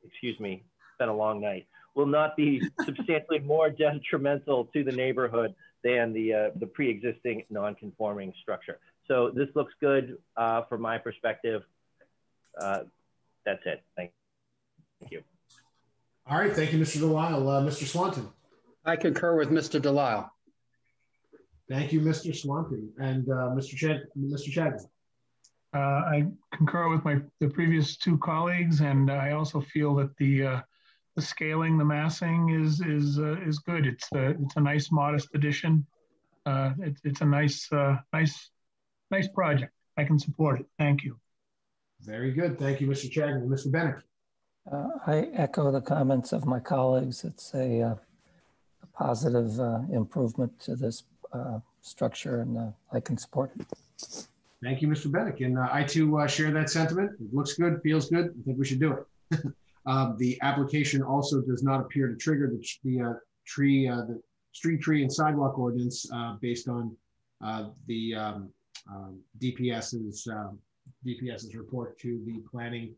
excuse me, it's been a long night, will not be substantially more detrimental to the neighborhood than the pre-existing non-conforming structure. So this looks good from my perspective. That's it. Thank you. All right, thank you, Mr. Delisle. Mr. Swanton. I concur with Mr. Delisle. Thank you, Mr. Swanton. And Mr. Chadwick. I concur with the previous two colleagues, and I also feel that the the scaling, the massing is good. It's a nice, modest addition. It's a nice project. I can support it. Thank you. Very good. Thank you, Mr. Chagnon. Mr. Bennett. I echo the comments of my colleagues. It's a positive improvement to this structure, and I can support it. Thank you, Mr. Bennett. And I too share that sentiment. It looks good, feels good. I think we should do it. The application also does not appear to trigger the street tree and sidewalk ordinance based on the DPS's report to the planning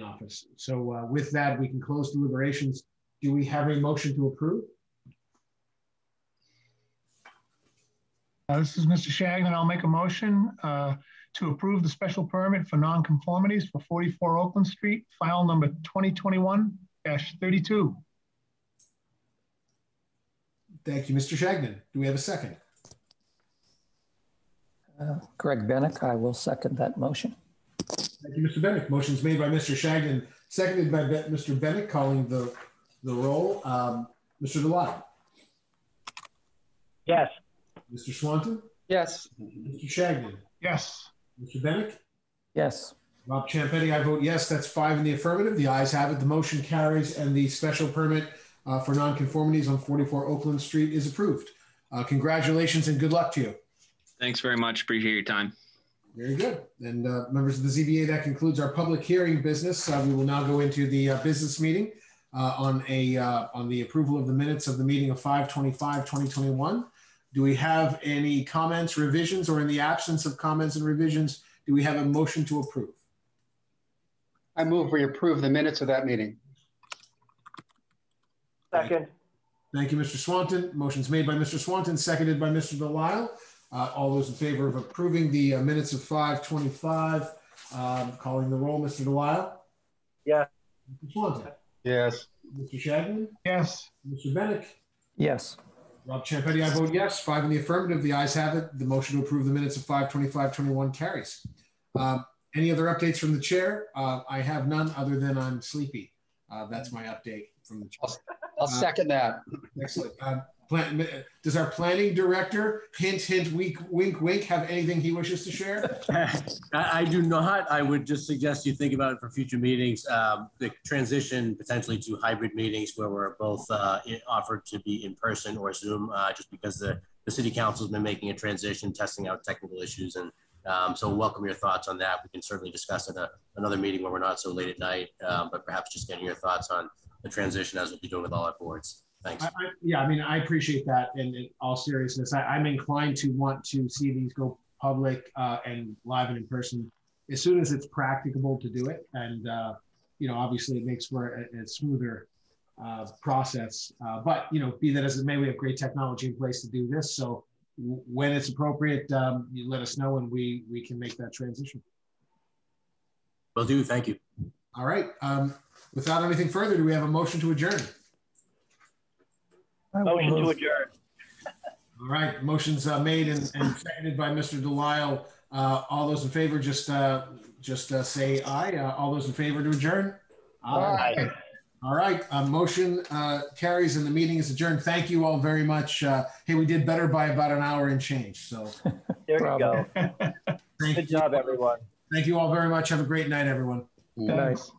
office. So with that, we can close deliberations. Do we have a motion to approve? This is Mr. Shagnon. I'll make a motion to approve the special permit for nonconformities for 44 Oakland Street, file number 2021-32. Thank you, Mr. Shagnon. Do we have a second? Greg Bennett, I will second that motion. Thank you, Mr. Bennett. Motion's made by Mr. Shagnon, seconded by Mr. Bennett, calling the roll. Mr. Delisle. Yes. Mr. Swanton? Yes. Mr. Shagnon? Yes. Mr. Bennett? Yes. Rob Ciampetti, I vote yes. That's 5 in the affirmative. The ayes have it. The motion carries, and the special permit for nonconformities on 44 Oakland Street is approved. Congratulations and good luck to you. Thanks very much. Appreciate your time. Very good. And members of the ZBA, that concludes our public hearing business. We will now go into the business meeting on the approval of the minutes of the meeting of 5/25/2021. Do we have any comments, revisions, or in the absence of comments and revisions, do we have a motion to approve? I move we approve the minutes of that meeting. Second. Thank you, Mr. Swanton. Motion's made by Mr. Swanton, seconded by Mr. Delisle. All those in favor of approving the minutes of 5/25, calling the roll, Mr. Delisle? Yes. Mr. Swanton? Yes. Mr. Shagnon? Yes. Mr. Bennett? Yes. Rob Ciampetti, I vote yes. 5 in the affirmative. The ayes have it. The motion to approve the minutes of 5/25/21 carries. Any other updates from the chair? I have none other than I'm sleepy. That's my update from the chair. I'll second that. Excellent. Does our planning director, hint, hint, wink, wink, wink, have anything he wishes to share? I do not. I would just suggest you think about it for future meetings. The transition potentially to hybrid meetings where we're both offered to be in person or Zoom, just because the city council has been making a transition, testing out technical issues. And so welcome your thoughts on that. We can certainly discuss at another meeting where we're not so late at night, but perhaps just getting your thoughts on the transition as we'll be doing with all our boards. Thanks. Yeah, I mean, I appreciate that. And in all seriousness, I'm inclined to want to see these go public and live and in person as soon as it's practicable to do it. And, obviously it makes for a smoother process. But, be that as it may, we have great technology in place to do this. So when it's appropriate, you let us know and we can make that transition. Will do. Thank you. All right. Without anything further, do we have a motion to adjourn? Motion to adjourn. All right, motion's made and seconded by Mr. Delisle. All those in favor, just say aye. All those in favor to adjourn? Aye. All right, motion carries and the meeting is adjourned. Thank you all very much. Hey, we did better by about an hour and change. So there you go. Good job, everyone. Thank you all very much. Have a great night, everyone. Nice.